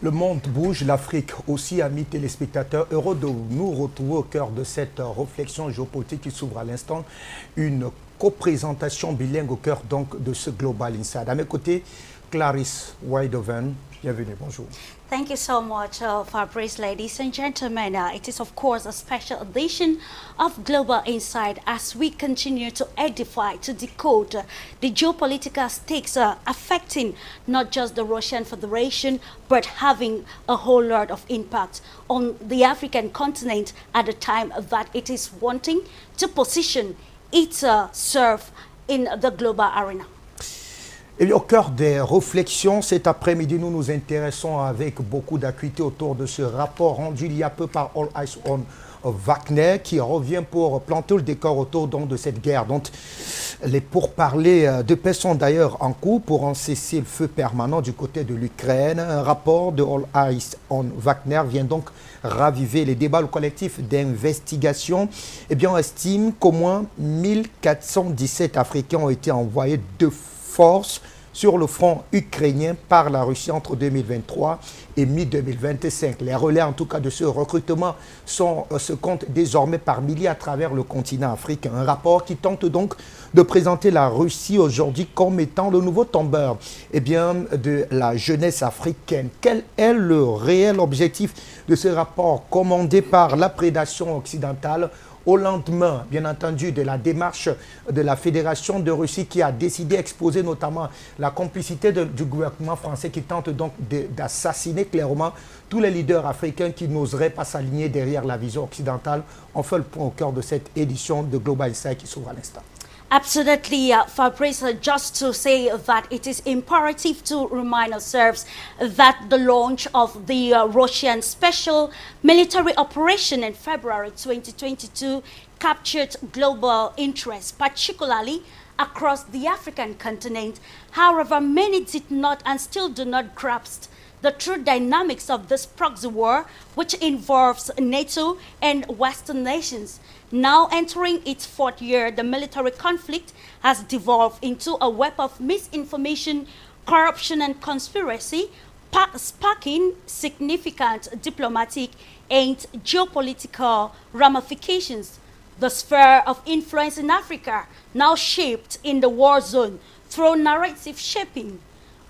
Le monde bouge, l'Afrique aussi, amis téléspectateurs. Heureux de nous retrouver au cœur de cette réflexion géopolitique qui s'ouvre à l'instant. Une co-présentation bilingue au cœur donc de ce Global Inside. À mes côtés, Clarisse WIYDORVEN. Bienvenue, bonjour. Thank you so much, Fabrice, ladies and gentlemen. It is, of course, a special edition of Global Insight as we continue to edify, to decode the geopolitical stakes affecting not just the Russian Federation, but having a whole lot of impact on the African continent at the time that it is wanting to position itself in the global arena. Et au cœur des réflexions, cet après-midi, nous nous intéressons avec beaucoup d'acuité autour de ce rapport rendu il y a peu par All Eyes on Wagner qui revient pour planter le décor autour donc, de cette guerre. Donc, les pourparlers de paix sont d'ailleurs en cours pour en cesser le feu permanent du côté de l'Ukraine. Un rapport de All Eyes on Wagner vient donc raviver les débats. Le collectif d'investigation on estime qu'au moins 1417 Africains ont été envoyés de force sur le front ukrainien par la Russie entre 2023 et mi-2025. Les relais en tout cas de ce recrutement se comptent désormais par milliers à travers le continent africain. Un rapport qui tente donc de présenter la Russie aujourd'hui comme étant le nouveau tombeur de la jeunesse africaine. Quel est le réel objectif de ce rapport commandé par la prédation occidentale au lendemain, bien entendu, de la démarche de la Fédération de Russie qui a décidé d'exposer notamment la complicité du gouvernement français qui tente donc d'assassiner clairement tous les leaders africains qui n'oseraient pas s'aligner derrière la vision occidentale. On fait le point au cœur de cette édition de Global Insight qui s'ouvre à l'instant. Absolutely, Fabrice, just to say that it is imperative to remind ourselves that the launch of the Russian special military operation in February 2022 captured global interest, particularly across the African continent. However, many did not and still do not grasp the true dynamics of this proxy war, which involves NATO and Western nations. Now entering its fourth year, the military conflict has devolved into a web of misinformation, corruption, and conspiracy, sparking significant diplomatic and geopolitical ramifications. The sphere of influence in Africa, now shaped in the war zone through narrative shaping.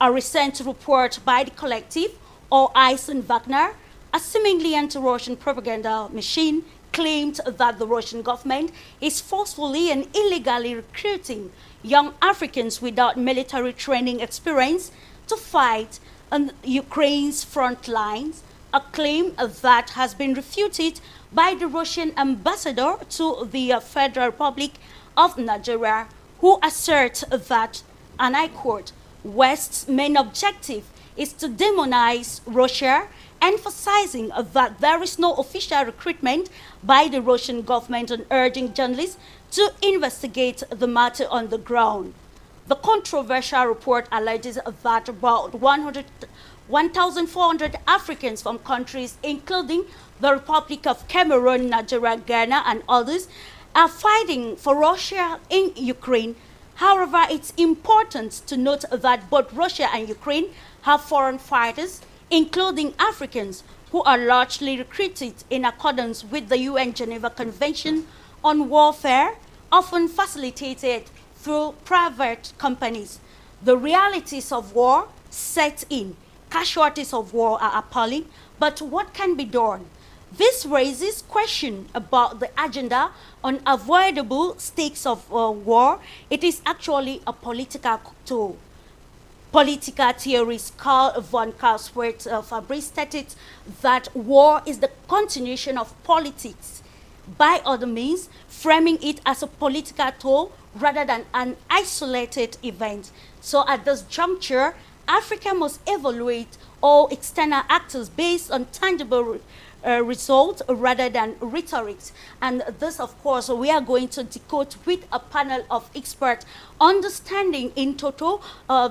A recent report by the collective, All Eyes on Wagner, a seemingly anti-Russian propaganda machine, claimed that the Russian government is forcefully and illegally recruiting young Africans without military training experience to fight on Ukraine's front lines, a claim that has been refuted by the Russian ambassador to the Federal Republic of Nigeria, who asserts that, and I quote, West's main objective is to demonize Russia, emphasizing that there is no official recruitment by the Russian government and urging journalists to investigate the matter on the ground. The controversial report alleges that about 1,400 Africans from countries including the Republic of Cameroon, Nigeria, Ghana, and others are fighting for Russia in Ukraine. However, it's important to note that both Russia and Ukraine have foreign fighters, including Africans, who are largely recruited in accordance with the UN Geneva Convention on Warfare, often facilitated through private companies. The realities of war set in. Casualties of war are appalling, but what can be done? This raises questions about the agenda on avoidable stakes of war. It is actually a political tool. Political theorist Karl von Karlsworth Fabrice stated that war is the continuation of politics, by other means framing it as a political tool rather than an isolated event. So at this juncture, Africa must evaluate all external actors based on tangible results rather than rhetoric. And this, of course, we are going to decode with a panel of experts understanding in total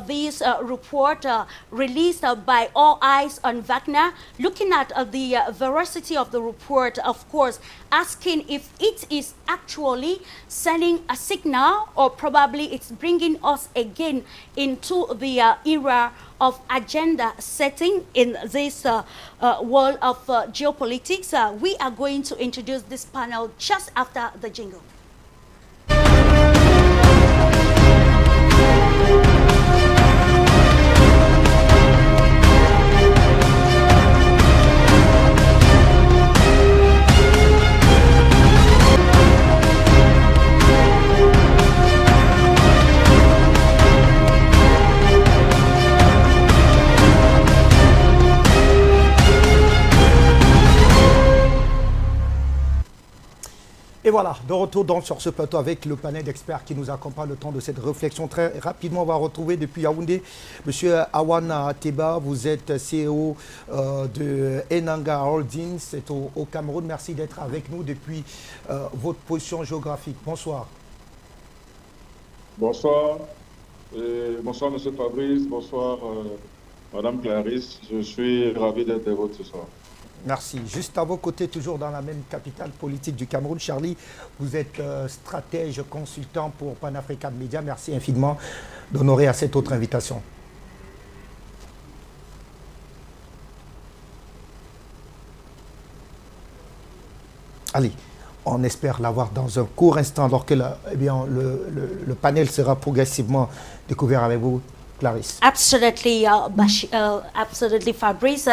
this report released by All Eyes on Wagner, looking at the veracity of the report, of course, asking if it is actually sending a signal or probably it's bringing us again into the era of agenda setting in this world of geopolitics. We are going to introduce this panel just after the jingle. Et voilà, de retour donc sur ce plateau avec le panel d'experts qui nous accompagne le temps de cette réflexion. Très rapidement, on va retrouver depuis Yaoundé M. Awana Teba, vous êtes CEO de Enanga Holdings, c'est au Cameroun. Merci d'être avec nous depuis votre position géographique. Bonsoir. Bonsoir. Bonsoir M. Fabrice, bonsoir Madame Clarisse. Je suis ravi d'être de votre ce soir. Merci. Juste à vos côtés, toujours dans la même capitale politique du Cameroun, Charlie, vous êtes stratège consultant pour Pan-African Media. Merci infiniment d'honorer à cette autre invitation. Allez, on espère l'avoir dans un court instant, alors que le panel sera progressivement découvert avec vous. Clarisse. Absolutely, absolutely, Fabrice.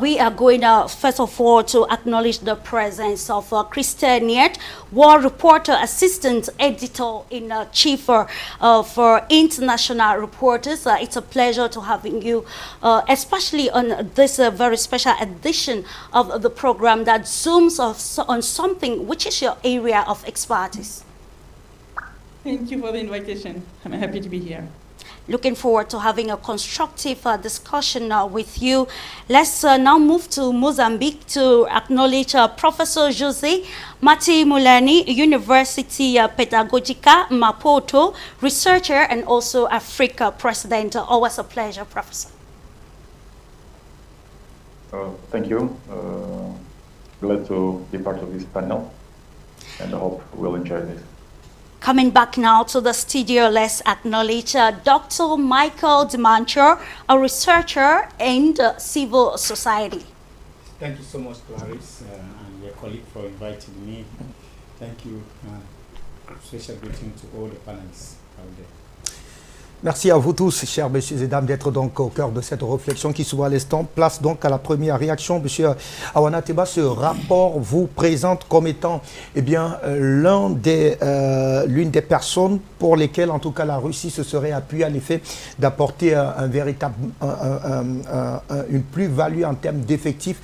We are going first of all to acknowledge the presence of Christian Niet, war reporter, assistant editor in chief for international reporters. It's a pleasure to having you, especially on this very special edition of the program that zooms on something which is your area of expertise. Thank you for the invitation. I'm happy to be here. Looking forward to having a constructive discussion with you. Let's now move to Mozambique to acknowledge Professor Jose Mati Mulani, University Pedagogica, Maputo, researcher and also Africa president. Always a pleasure, Professor. Thank you. Glad to be part of this panel and I hope we'll enjoy this. Coming back now to the studio, let's acknowledge Dr. Michael Dimancher, a researcher in civil society. Thank you so much, Clarisse, and your colleague for inviting me. Thank you. Special greeting to all the panelists out there. Merci à vous tous, chers messieurs et dames, d'être donc au cœur de cette réflexion qui s'ouvre à l'instant. Place donc à la première réaction. Monsieur Awana Teba, ce rapport vous présente comme étant l'une des personnes pour lesquelles, en tout cas, la Russie se serait appuyée à l'effet d'apporter une plus-value en termes d'effectifs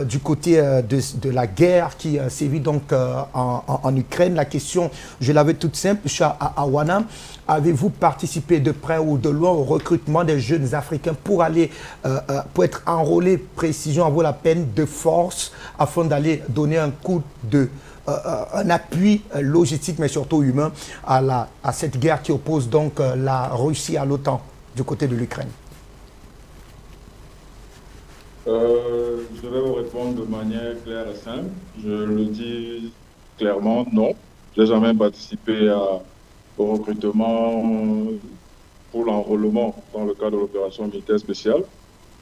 du côté de la guerre qui sévit donc en Ukraine. La question, je l'avais toute simple, monsieur Awana, avez-vous participé de près ou de loin au recrutement des jeunes Africains pour aller, pour être enrôlés, précision en vaut la peine, de force, afin d'aller donner un coup un appui logistique, mais surtout humain, à cette guerre qui oppose donc la Russie à l'OTAN du côté de l'Ukraine? Je vais vous répondre de manière claire et simple. Je le dis clairement, non. Je n'ai jamais participé au recrutement pour l'enrôlement dans le cadre de l'opération militaire spéciale.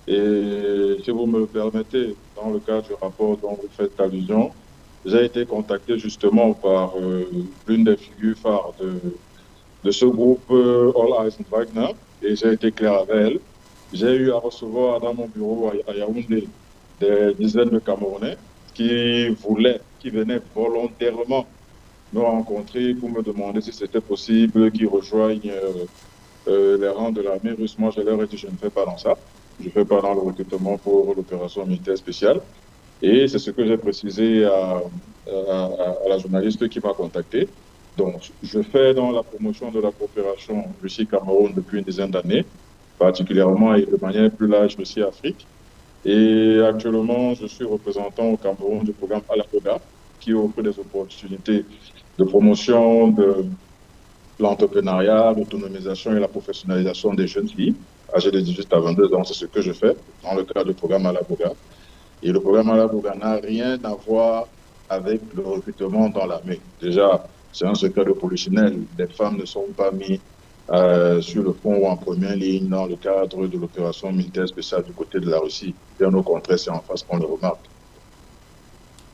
Et si vous me le permettez, dans le cadre du rapport dont vous faites allusion, j'ai été contacté justement par l'une des figures phares de ce groupe All Eyes on Wagner, et j'ai été clair avec elle. J'ai eu à recevoir dans mon bureau à Yaoundé des dizaines de Camerounais qui venaient volontairement me rencontrer pour me demander si c'était possible qu'ils rejoignent les rangs de l'armée russe. Moi, je leur ai dit, je ne fais pas dans ça. Je ne fais pas dans le recrutement pour l'opération militaire spéciale. Et c'est ce que j'ai précisé à la journaliste qui m'a contacté. Donc, je fais dans la promotion de la coopération Russie-Cameroun depuis une dizaine d'années, particulièrement et de manière plus large Russie-Afrique. Et actuellement, je suis représentant au Cameroun du programme AOEW, qui offre des opportunités de promotion l'entrepreneuriat, l'autonomisation et la professionnalisation des jeunes filles âgées de 18 à 22 ans. C'est ce que je fais dans le cadre du programme Alaboga. Et le programme Alaboga n'a rien à voir avec le recrutement dans l'armée. Déjà, c'est un secret de polichinelle. Les femmes ne sont pas mises sur le front ou en première ligne dans le cadre de l'opération militaire spéciale du côté de la Russie. Bien au contraire, c'est en face qu'on le remarque.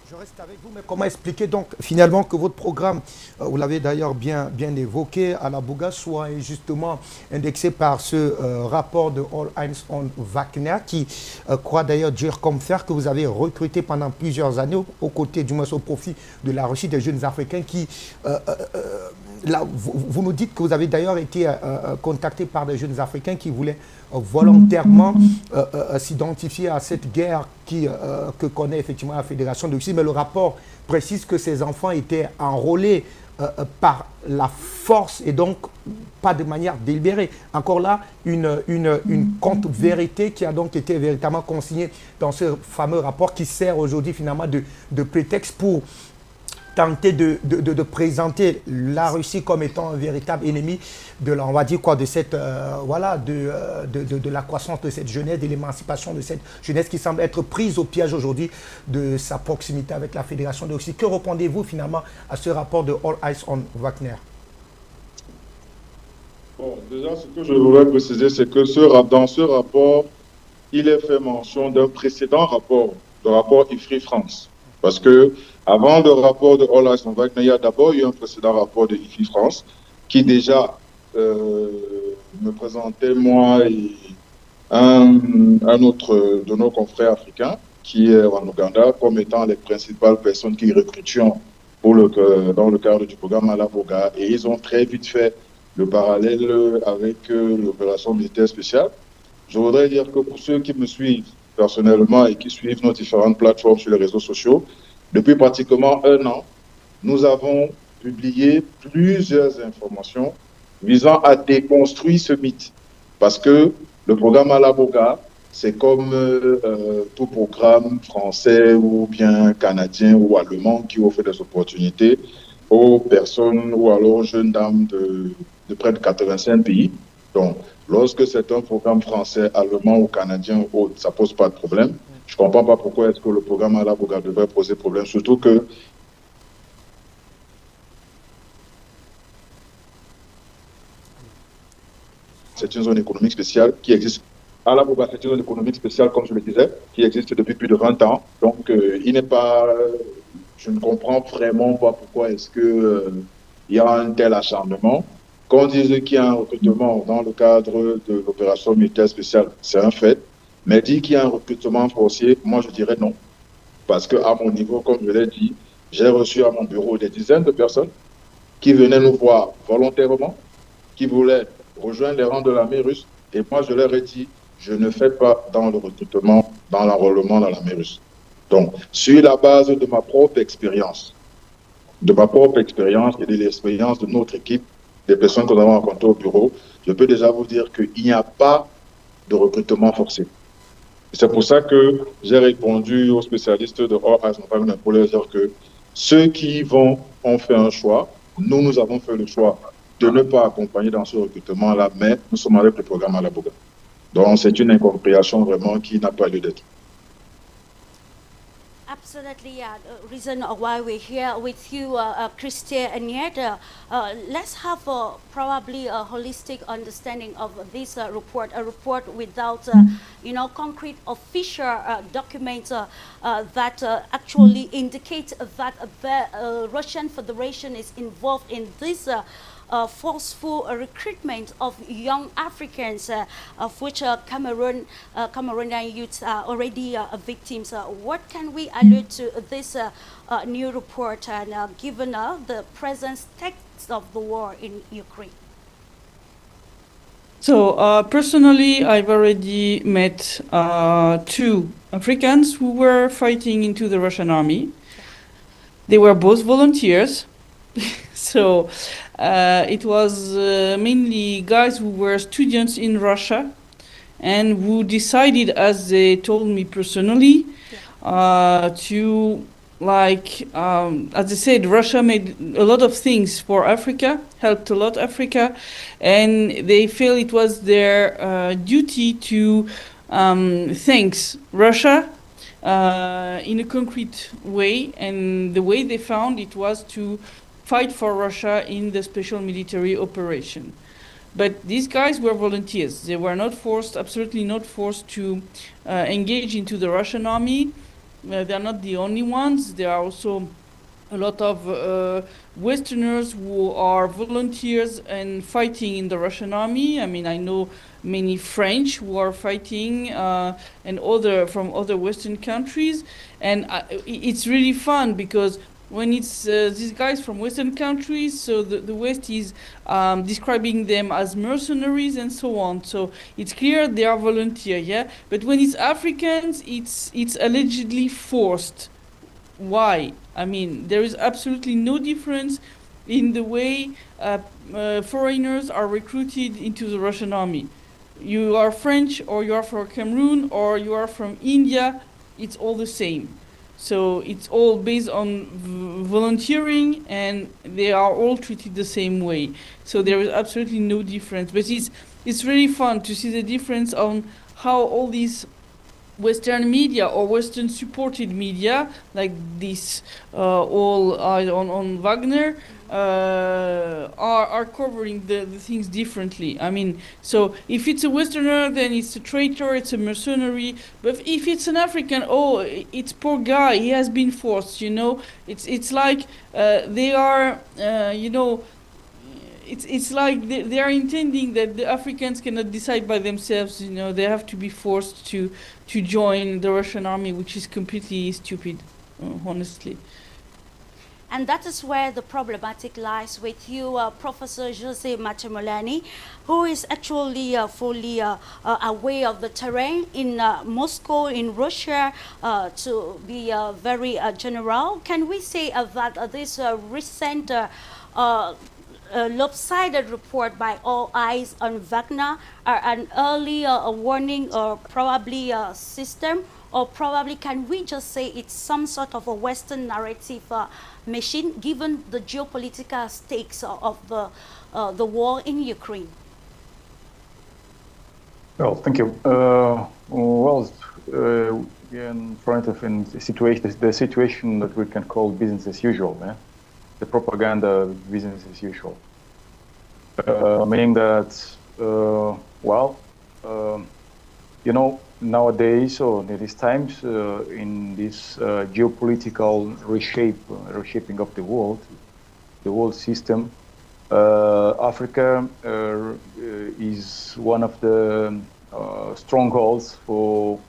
Je reste avec vous, mais comment expliquer donc finalement que votre programme, vous l'avez d'ailleurs bien évoqué, à la Bouga, soit justement indexé par ce rapport de All Hands on Wagner qui croit d'ailleurs dire comme faire que vous avez recruté pendant plusieurs années aux côtés, du moins au profit de la Russie, des jeunes Africains qui, là, vous nous dites que vous avez d'ailleurs été contacté par des jeunes Africains qui voulaient volontairement s'identifier à cette guerre que connaît effectivement la Fédération de Russie, mais le rapport précise que ces enfants étaient enrôlés par la force et donc pas de manière délibérée. Encore là, une contre-vérité qui a donc été véritablement consignée dans ce fameux rapport qui sert aujourd'hui finalement de prétexte pour tenter de présenter la Russie comme étant un véritable ennemi de la, on va dire quoi, de cette voilà, de la croissance de cette jeunesse, de l'émancipation de cette jeunesse qui semble être prise au piège aujourd'hui de sa proximité avec la Fédération de Russie. Que répondez-vous finalement à ce rapport de All Eyes on Wagner? Bon, déjà, ce que je voudrais préciser, c'est que dans ce rapport, il est fait mention d'un précédent rapport, le rapport IFRI France. Parce que avant le rapport de All Eyes on Wagner, il y a d'abord eu un précédent rapport de IFRI France qui déjà me présentait moi et un autre de nos confrères africains qui est en Ouganda comme étant les principales personnes qui recrutions dans le cadre du programme Alaboga. Et ils ont très vite fait le parallèle avec l'opération militaire spéciale. Je voudrais dire que pour ceux qui me suivent personnellement et qui suivent nos différentes plateformes sur les réseaux sociaux, depuis pratiquement un an, nous avons publié plusieurs informations visant à déconstruire ce mythe. Parce que le programme Alaboga, c'est comme tout programme français ou bien canadien ou allemand qui offre des opportunités aux personnes ou alors aux jeunes dames de près de 85 pays. Donc, lorsque c'est un programme français, allemand ou canadien ou autre, ça ne pose pas de problème. Je ne comprends pas pourquoi est-ce que le programme Alaboga devrait poser problème, surtout que c'est une zone économique spéciale qui existe. Alaboga, c'est une zone économique spéciale, comme je le disais, qui existe depuis plus de 20 ans. Donc, il n'est pas... je ne comprends vraiment pas pourquoi est-ce qu'il y a un tel acharnement. Qu'on dise qu'il y a un recrutement dans le cadre de l'opération militaire spéciale, c'est un fait. Mais dire qu'il y a un recrutement forcier, moi je dirais non. Parce qu'à mon niveau, comme je l'ai dit, j'ai reçu à mon bureau des dizaines de personnes qui venaient nous voir volontairement, qui voulaient rejoindre les rangs de l'armée russe. Et moi je leur ai dit, je ne fais pas dans le recrutement, dans l'enrôlement dans l'armée russe. Donc, sur la base de ma propre expérience et de l'expérience de notre équipe, des personnes que nous avons rencontrées au bureau, je peux déjà vous dire qu'il n'y a pas de recrutement forcé. C'est pour ça que j'ai répondu aux spécialistes de All Eyes on Wagner pour leur dire que ceux qui ont fait un choix, nous avons fait le choix de ne pas accompagner dans ce recrutement-là, mais nous sommes avec le programme Alaboga. Donc c'est une incompréhension vraiment qui n'a pas lieu d'être. Absolutely, the reason why we're here with you, Christian, and yet let's have probably a holistic understanding of this report, a report without, concrete official documents that actually indicate that the Russian Federation is involved in this forceful recruitment of young Africans, of which Cameroonian youths are already victims. What can we allude to this new report, and given the present state of the war in Ukraine? So personally, I've already met 2 Africans who were fighting into the Russian army. They were both volunteers. So it was mainly guys who were students in Russia and who decided, as they told me personally, to as I said, Russia made a lot of things for Africa, helped a lot Africa, and they feel it was their duty to thanks Russia in a concrete way, and the way they found it was to fight for Russia in the special military operation. But these guys were volunteers. They were not forced, absolutely not forced to engage into the Russian army. They are not the only ones. There are also a lot of Westerners who are volunteers and fighting in the Russian army. I mean, I know many French who are fighting and from other Western countries. And it's really fun because when it's these guys from Western countries, so the West is describing them as mercenaries and so on. So it's clear they are volunteer, yeah? But when it's Africans, it's allegedly forced. Why? I mean, there is absolutely no difference in the way foreigners are recruited into the Russian army. You are French, or you are from Cameroon, or you are from India, it's all the same. So it's all based on volunteering, and they are all treated the same way. So there is absolutely no difference. But it's really fun to see the difference on how all these Western media or Western supported media, like this all on Wagner, are covering the things differently. I mean, so if it's a Westerner, then it's a traitor, it's a mercenary. But if it's an African, oh, it's poor guy, he has been forced, you know. It's like they are, you know, it's like they are intending that the Africans cannot decide by themselves, you know, they have to be forced to join the Russian army, which is completely stupid, honestly. And that is where the problematic lies with you, Professor Jose Matemolani, who is actually fully aware of the terrain in Moscow, in Russia, to be very general. Can we say that this recent lopsided report by All Eyes on Wagner are an early warning or probably a system, or probably can we just say it's some sort of a Western narrative machine given the geopolitical stakes of the war in Ukraine? Well, thank you. In front of the situation that we can call business as usual, the propaganda business as usual, meaning that, you know, nowadays or in these times, in this geopolitical reshaping of the world system, Africa is one of the strongholds for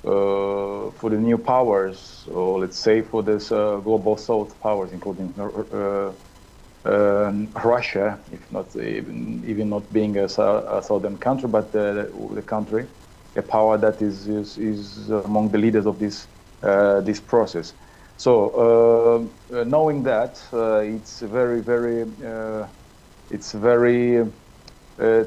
the new powers, or let's say for this global South powers, including Russia, if not even not being a southern country, but the country, a power that is among the leaders of this process. So knowing that, it's very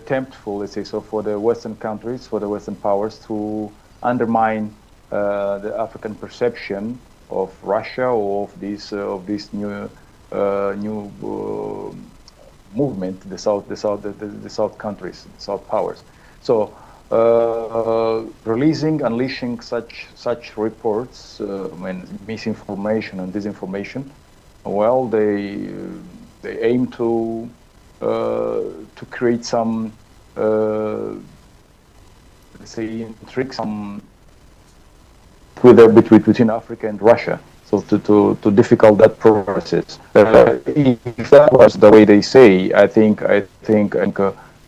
temptful, let's say so, for the Western countries, for the Western powers to undermine the African perception of Russia or of this new movement, the South countries, the South powers. So unleashing such reports, misinformation and disinformation, well, they aim to create some, let's say, intrigue, some between Africa and Russia, so to difficult that process. If that was the way they say, I think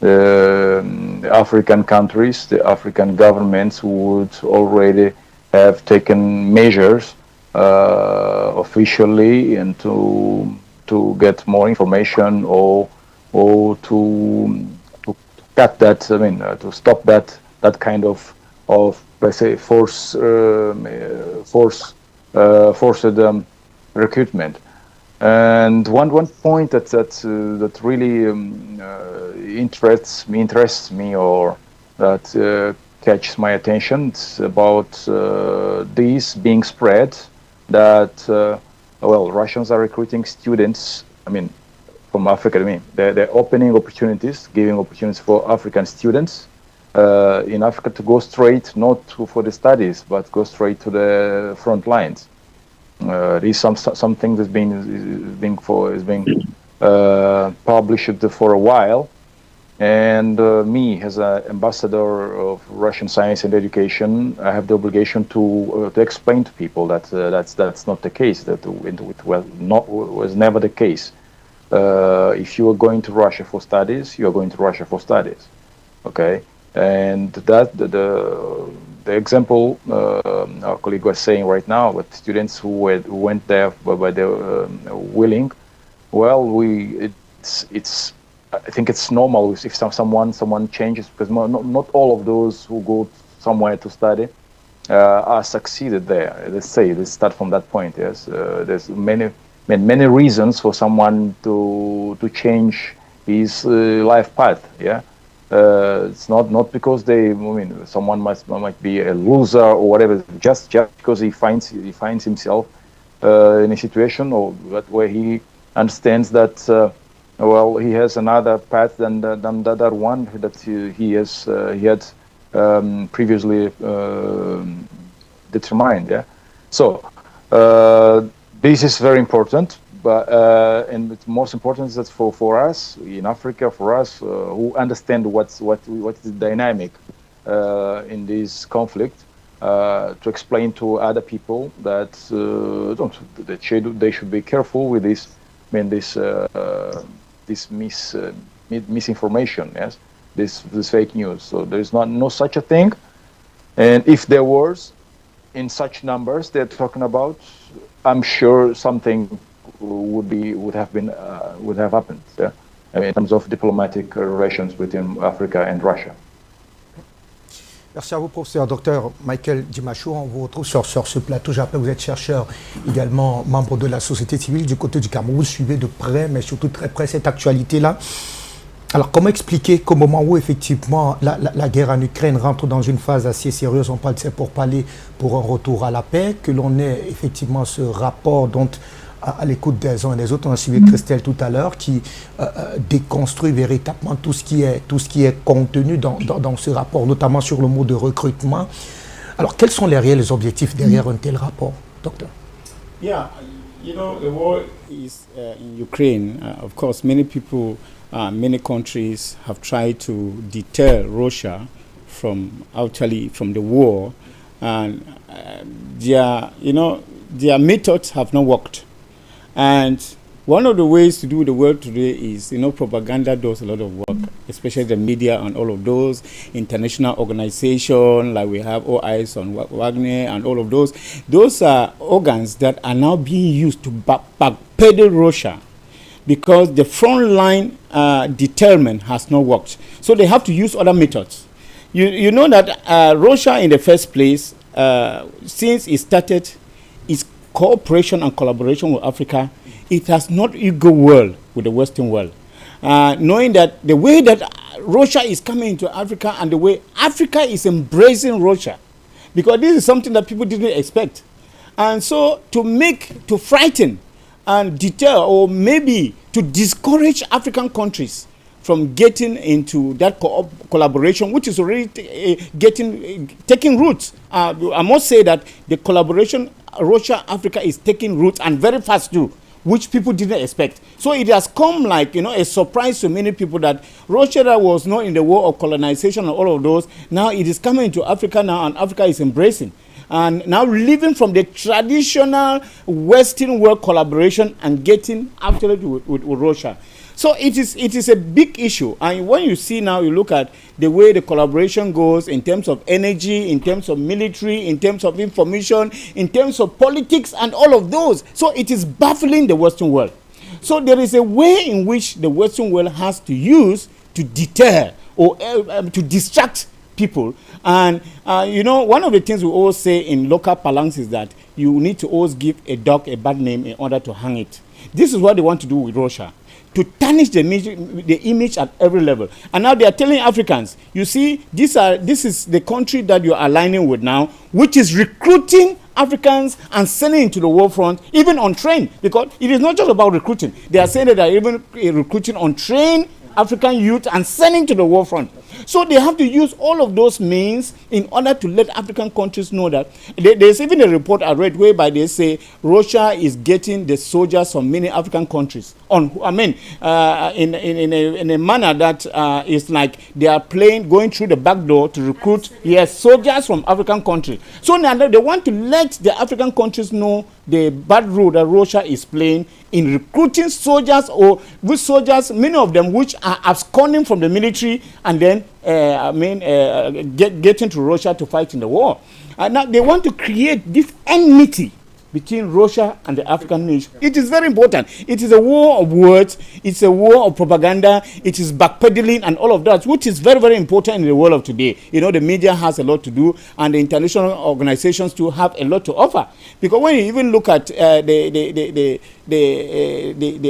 the African countries, the African governments would already have taken measures officially and to get more information or to cut that, to stop that kind of let's say forced recruitment. And one point that really interests me, or that catches my attention, it's about this being spread that, well, Russians are recruiting students, I mean, from Africa. I mean, they're opening opportunities, giving opportunities for African students in Africa to go straight, not for the studies, but go straight to the front lines. There's something that's being published for a while, and me as an ambassador of Russian science and education, I have the obligation to explain to people that that's not the case. That was never the case. If you are going to Russia for studies, you are going to Russia for studies. Okay, and that the example our colleague was saying right now with students who went there by their willing. Well, it's I think it's normal if someone changes, because not all of those who go somewhere to study are succeeded there. Let's start from that point. Yes, there's many reasons for someone to change his life path. Yeah, it's not because someone might be a loser or whatever, just because he finds himself in a situation where he understands that well, he has another path than the other one that he had previously determined. Yeah, so this is very important. But and it's most important is that for us in Africa, for us who understand what is the dynamic in this conflict, to explain to other people that they should be careful with this. I mean, this misinformation, yes, this fake news. So there is no such a thing, and if there was in such numbers they're talking about, I'm sure something would have happened. Yeah? I mean, in terms of diplomatic relations between Africa and Russia. Merci à vous, professeur Dr Michael Dimachou. On vous retrouve sur ce plateau. Je rappelle, vous êtes chercheur, également membre de la société civile du côté du Cameroun. Vous suivez de près, mais surtout très près, cette actualité-là. Alors, comment expliquer qu'au moment où, effectivement, la guerre en Ukraine rentre dans une phase assez sérieuse, on parle de ces pourparlers pour un retour à la paix, que l'on ait effectivement ce rapport dont à l'écoute des uns et des autres, on a suivi Christelle tout à l'heure, qui déconstruit véritablement tout ce qui est contenu dans ce rapport, notamment sur le mot de recrutement. Alors, quels sont les réels objectifs derrière un tel rapport, docteur? Yeah, you know, the war is in Ukraine. Of course, many people, many countries have tried to deter Russia from the war, and their methods have not worked. And one of the ways to do the work today is, propaganda does a lot of work, especially the media and all of those international organizations, like we have OIS on Wagner and all of those. Those are organs that are now being used to backpedal Russia, because the front line deterrent has not worked. So they have to use other methods. You know that Russia, in the first place, since it started its cooperation and collaboration with Africa, it has not equal well with the Western world. Knowing that the way that Russia is coming into Africa and the way Africa is embracing Russia, because this is something that people didn't expect. And so to frighten and deter, or maybe to discourage African countries from getting into that collaboration, which is already taking roots. I must say that the collaboration Russia-Africa is taking roots, and very fast too, which people didn't expect. So it has come like, a surprise to many people that Russia that was not in the war of colonization and all of those, now it is coming into Africa now, and Africa is embracing. And now living from the traditional Western world collaboration and getting after it with Russia. So it is a big issue. And when you see now, you look at the way the collaboration goes in terms of energy, in terms of military, in terms of information, in terms of politics and all of those. So it is baffling the Western world. So there is a way in which the Western world has to use to deter or to distract people. And, one of the things we always say in local parlance is that you need to always give a dog a bad name in order to hang it. This is what they want to do with Russia, to tarnish the image at every level. And now they are telling Africans, you see, this is the country that you're aligning with now, which is recruiting Africans and sending into the war front, even on train, because it is not just about recruiting. They are saying that they are even recruiting on train African youth and sending to the war front. So they have to use all of those means in order to let African countries know that. There's even a report I read whereby they say Russia is getting the soldiers from many African countries in a manner that is like they are going through the back door to recruit soldiers from African countries. So now they want to let the African countries know the bad role that Russia is playing in recruiting soldiers, or with soldiers, many of them which are absconding from the military and then getting to Russia to fight in the war. And now they want to create this enmity between Russia and the African nation. It is very important. It is a war of words. It's a war of propaganda. It is backpedaling and all of that, which is very, very important in the world of today. You know, the media has a lot to do, and the international organizations too have a lot to offer. Because when you even look at the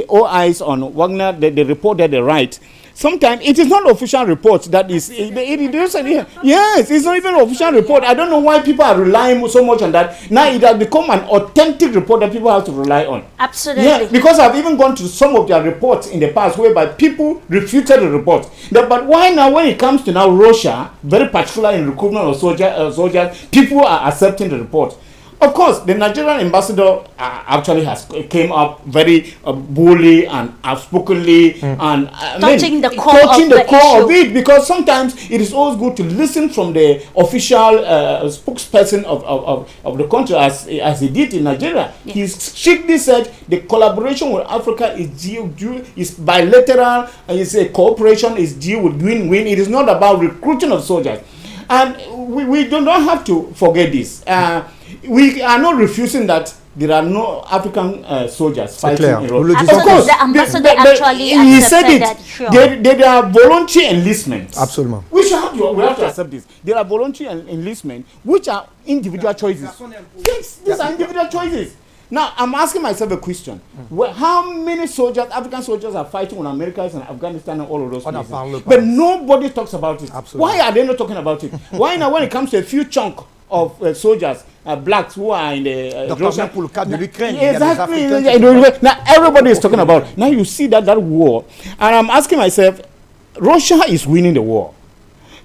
OIs on Wagner, the report that they write, sometimes it is not official report that is, yes, it's not even an official report. I don't know why people are relying so much on that. Now it has become an authentic report that people have to rely on. Absolutely. Yeah, because I've even gone to some of their reports in the past whereby people refuted the report. But why now, when it comes to now Russia, very particular in recruitment of soldiers, people are accepting the report? Of course, the Nigerian ambassador actually came up very boldly and outspokenly and touching the core of it, because sometimes it is always good to listen from the official spokesperson of the country, as he did in Nigeria. Yes. He strictly said the collaboration with Africa is bilateral, and it's a cooperation is due with win-win. It is not about recruiting of soldiers. And we do not have to forget this. We are not refusing that there are no African soldiers fighting in Russia. Of course, the ambassador actually he said it. That, sure. There are voluntary enlistments. Absolutely. We have to accept this. There are voluntary enlistments which are individual choices. Yes, these are individual choices. Now, I'm asking myself a question. How many soldiers, African soldiers, are fighting when America is in Afghanistan and all of those places? But nobody talks about it. Absolutely. Why are they not talking about it? Why now, when it comes to a few chunk of soldiers, blacks who are in the Russian... Exactly. Now, everybody is talking about it. Now, you see that war. And I'm asking myself, Russia is winning the war.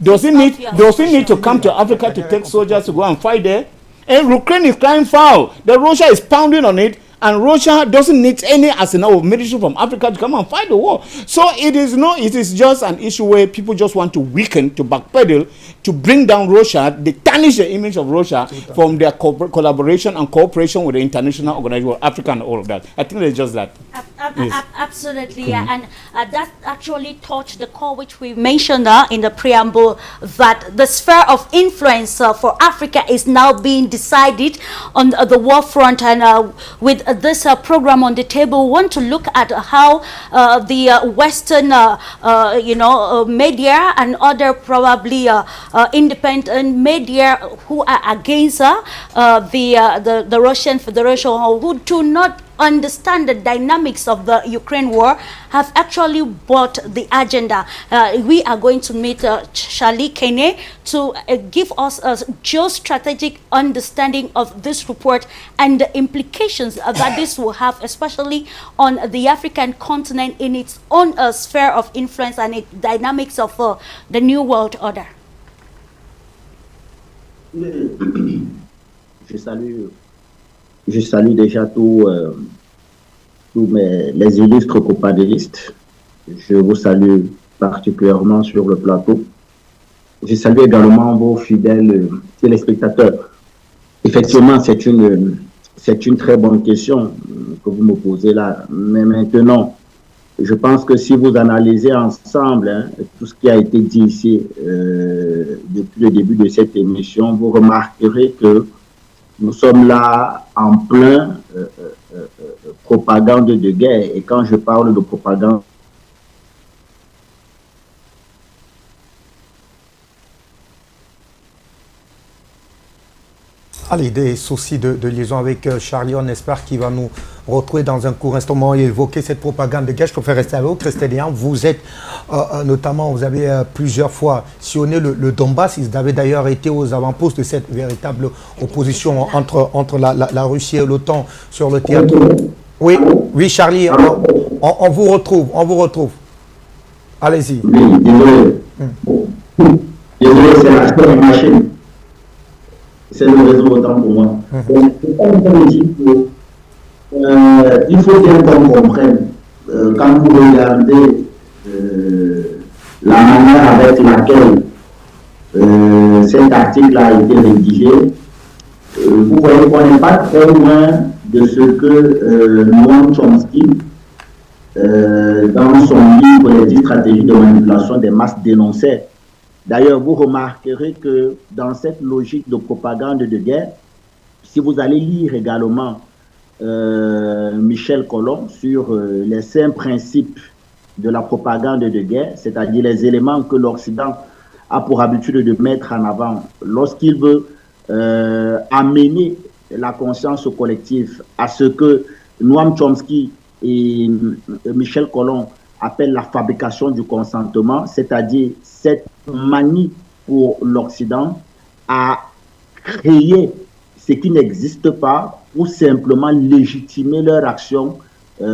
Does it need to come to Africa to take soldiers to go and fight there? And Ukraine is crying foul. The Russia is pounding on it, and Russia doesn't need any arsenal of military from Africa to come and fight the war. So it is just an issue where people just want to weaken, to backpedal, to bring down Russia, they tarnish the image of Russia from their collaboration and cooperation with the international organization, Africa and all of that. I think it's just that. Absolutely, and that actually touched the core which we mentioned in the preamble, that the sphere of influence for Africa is now being decided on the war front. And with this program on the table, we want to look at how the Western media and other probably independent media who are against the Russian Federation, who do not understand the dynamics of the Ukraine war, have actually bought the agenda. We are going to meet Charlie Kene to give us a geostrategic understanding of this report and the implications that this will have, especially on the African continent in its own sphere of influence and its dynamics of the New World Order. Je salue déjà tous les illustres copadélistes. Je vous salue particulièrement sur le plateau. Je salue également vos fidèles téléspectateurs. Effectivement, c'est une très bonne question que vous me posez là. Mais maintenant, je pense que si vous analysez ensemble tout ce qui a été dit ici depuis le début de cette émission, vous remarquerez que nous sommes là en plein propagande de guerre. Et quand je parle de propagande, Allez, des soucis de liaison avec Charlie, on espère qu'il va nous retrouver dans un court instant et évoquer cette propagande de guerre. Je préfère rester avec vous, Christelian. Vous êtes notamment, vous avez plusieurs fois sillonné le Donbass. Vous avez d'ailleurs été aux avant-postes de cette véritable opposition entre la Russie et l'OTAN sur le théâtre. Oui, oui, Charlie, on vous retrouve. Allez-y. Oui, désolé. Désolé, c'est la machine. C'est le réseau autant pour moi. Donc, il faut bien qu'on comprenne, quand vous regardez la manière avec laquelle cet article a été rédigé, vous voyez qu'on n'est pas très loin de ce que Noam Chomsky, dans son livre Les 10 stratégies de manipulation des masses, dénonçait. D'ailleurs, vous remarquerez que dans cette logique de propagande de guerre, si vous allez lire également Michel Collomb sur les 5 principes de la propagande de guerre, c'est-à-dire les éléments que l'Occident a pour habitude de mettre en avant lorsqu'il veut amener la conscience collective à ce que Noam Chomsky et Michel Collomb appellent la fabrication du consentement, c'est-à-dire cette manie pour l'Occident à créer ce qui n'existe pas pour simplement légitimer leur action dans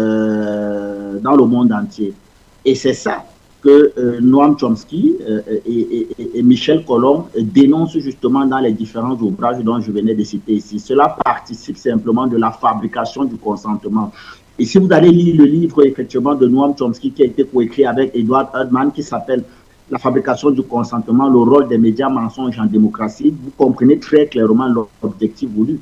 le monde entier. Et c'est ça que Noam Chomsky et Michel Collomb dénoncent justement dans les différents ouvrages dont je venais de citer ici. Cela participe simplement de la fabrication du consentement. Et si vous allez lire le livre effectivement de Noam Chomsky qui a été coécrit avec Edward Herdman qui s'appelle La fabrication du consentement, le rôle des médias mensonges en démocratie, vous comprenez très clairement l'objectif voulu.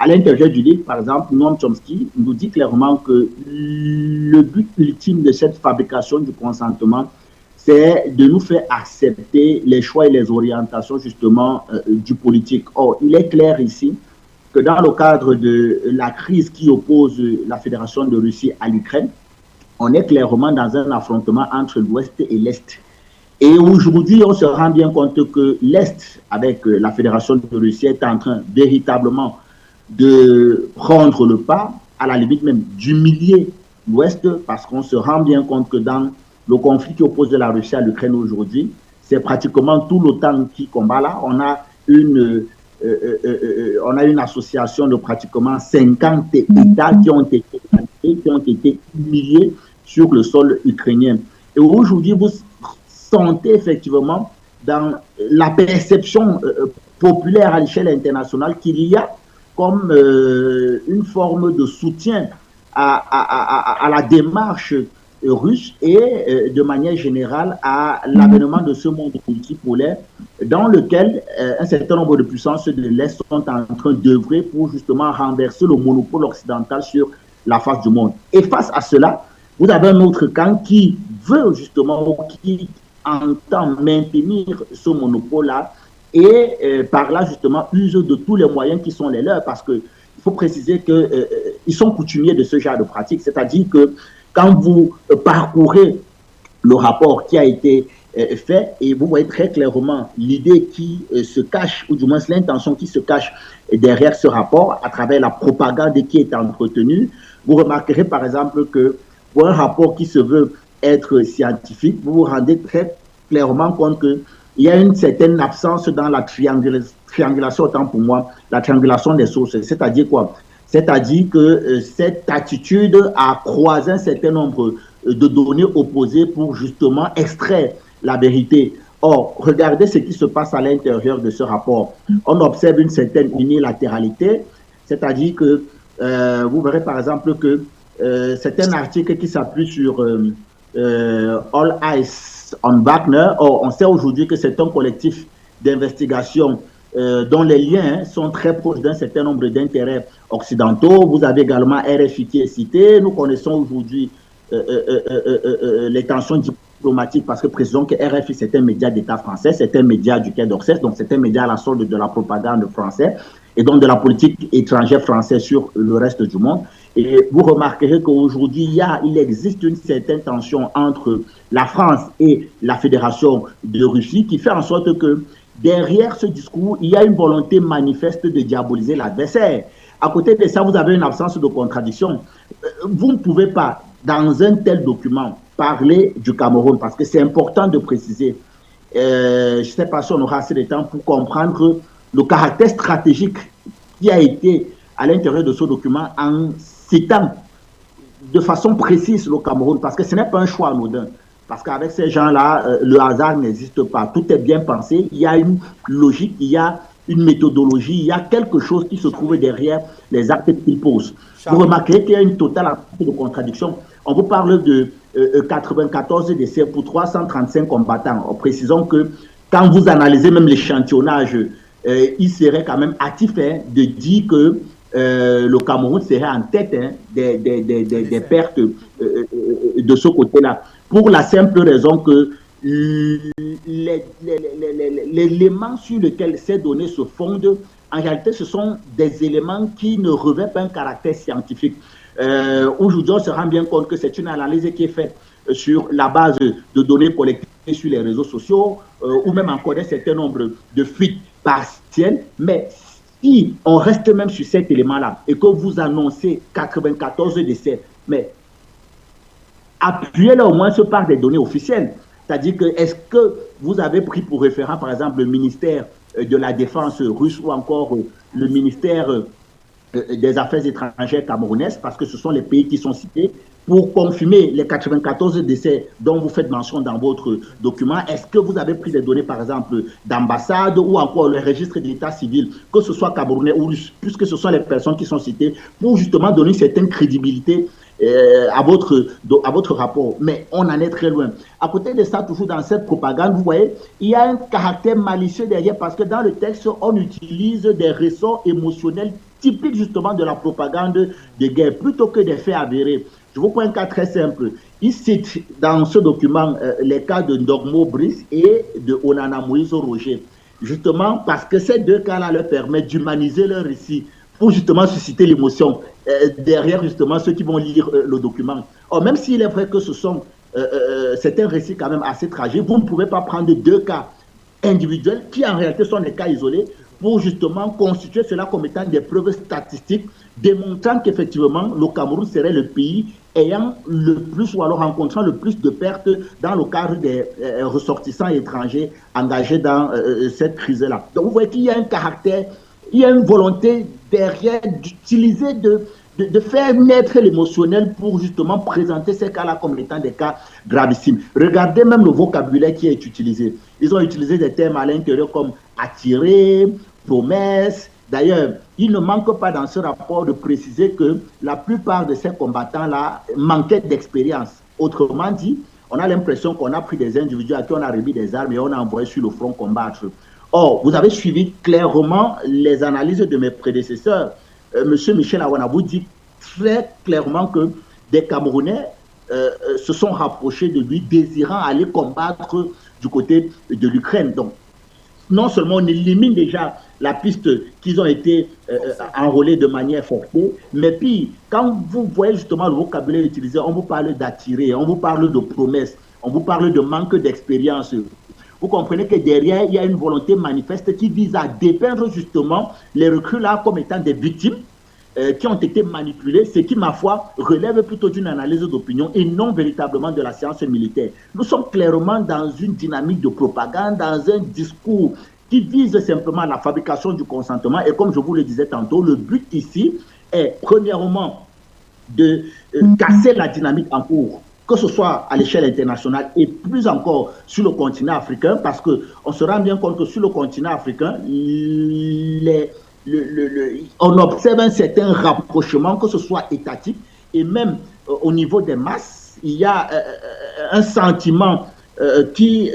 À l'intérieur du livre, par exemple, Noam Chomsky nous dit clairement que le but ultime de cette fabrication du consentement, c'est de nous faire accepter les choix et les orientations justement du politique. Or, il est clair ici que dans le cadre de la crise qui oppose la Fédération de Russie à l'Ukraine, on est clairement dans un affrontement entre l'Ouest et l'Est. Et aujourd'hui, on se rend bien compte que l'Est, avec la Fédération de Russie, est en train véritablement de prendre le pas, à la limite même d'humilier l'Ouest, parce qu'on se rend bien compte que dans le conflit qui oppose la Russie à l'Ukraine aujourd'hui, c'est pratiquement tout l'OTAN qui combat là. On a une association de pratiquement 50 États qui ont été humiliés sur le sol ukrainien. Et aujourd'hui, vous sentez effectivement dans la perception populaire à l'échelle internationale qu'il y a comme une forme de soutien à la démarche russe et de manière générale à l'avènement de ce monde multipolaire dans lequel un certain nombre de puissances de l'Est sont en train d'œuvrer pour justement renverser le monopole occidental sur la face du monde. Et face à cela, vous avez un autre camp qui veut justement, qui entend maintenir ce monopole-là et par là justement use de tous les moyens qui sont les leurs, parce qu'il faut préciser qu'ils sont coutumiers de ce genre de pratique, c'est-à-dire que quand vous parcourez le rapport qui a été fait, et vous voyez très clairement l'idée qui se cache, ou du moins l'intention qui se cache derrière ce rapport à travers la propagande qui est entretenue, vous remarquerez par exemple que pour un rapport qui se veut être scientifique, vous vous rendez très clairement compte qu'il y a une certaine absence dans la triangulation, autant pour moi, la triangulation des sources. C'est-à-dire quoi? C'est-à-dire que cette attitude à croiser un certain nombre de données opposées pour justement extraire la vérité. Or, regardez ce qui se passe à l'intérieur de ce rapport. On observe une certaine unilatéralité, c'est-à-dire que vous verrez par exemple que c'est un article qui s'appuie sur All Eyes on Wagner. Or, on sait aujourd'hui que c'est un collectif d'investigation dont les liens sont très proches d'un certain nombre d'intérêts occidentaux. Vous avez également RFI qui est cité. Nous connaissons aujourd'hui les tensions diplomatiques parce que précisons que RFI c'est un média d'État français, c'est un média du Quai d'Orsay, donc c'est un média à la solde de la propagande française et donc de la politique étrangère française sur le reste du monde. Et vous remarquerez qu'aujourd'hui, il existe une certaine tension entre la France et la Fédération de Russie qui fait en sorte que derrière ce discours, il y a une volonté manifeste de diaboliser l'adversaire. À côté de ça, vous avez une absence de contradiction. Vous ne pouvez pas, dans un tel document, parler du Cameroun, parce que c'est important de préciser. Je ne sais pas si on aura assez de temps pour comprendre le caractère stratégique qui a été à l'intérieur de ce document en citant de façon précise le Cameroun, parce que ce n'est pas un choix anodin. Parce qu'avec ces gens-là, le hasard n'existe pas. Tout est bien pensé. Il y a une logique, il y a une méthodologie, il y a quelque chose qui se trouve derrière les actes qu'ils posent. Vous remarquerez qu'il y a une totale absence de contradiction. On vous parle de 94 décès pour 335 combattants. En précisant que quand vous analysez même l'échantillonnage, il serait quand même hâtif de dire que le Cameroun serait en tête des pertes de ce côté-là. Pour la simple raison que l'élément sur lequel ces données se fondent, en réalité, ce sont des éléments qui ne revêtent pas un caractère scientifique. Aujourd'hui, on se rend bien compte que c'est une analyse qui est faite sur la base de données collectées sur les réseaux sociaux ou même encore un certain nombre de fuites partielles. Mais si on reste même sur cet élément-là et que vous annoncez 94 décès, mais appuyez-le au moins par des données officielles. C'est-à-dire que est-ce que vous avez pris pour référent, par exemple, le ministère de la Défense russe ou encore le ministère des Affaires étrangères camerounaises, parce que ce sont les pays qui sont cités, pour confirmer les 94 décès dont vous faites mention dans votre document? Est-ce que vous avez pris des données, par exemple, d'ambassade ou encore le registre d'état civil, que ce soit camerounais ou russe, puisque ce sont les personnes qui sont citées, pour justement donner une certaine crédibilité à votre rapport? Mais on en est très loin. À côté de ça, toujours dans cette propagande, vous voyez, il y a un caractère malicieux derrière, parce que dans le texte, on utilise des ressorts émotionnels typiques justement de la propagande de guerre, plutôt que des faits avérés. Je vous prends un cas très simple. Il cite dans ce document les cas de Ndogmo Brice et de Onana Moïse Roger, justement parce que ces deux cas-là leur permettent d'humaniser leur récit pour justement susciter l'émotion derrière justement ceux qui vont lire le document. Or, même s'il est vrai que c'est un récit quand même assez tragique, vous ne pouvez pas prendre deux cas individuels qui en réalité sont des cas isolés pour justement constituer cela comme étant des preuves statistiques démontrant qu'effectivement le Cameroun serait le pays ayant le plus ou alors rencontrant le plus de pertes dans le cadre des ressortissants étrangers engagés dans cette crise-là. Donc vous voyez qu'il y a un caractère, il y a une volonté derrière d'utiliser, de faire naître l'émotionnel pour justement présenter ces cas-là comme étant des cas gravissimes. Regardez même le vocabulaire qui est utilisé. Ils ont utilisé des termes à l'intérieur comme attirer, promesse. D'ailleurs, il ne manque pas dans ce rapport de préciser que la plupart de ces combattants-là manquaient d'expérience. Autrement dit, on a l'impression qu'on a pris des individus à qui on a remis des armes et on a envoyé sur le front combattre. Or, vous avez suivi clairement les analyses de mes prédécesseurs. Monsieur Michel Awanabou dit très clairement que des Camerounais se sont rapprochés de lui, désirant aller combattre du côté de l'Ukraine. Donc, non seulement on élimine déjà la piste qu'ils ont été enrôlés de manière forcée, mais puis, quand vous voyez justement le vocabulaire utilisé, on vous parle d'attirer, on vous parle de promesses, on vous parle de manque d'expérience. Vous comprenez que derrière, il y a une volonté manifeste qui vise à dépeindre justement les recrues là comme étant des victimes qui ont été manipulées, ce qui, ma foi, relève plutôt d'une analyse d'opinion et non véritablement de la science militaire. Nous sommes clairement dans une dynamique de propagande, dans un discours qui vise simplement la fabrication du consentement. Et comme je vous le disais tantôt, le but ici est premièrement de casser la dynamique en cours, que ce soit à l'échelle internationale et plus encore sur le continent africain, parce qu'on se rend bien compte que sur le continent africain, on observe un certain rapprochement, que ce soit étatique et même au niveau des masses. Il y a un sentiment qui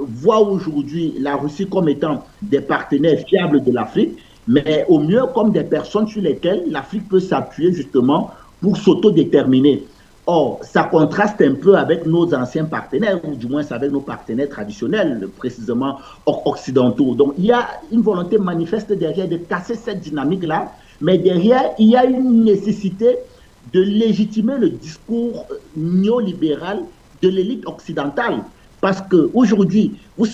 voit aujourd'hui la Russie comme étant des partenaires fiables de l'Afrique, mais au mieux comme des personnes sur lesquelles l'Afrique peut s'appuyer justement pour s'autodéterminer. Or, ça contraste un peu avec nos anciens partenaires, ou du moins avec nos partenaires traditionnels, précisément occidentaux. Donc, il y a une volonté manifeste derrière de casser cette dynamique-là, mais derrière, il y a une nécessité de légitimer le discours néolibéral de l'élite occidentale. Parce qu'aujourd'hui, vous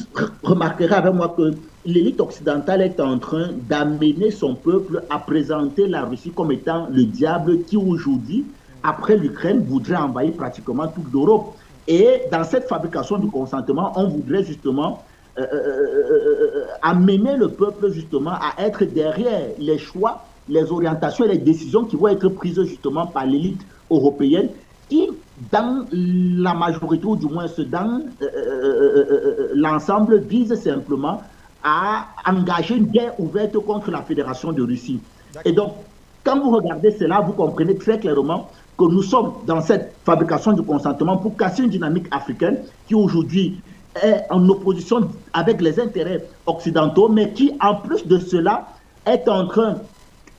remarquerez avec moi que l'élite occidentale est en train d'amener son peuple à présenter la Russie comme étant le diable qui aujourd'hui, après l'Ukraine, voudrait envahir pratiquement toute l'Europe. Et dans cette fabrication du consentement, on voudrait justement amener le peuple justement à être derrière les choix, les orientations et les décisions qui vont être prises justement par l'élite européenne qui, dans la majorité ou du moins dans l'ensemble, vise simplement à engager une guerre ouverte contre la Fédération de Russie. Et donc, quand vous regardez cela, vous comprenez très clairement que nous sommes dans cette fabrication du consentement pour casser une dynamique africaine qui aujourd'hui est en opposition avec les intérêts occidentaux, mais qui, en plus de cela, est en train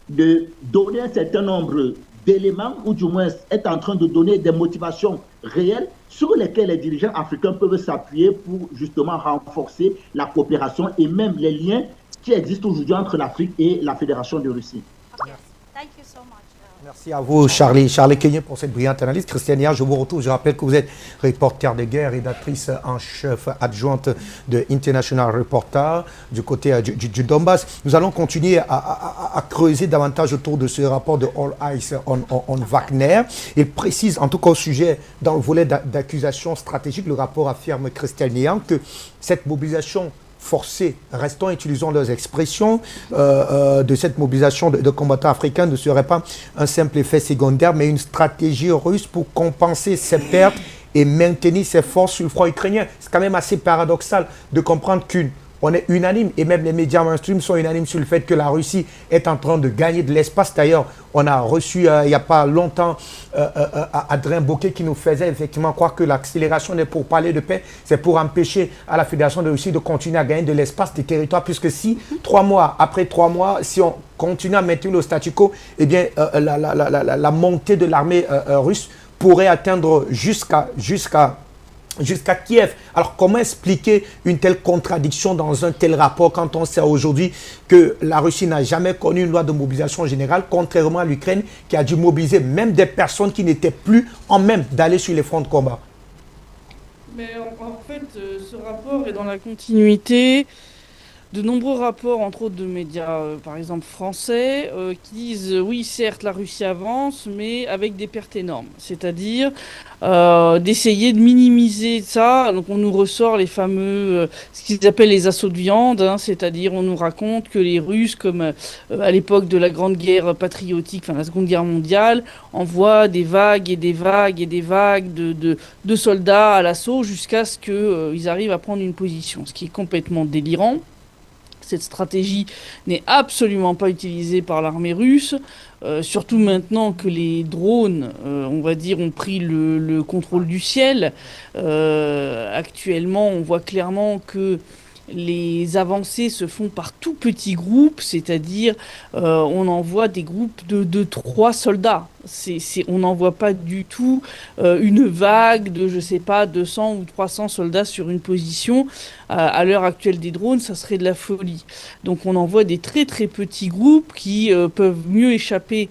de donner un certain nombre d'éléments, ou du moins est en train de donner des motivations réelles sur lesquelles les dirigeants africains peuvent s'appuyer pour justement renforcer la coopération et même les liens qui existent aujourd'hui entre l'Afrique et la Fédération de Russie. Yes. Thank you so much. Merci à vous, Charlie Kenyon, pour cette brillante analyse. Christiania, je vous retrouve. Je rappelle que vous êtes reporter de guerre, rédactrice en chef adjointe de International Reporter du côté du Donbass. Nous allons continuer à creuser davantage autour de ce rapport de All Eyes on Wagner. Il précise, en tout cas au sujet, dans le volet d'accusation stratégique, le rapport affirme Christiania que cette mobilisation forcés, restons, utilisons leurs expressions, de cette mobilisation de combattants africains ne serait pas un simple effet secondaire, mais une stratégie russe pour compenser ses pertes et maintenir ses forces sur le front ukrainien. C'est quand même assez paradoxal de comprendre qu'on est unanime, et même les médias mainstream sont unanimes sur le fait que la Russie est en train de gagner de l'espace. D'ailleurs, on a reçu il n'y a pas longtemps Adrien Bocquet qui nous faisait effectivement croire que l'accélération n'est pour parler de paix, c'est pour empêcher à la Fédération de Russie de continuer à gagner de l'espace, des territoires, puisque si 3 mois, après 3 mois, si on continue à maintenir le statu quo, eh bien la montée de l'armée russe pourrait atteindre jusqu'à Kiev. Alors, comment expliquer une telle contradiction dans un tel rapport quand on sait aujourd'hui que la Russie n'a jamais connu une loi de mobilisation générale, contrairement à l'Ukraine qui a dû mobiliser même des personnes qui n'étaient plus en même d'aller sur les fronts de combat? Mais en fait, ce rapport est dans la continuité de nombreux rapports, entre autres de médias, par exemple français, qui disent oui, certes, la Russie avance, mais avec des pertes énormes. C'est-à-dire d'essayer de minimiser ça. Donc on nous ressort les fameux, ce qu'ils appellent les assauts de viande, hein, c'est-à-dire on nous raconte que les Russes, comme à l'époque de la Grande Guerre patriotique, enfin la Seconde Guerre mondiale, envoient des vagues et des vagues et des vagues de soldats à l'assaut jusqu'à ce qu'ils arrivent à prendre une position, ce qui est complètement délirant. Cette stratégie n'est absolument pas utilisée par l'armée russe, surtout maintenant que les drones, on va dire, ont pris le contrôle du ciel. Actuellement, on voit clairement que les avancées se font par tout petits groupes, c'est-à-dire on envoie des groupes de 3 soldats. On n'envoie pas du tout une vague de, je sais pas, 200 ou 300 soldats sur une position. À l'heure actuelle des drones, ça serait de la folie. Donc on envoie des très très petits groupes qui peuvent mieux échapper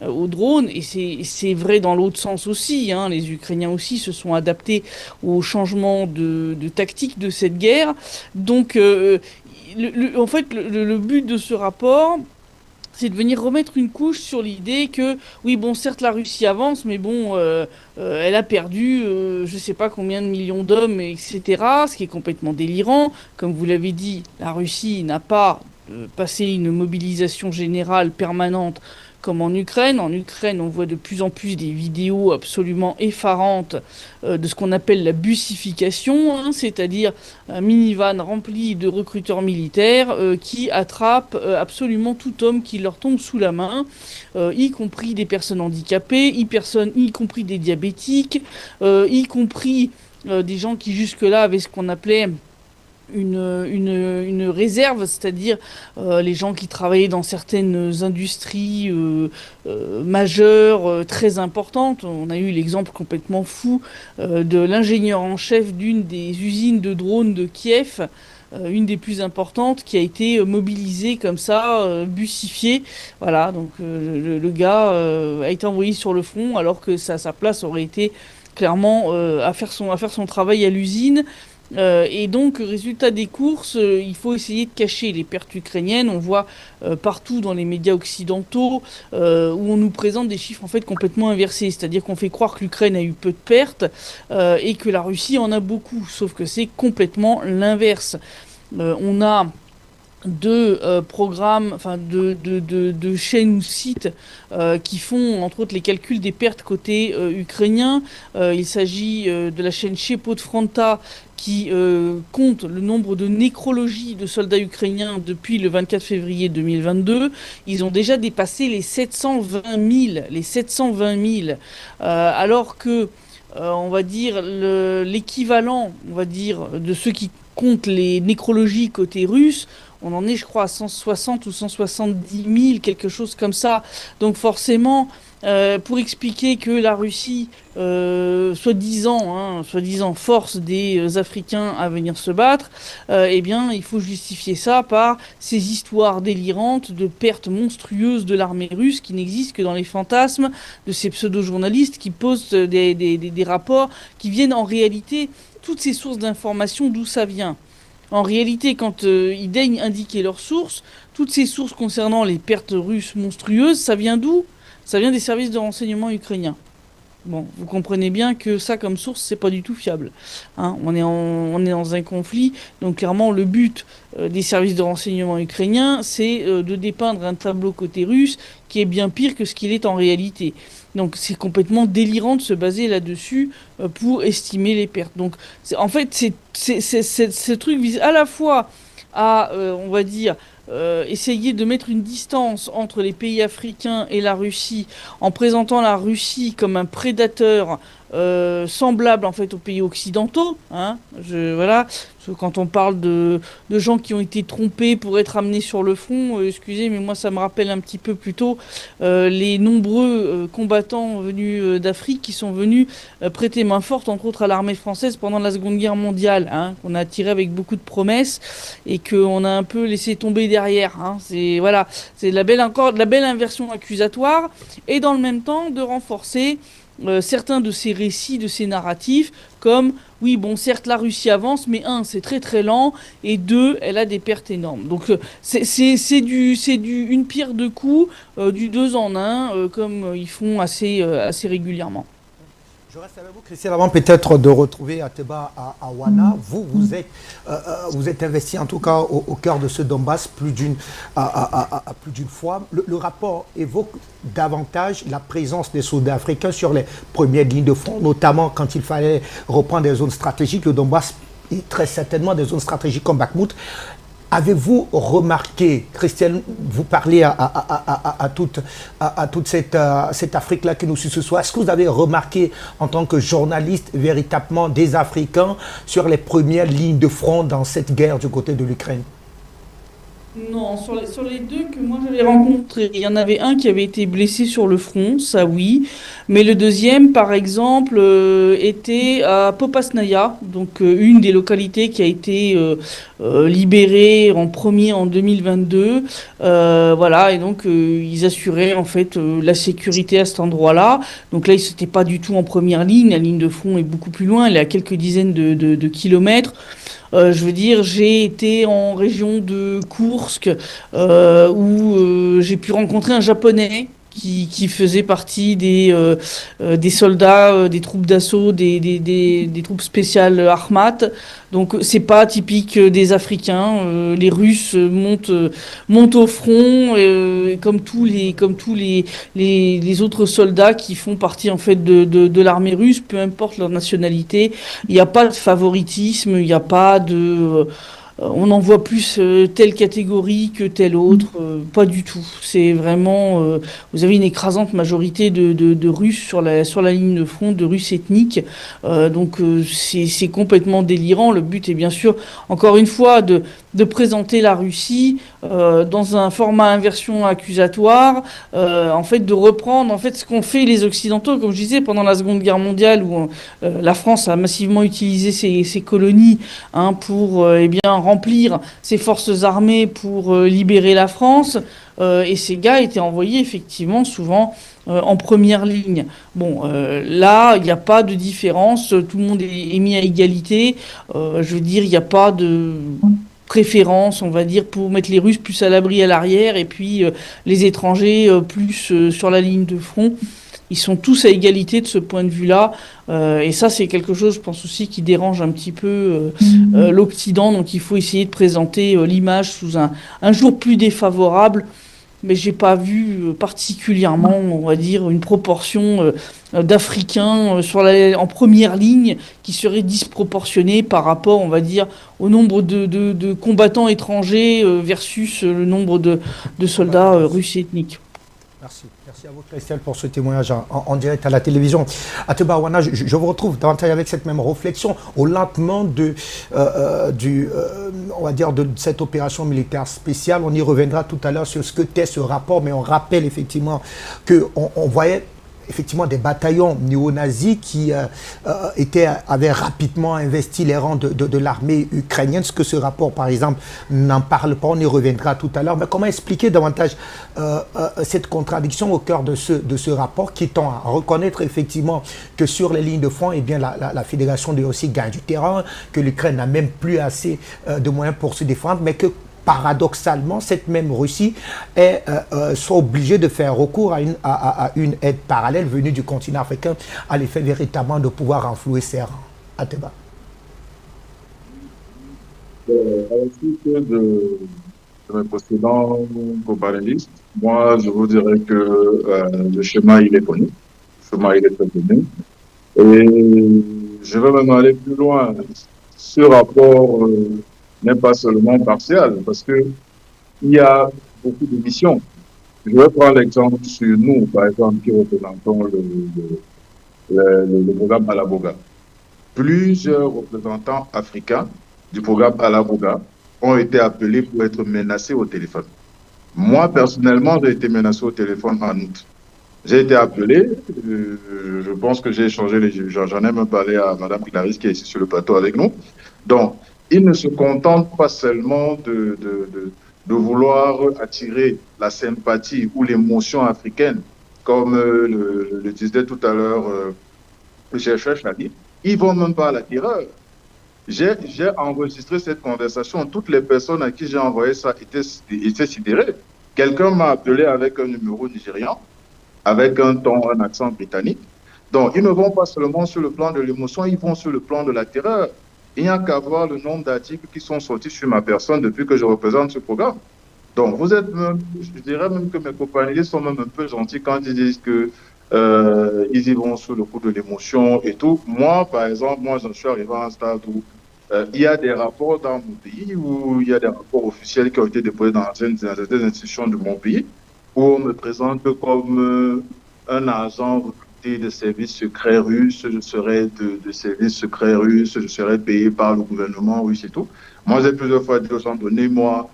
aux drones, et c'est vrai dans l'autre sens aussi, hein. Les Ukrainiens aussi se sont adaptés au changement de tactique de cette guerre. Donc en fait le but de ce rapport, c'est de venir remettre une couche sur l'idée que, oui, bon, certes, la Russie avance, mais bon, elle a perdu, je sais pas combien de millions d'hommes, etc., ce qui est complètement délirant. Comme vous l'avez dit, la Russie n'a pas passé une mobilisation générale permanente comme en Ukraine. En Ukraine, on voit de plus en plus des vidéos absolument effarantes de ce qu'on appelle la bussification, hein, c'est-à-dire un minivan rempli de recruteurs militaires qui attrapent absolument tout homme qui leur tombe sous la main, y compris des personnes handicapées, y compris des diabétiques, y compris des gens qui jusque-là avaient ce qu'on appelait une réserve, c'est-à-dire les gens qui travaillaient dans certaines industries majeures, très importantes. On a eu l'exemple complètement fou de l'ingénieur en chef d'une des usines de drones de Kiev, une des plus importantes, qui a été mobilisée comme ça, bussifiée. Voilà, donc le gars a été envoyé sur le front alors que sa place aurait été clairement à faire son travail à l'usine. Et donc, résultat des courses, il faut essayer de cacher les pertes ukrainiennes. On voit partout dans les médias occidentaux où on nous présente des chiffres en fait complètement inversés. C'est-à-dire qu'on fait croire que l'Ukraine a eu peu de pertes et que la Russie en a beaucoup. Sauf que c'est complètement l'inverse. On a de programmes, enfin de chaînes ou sites qui font entre autres les calculs des pertes côté ukrainien. Il s'agit de la chaîne Geopolitical qui compte le nombre de nécrologies de soldats ukrainiens depuis le 24 février 2022. Ils ont déjà dépassé les 720 000, alors que on va dire l'équivalent, on va dire, de ceux qui comptent les nécrologies côté russe. On en est, je crois, à 160 ou 170 000, quelque chose comme ça. Donc forcément, pour expliquer que la Russie, soi-disant, force des Africains à venir se battre, eh bien, il faut justifier ça par ces histoires délirantes de pertes monstrueuses de l'armée russe qui n'existent que dans les fantasmes de ces pseudo-journalistes qui posent des rapports qui viennent en réalité, toutes ces sources d'informations, d'où ça vient. En réalité, quand ils daignent indiquer leurs sources, toutes ces sources concernant les pertes russes monstrueuses, ça vient d'où? Ça vient des services de renseignement ukrainiens. Bon, vous comprenez bien que ça, comme source, c'est pas du tout fiable. Hein, on est dans un conflit, donc clairement, le but des services de renseignement ukrainiens, c'est de dépeindre un tableau côté russe qui est bien pire que ce qu'il est en réalité. Donc c'est complètement délirant de se baser là-dessus pour estimer les pertes. Donc en fait, ce truc vise à la fois à, on va dire, essayer de mettre une distance entre les pays africains et la Russie en présentant la Russie comme un prédateur semblable en fait aux pays occidentaux. Hein, voilà. Parce que quand on parle de gens qui ont été trompés pour être amenés sur le front, excusez, mais moi ça me rappelle un petit peu plutôt les nombreux combattants venus d'Afrique qui sont venus prêter main forte, entre autres à l'armée française pendant la Seconde Guerre mondiale, hein, qu'on a attiré avec beaucoup de promesses et qu'on a un peu laissé tomber derrière. Hein. C'est voilà, c'est de la belle inversion accusatoire et dans le même temps de renforcer certains de ces récits, de ces narratifs, comme oui, bon, certes, la Russie avance, mais un, c'est très très lent, et deux, elle a des pertes énormes. Donc c'est une pierre deux coups, du deux en un, comme ils font assez régulièrement. Je reste avec vous, Christian, avant peut-être de retrouver Ateba à Wana. Vous êtes investi en tout cas au cœur de ce Donbass plus d'une fois. Le rapport évoque davantage la présence des soldats africains sur les premières lignes de front, notamment quand il fallait reprendre des zones stratégiques. Le Donbass est très certainement des zones stratégiques comme Bakhmout. Avez-vous remarqué, Christiane, vous parlez à toute cette Afrique-là qui nous suit ce soir, est-ce que vous avez remarqué en tant que journaliste véritablement des Africains sur les premières lignes de front dans cette guerre du côté de l'Ukraine? Non, sur les deux que moi j'avais rencontrés, il y en avait un qui avait été blessé sur le front, ça oui, mais le deuxième, par exemple, était à Popasnaya, donc une des localités qui a été libérée en premier en 2022, voilà, et donc ils assuraient en fait la sécurité à cet endroit-là. Donc là, ils n'étaient pas du tout en première ligne, la ligne de front est beaucoup plus loin, elle est à quelques dizaines de kilomètres. Je veux dire, j'ai été en région de Koursk où j'ai pu rencontrer un Japonais qui faisait partie des soldats, des troupes d'assaut, des troupes spéciales Armat. Donc c'est pas typique des Africains. Les Russes montent au front, comme tous les autres soldats qui font partie en fait de l'armée russe, peu importe leur nationalité. Il n'y a pas de favoritisme, il n'y a pas de on en voit plus telle catégorie que telle autre, pas du tout. C'est vraiment, vous avez une écrasante majorité de Russes sur la ligne de front, de Russes ethniques. Donc c'est complètement délirant. Le but est bien sûr, encore une fois, de présenter la Russie dans un format inversion accusatoire, en fait de reprendre en fait ce qu'ont fait les Occidentaux, comme je disais, pendant la Seconde Guerre mondiale, où la France a massivement utilisé ses colonies pour eh bien remplir ses forces armées pour libérer la France. Et ces gars étaient envoyés effectivement souvent en première ligne. Bon, là, il n'y a pas de différence, tout le monde est mis à égalité. Je veux dire, il n'y a pas de préférence, on va dire, pour mettre les Russes plus à l'abri à l'arrière et puis les étrangers plus sur la ligne de front. Ils sont tous à égalité de ce point de vue-là. Et ça, c'est quelque chose, je pense aussi, qui dérange un petit peu l'Occident. Donc il faut essayer de présenter l'image sous un jour plus défavorable. Mais j'ai pas vu particulièrement, on va dire, une proportion d'Africains en première ligne qui serait disproportionnée par rapport, on va dire, au nombre de combattants étrangers versus le nombre de soldats russes ethniques. Merci. Merci à vous, Christelle, pour ce témoignage en direct à la télévision. Ateba Wana, je vous retrouve davantage avec cette même réflexion au lendemain on va dire de cette opération militaire spéciale. On y reviendra tout à l'heure sur ce que qu'est ce rapport, mais on rappelle effectivement qu'on voyait effectivement des bataillons néo-nazis qui avaient rapidement investi les rangs de l'armée ukrainienne. Ce que ce rapport, par exemple, n'en parle pas, on y reviendra tout à l'heure. Mais comment expliquer davantage cette contradiction au cœur de ce rapport qui tend à reconnaître effectivement que sur les lignes de front, eh bien, la Fédération de Russie gagne du terrain, que l'Ukraine n'a même plus assez de moyens pour se défendre, mais que paradoxalement, cette même Russie soit obligée de faire recours à une aide parallèle venue du continent africain à l'effet véritablement de pouvoir enflouer ses rangs. Ateba. À la suite de mes précédents co-panélistes, moi, je vous dirais que le schéma, il est connu. Le schéma, il est très connu. Et je vais même aller plus loin. Ce rapport n'est pas seulement partiel, parce que il y a beaucoup de missions. Je vais prendre l'exemple sur nous, par exemple, qui représentons le programme Alaboga. Plusieurs représentants africains du programme Alaboga ont été appelés pour être menacés au téléphone. Moi, personnellement, j'ai été menacé au téléphone en août. J'ai été appelé, je pense que j'ai échangé, j'en ai même parlé à Madame Clarisse qui est ici sur le plateau avec nous. Donc, ils ne se contentent pas seulement de vouloir attirer la sympathie ou l'émotion africaine, comme le disait tout à l'heure le chercheur Chadi. Ils vont même pas à la terreur. J'ai enregistré cette conversation. Toutes les personnes à qui j'ai envoyé ça étaient sidérées. Quelqu'un m'a appelé avec un numéro nigérian, avec un ton, un accent britannique. Donc, ils ne vont pas seulement sur le plan de l'émotion, ils vont sur le plan de la terreur. Il n'y a qu'à voir le nombre d'articles qui sont sortis sur ma personne depuis que je représente ce programme. Donc, vous êtes même, je dirais même que mes compagnons sont même un peu gentils quand ils disent que ils y vont sous le coup de l'émotion et tout. Moi, par exemple, j'en suis arrivé à un stade où il y a des rapports dans mon pays, où il y a des rapports officiels qui ont été déposés dans certaines institutions de mon pays, où on me présente comme un agent recruté de services secrets russes, je serais de services secrets russes, je serais payé par le gouvernement russe et tout. Moi, j'ai plusieurs fois dit aux gens, donnez-moi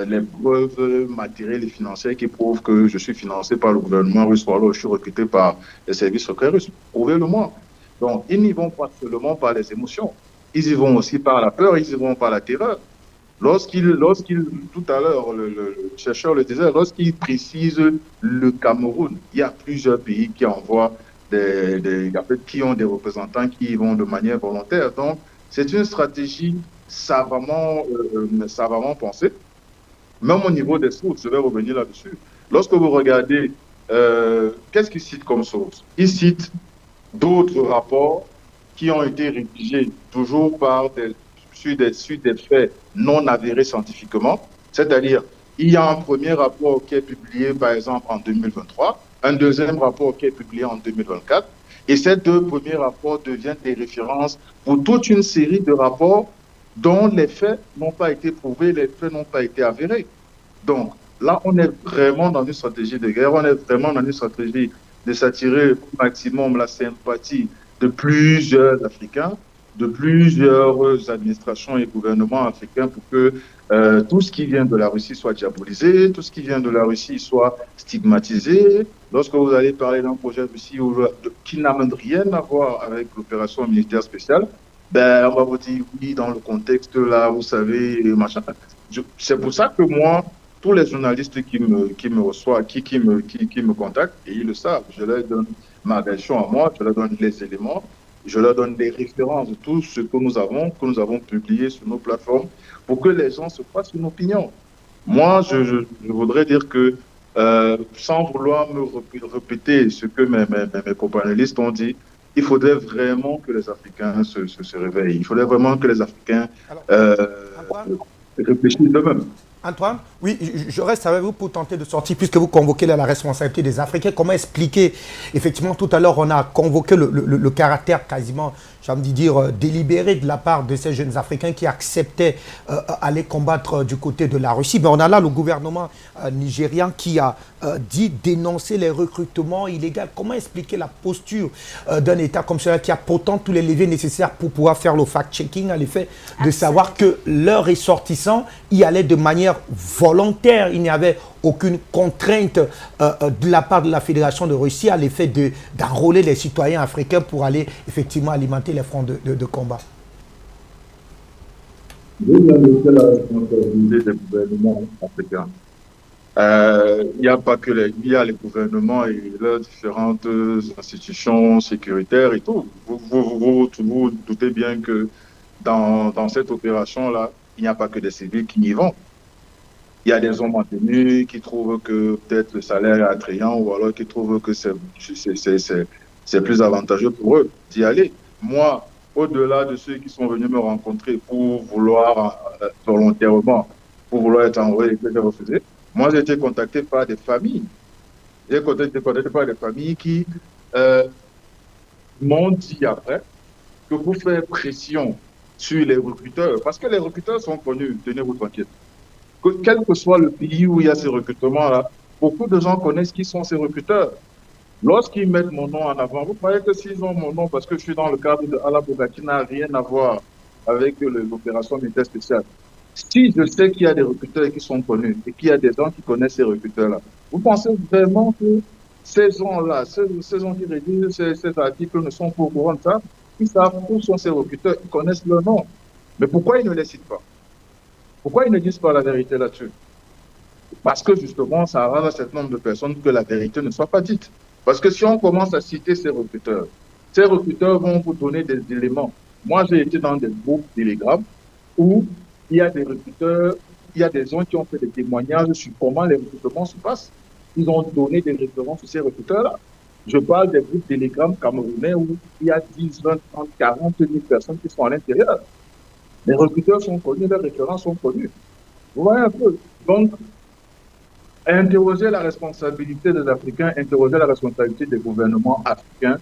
les preuves matérielles et financières qui prouvent que je suis financé par le gouvernement russe, ou alors je suis recruté par les services secrets russes. Prouvez-le-moi. Donc, ils n'y vont pas seulement par les émotions, ils y vont aussi par la peur, ils y vont par la terreur. Lorsqu'il tout à l'heure, le chercheur le disait, lorsqu'il précise le Cameroun, il y a plusieurs pays qui envoient qui ont des représentants qui y vont de manière volontaire. Donc, c'est une stratégie savamment pensée. Même au niveau des sources, je vais revenir là-dessus. Lorsque vous regardez, qu'est-ce qu'ils citent comme source? Ils citent d'autres rapports qui ont été rédigés toujours sur des faits non avérés scientifiquement. C'est-à-dire, il y a un premier rapport qui est publié, par exemple, en 2023, un deuxième rapport qui est publié en 2024, et ces deux premiers rapports deviennent des références pour toute une série de rapports dont les faits n'ont pas été prouvés, les faits n'ont pas été avérés. Donc, là, on est vraiment dans une stratégie de guerre, on est vraiment dans une stratégie de s'attirer au maximum la sympathie de plusieurs Africains, de plusieurs administrations et gouvernements africains pour que tout ce qui vient de la Russie soit diabolisé, tout ce qui vient de la Russie soit stigmatisé. Lorsque vous allez parler d'un projet Russie qui n'a même rien à voir avec l'opération militaire spéciale, Ben, on va vous dire oui, dans le contexte là, vous savez, machin. C'est pour ça que moi, tous les journalistes qui me reçoivent, qui me contactent, et ils le savent, je leur donne ma version à moi, je leur donne les éléments, je leur donne des références de tout ce que nous avons publié sur nos plateformes, pour que les gens se fassent une opinion. Moi, je voudrais dire que, sans vouloir me répéter ce que mes companélistes ont dit, il faudrait vraiment que les Africains se réveillent. Il faudrait vraiment que les Africains Alors, euh, Antoine, réfléchissent eux-mêmes. Antoine, oui, je reste avec vous pour tenter de sortir, puisque vous convoquez là la responsabilité des Africains. Comment expliquer, effectivement, tout à l'heure, on a convoqué le caractère quasiment, j'ai envie de dire, délibéré de la part de ces jeunes Africains qui acceptaient aller combattre du côté de la Russie. Mais on a là le gouvernement nigérian qui a dit dénoncer les recrutements illégaux. Comment expliquer la posture d'un État comme cela qui a pourtant tous les leviers nécessaires pour pouvoir faire le fact-checking, à l'effet de savoir que leurs ressortissants y allaient de manière volontaire, il n'y avait aucune contrainte de la part de la Fédération de Russie à l'effet d'enrôler les citoyens africains pour aller effectivement alimenter les fronts de combat. Vous avez la responsabilité des gouvernements africains. Il n'y a pas que il y a les gouvernements et leurs différentes institutions sécuritaires et tout. Vous doutez bien que dans cette opération-là, il n'y a pas que des civils qui y vont. Il y a des hommes en tenue qui trouvent que peut-être le salaire est attrayant ou alors qui trouvent que c'est plus avantageux pour eux d'y aller. Moi, au-delà de ceux qui sont venus me rencontrer pour vouloir volontairement, pour vouloir être envoyé et que j'ai refusé, moi j'ai été contacté par des familles. J'ai été contacté par des familles qui m'ont dit après que pour faire pression sur les recruteurs, parce que les recruteurs sont connus, tenez-vous tranquille. Quel que soit le pays où il y a ces recrutements-là, beaucoup de gens connaissent qui sont ces recruteurs. Lorsqu'ils mettent mon nom en avant, vous croyez que s'ils ont mon nom parce que je suis dans le cadre de Alaboga qui n'a rien à voir avec l'opération militaire spéciale. Si je sais qu'il y a des recruteurs qui sont connus et qu'il y a des gens qui connaissent ces recruteurs-là, vous pensez vraiment que ces gens-là, ces gens qui rédigent ces articles ne sont pas au courant de ça? Ils savent où sont ces recruteurs, ils connaissent leur nom. Mais pourquoi ils ne les citent pas? Pourquoi ils ne disent pas la vérité là-dessus? Parce que justement, ça rend un certain nombre de personnes que la vérité ne soit pas dite. Parce que si on commence à citer ces recruteurs vont vous donner des éléments. Moi, j'ai été dans des groupes Telegram où il y a des recruteurs, il y a des gens qui ont fait des témoignages sur comment les recrutements se passent. Ils ont donné des références sur ces recruteurs-là. Je parle des groupes Telegram camerounais où il y a 10, 20, 30, 40 000 personnes qui sont à l'intérieur. Les recruteurs sont connus, les références sont connues. Vous voyez un peu. Donc, interroger la responsabilité des Africains, interroger la responsabilité des gouvernements africains,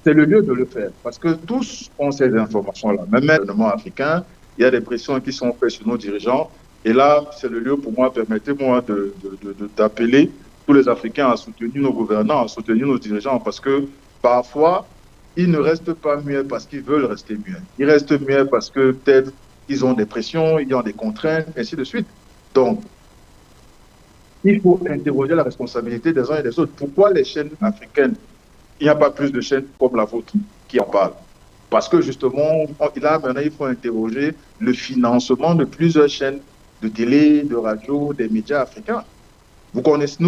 c'est le lieu de le faire. Parce que tous ont ces informations-là. Même les gouvernements africains, il y a des pressions qui sont faites sur nos dirigeants. Et là, c'est le lieu pour moi, permettez-moi d'appeler tous les Africains à soutenir nos gouvernants, à soutenir nos dirigeants. Parce que parfois, ils ne restent pas muets parce qu'ils veulent rester muets. Ils restent muets parce que peut-être ils ont des pressions, ils ont des contraintes, ainsi de suite. Donc, il faut interroger la responsabilité des uns et des autres. Pourquoi les chaînes africaines, il n'y a pas plus de chaînes comme la vôtre qui en parlent? Parce que justement, là, maintenant, il faut interroger le financement de plusieurs chaînes de télé, de radio, des médias africains. Nous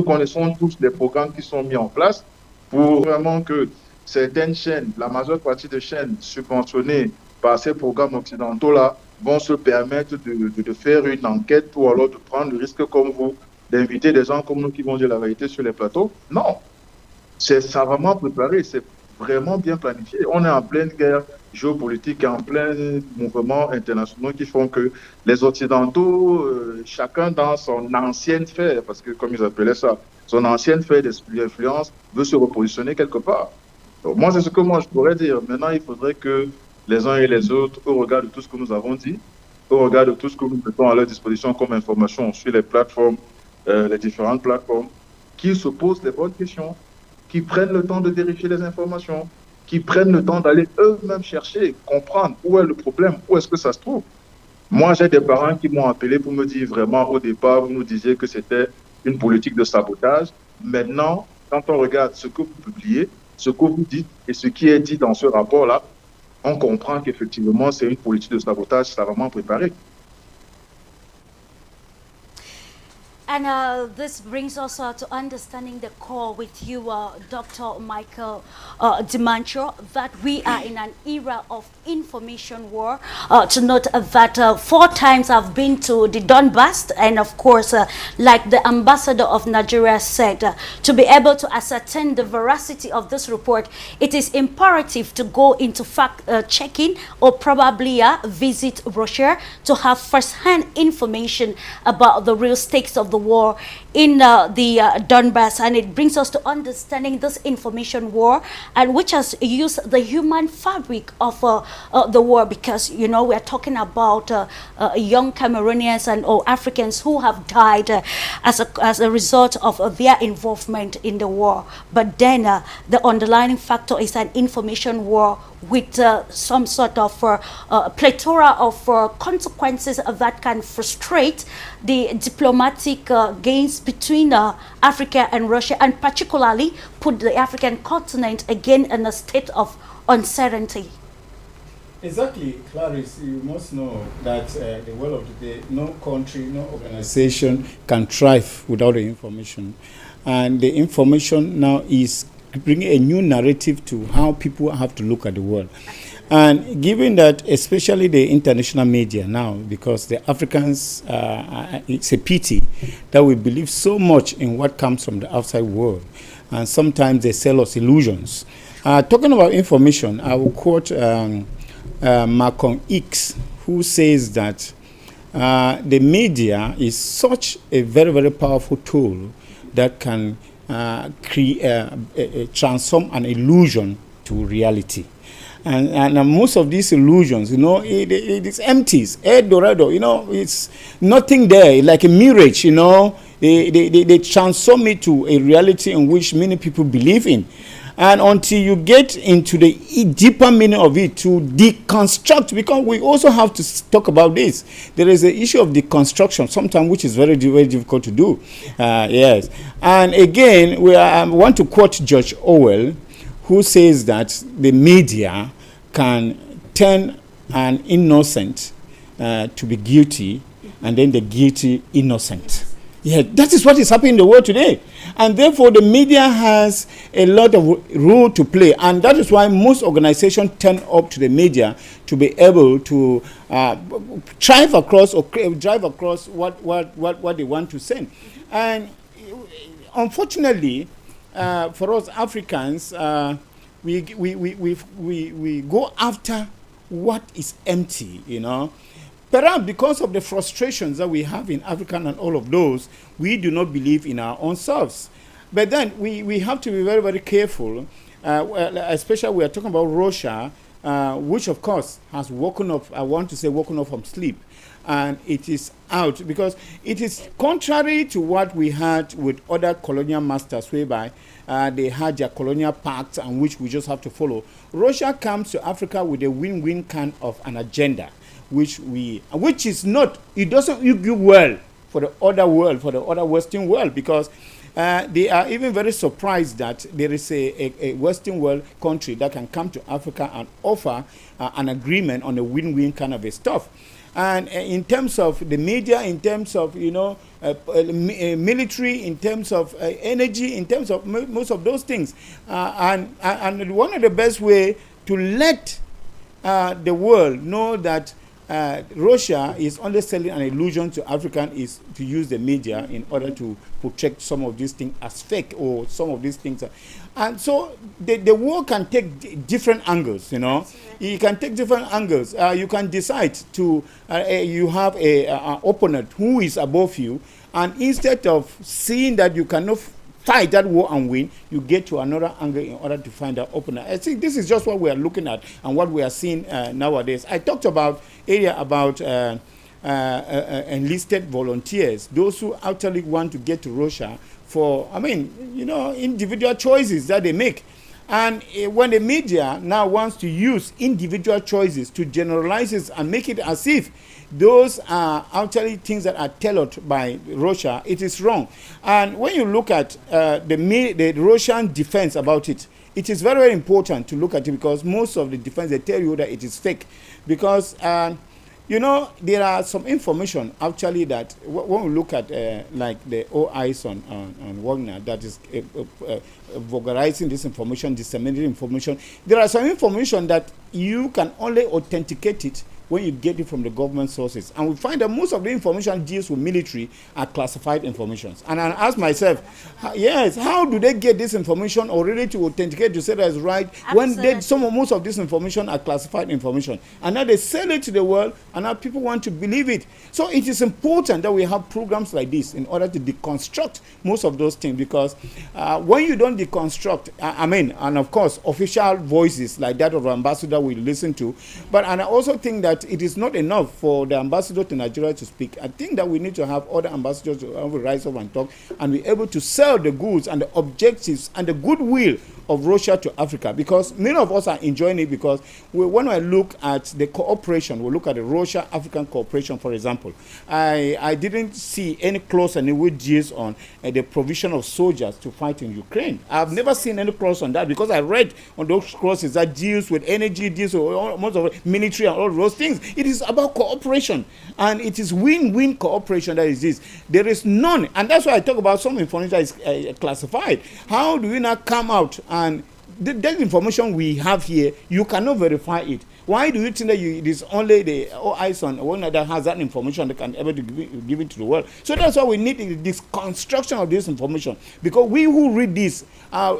connaissons tous les programmes qui sont mis en place pour vraiment que certaines chaînes, la majeure partie des chaînes subventionnées par ces programmes occidentaux-là, vont se permettre de faire une enquête ou alors de prendre le risque comme vous, d'inviter des gens comme nous qui vont dire la vérité sur les plateaux. Non, c'est vraiment préparé, c'est vraiment bien planifié. On est en pleine guerre géopolitique, en plein mouvement international qui font que les Occidentaux, chacun dans son ancienne sphère, parce que comme ils appelaient ça, son ancienne sphère d'influence, veut se repositionner quelque part. Donc, moi, c'est ce que moi je pourrais dire. Maintenant, il faudrait que les uns et les autres, au regard de tout ce que nous avons dit, au regard de tout ce que nous mettons à leur disposition comme information sur les plateformes, les différentes plateformes, qu'ils se posent les bonnes questions, qui prennent le temps de vérifier les informations, qui prennent le temps d'aller eux-mêmes chercher, comprendre où est le problème, où est-ce que ça se trouve. Moi, j'ai des parents qui m'ont appelé pour me dire vraiment, au départ, vous nous disiez que c'était une politique de sabotage. Maintenant, quand on regarde ce que vous publiez, ce que vous dites et ce qui est dit dans ce rapport-là, on comprend qu'effectivement, c'est une politique de sabotage savamment préparée. And this brings us to understanding the core with you, Dr. Michael Dimancho, that we are in an era of information war. To note that 4 times I've been to the Donbass, and of course, like the ambassador of Nigeria said, to be able to ascertain the veracity of this report, it is imperative to go into fact-checking or probably visit Russia to have first-hand information about the real stakes of the war in the Donbass. And it brings us to understanding this information war, and which has used the human fabric of the war, because you know we are talking about young Cameroonians and Africans who have died as a result of their involvement in the war. But then the underlying factor is an information war with some sort of plethora of consequences that can frustrate the diplomatic gains between Africa and Russia, and particularly put the African continent again in a state of uncertainty. Exactly, Clarisse, you must know that the world of today, no country, no organization can thrive without the information. And the information now is bringing a new narrative to how people have to look at the world. And given that, especially the international media now, because the Africans, it's a pity that we believe so much in what comes from the outside world. And sometimes they sell us illusions. Talking about information, I will quote Malcolm X, who says that the media is such a very, very powerful tool that can transform an illusion to reality. And most of these illusions, you know, it's empty. El Dorado, you know, it's nothing there, like a mirage, you know. They transform it to a reality in which many people believe in. And until you get into the deeper meaning of it, to deconstruct, because we also have to talk about this. There is an issue of deconstruction, sometimes which is very, very difficult to do. Yes. And again, I want to quote George Orwell, who says that the media can turn an innocent to be guilty, and then the guilty innocent. Yeah, that is what is happening in the world today. And therefore, the media has a lot of role to play. And that is why most organizations turn up to the media to be able to drive across what they want to send. And unfortunately, for us Africans, we go after what is empty, you know. Perhaps because of the frustrations that we have in Africa and all of those, we do not believe in our own selves. But then we have to be very, very careful, especially we are talking about Russia, which of course has woken up, I want to say woken up from sleep. And it is out because it is contrary to what we had with other colonial masters, whereby they had their colonial pacts and which we just have to follow. Russia comes to Africa with a win-win kind of an agenda, which is not, it doesn't augur well for the other world, for the other Western world, because they are even very surprised that there is a Western world country that can come to Africa and offer an agreement on a win-win kind of a stuff. And in terms of the media, in terms of, you know, military, in terms of energy, in terms of most of those things. And one of the best way to let the world know that Russia is only selling an illusion to African is to use the media in order to project some of these things as fake, or some of these things. And so the war can take different angles, you know. You can take different angles. You can decide to, you have an opponent who is above you, and instead of seeing that you cannot fight that war and win, you get to another angle in order to find that opponent. I think this is just what we are looking at and what we are seeing nowadays. I talked about enlisted volunteers, those who actually want to get to Russia for, I mean, you know, individual choices that they make. And when the media now wants to use individual choices to generalize it and make it as if those are actually things that are tailored by Russia, it is wrong. And when you look at the Russian defense about it, it is very, very important to look at it, because most of the defense, they tell you that it is fake. Because, you know, there are some information actually that when we look at like the all eyes on Wagner, that is vulgarizing this information, disseminating information. There are some information that you can only authenticate it when you get it from the government sources. And we find that most of the information deals with military and classified information. And I ask myself, yes, how do they get this information already to authenticate to say that is right when most of this information are classified information? And now they sell it to the world, and now people want to believe it. So it is important that we have programs like this in order to deconstruct most of those things, because when you don't deconstruct, and of course, official voices like that of the ambassador we listen to, but and I also think that it is not enough for the ambassador to Nigeria to speak. I think that we need to have other ambassadors to rise up and talk and be able to sell the goods and the objectives and the goodwill of Russia to Africa, because many of us are enjoying it. Because when I look at the cooperation, we look at the Russia-African cooperation, for example, I didn't see any clause and any deals on the provision of soldiers to fight in Ukraine. I've never seen any clause on that, because I read on those clauses that deals with energy, deals with most of military and all those things. It is about cooperation, and it is win-win cooperation that is this. There is none, and that's why I talk about some information that is classified. How do we not come out and that information we have here, you cannot verify it? Why do you think that it is only the eyes on one that has that information that can be able to give it to the world? So that's why we need this construction of this information, because we who read this,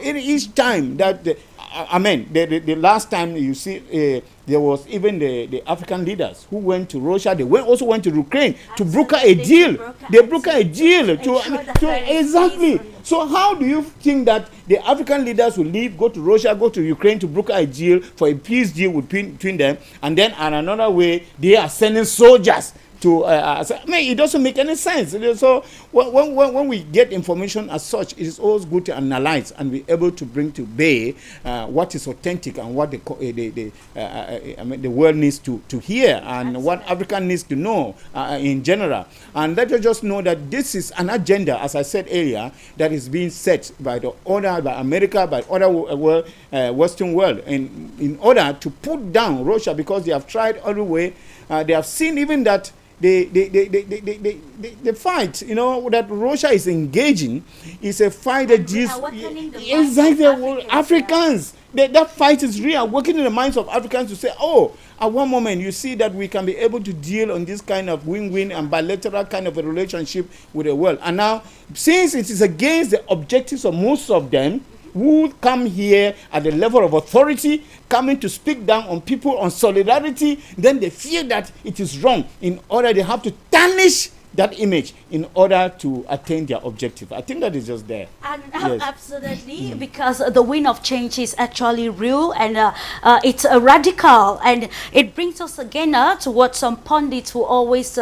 each time that the last time you see there was even the African leaders who went to Russia. They also went to Ukraine to broker a deal. They broker a deal to exactly. So how do you think that the African leaders will leave, go to Russia, go to Ukraine to broker a deal for a peace deal between them, and then in another way they are sending soldiers to it doesn't make any sense. So when we get information as such, it is always good to analyze and be able to bring to bear what is authentic and what the world needs to hear, and what Africa needs to know in general. And let us just know that this is an agenda, as I said earlier, that is being set by by America, by other Western world, in order to put down Russia, because they have tried every way. They have seen even that the fight, you know, that Russia is engaging is a fight that Africans. That fight is real, working in the minds of Africans to say, oh, at one moment you see that we can be able to deal on this kind of win-win and bilateral kind of a relationship with the world. And now, since it is against the objectives of most of them, who come here at the level of authority, coming to speak down on people on solidarity, then they feel that it is wrong. In order, they have to tarnish that image in order to attain their objective. I think that is just there. And yes. Absolutely, because the wind of change is actually real, and it's radical, and it brings us again to what some pundits will always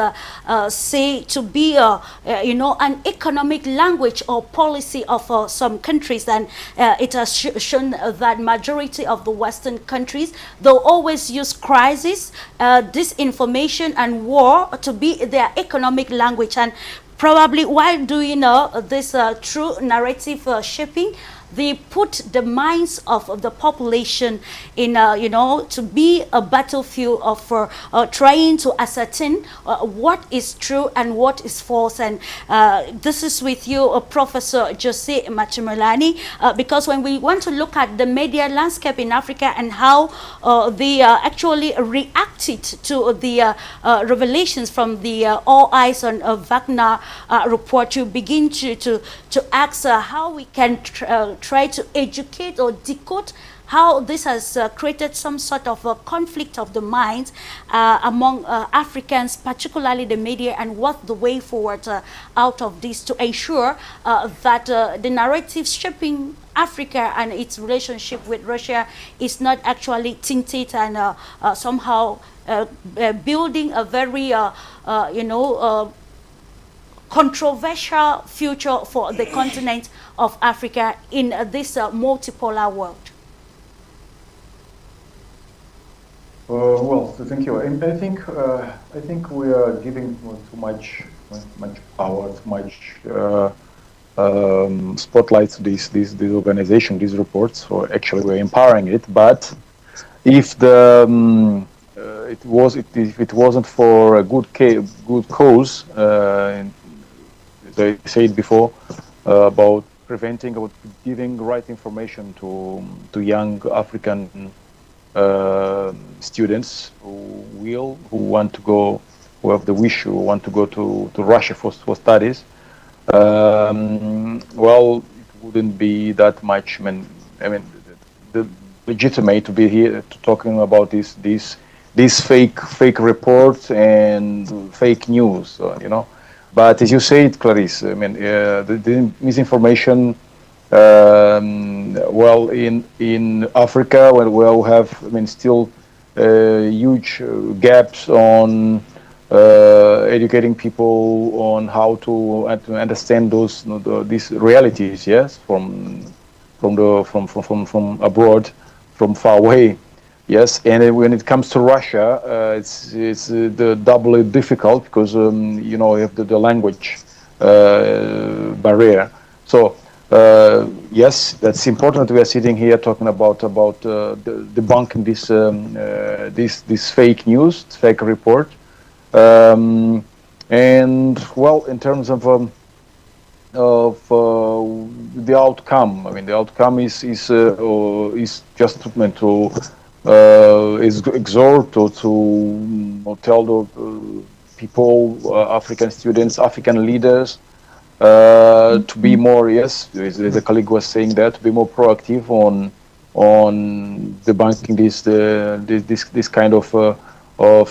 say to be an economic language or policy of some countries. And it has shown that majority of the Western countries, they'll always use crisis, disinformation and war to be their economic language. And probably while doing this true narrative shaping, they put the minds of the population in, to be a battlefield of trying to ascertain what is true and what is false. And this is with you, Professor Jose Machimolani, because when we want to look at the media landscape in Africa and how they actually reacted to the revelations from the All Eyes on Wagner report, you begin to ask how we can try to educate or decode how this has created some sort of a conflict of the minds among Africans, particularly the media, and what the way forward out of this to ensure that the narrative shaping Africa and its relationship with Russia is not actually tainted and somehow building a very, controversial future for the continent of Africa in this multipolar world. Well, thank you. And I think we are giving too much power, too much spotlights this organization, these reports. So actually, we're empowering it. But if if it wasn't for a good cause, they said before about preventing, about giving right information to young African students who want to go, who have the wish, who want to go to Russia for studies. Well, it wouldn't be that much. I mean, the legitimate to be here talking about this fake reports and fake news, you know. But as you said, Clarisse, I mean, the misinformation. Well, in Africa, where we have, I mean, still huge gaps on educating people on how to understand these realities, yes, from abroad, from far away, yes. And when it comes to Russia, it's doubly difficult because you know, you have the language barrier. So yes, that's important. We are sitting here talking about debunking this fake news, fake report. And well, in terms of the outcome, I mean, the outcome is just meant to exhort or to tell the people, African students, African leaders, to be more, yes, the colleague was saying that, to be more proactive on debunking this kind of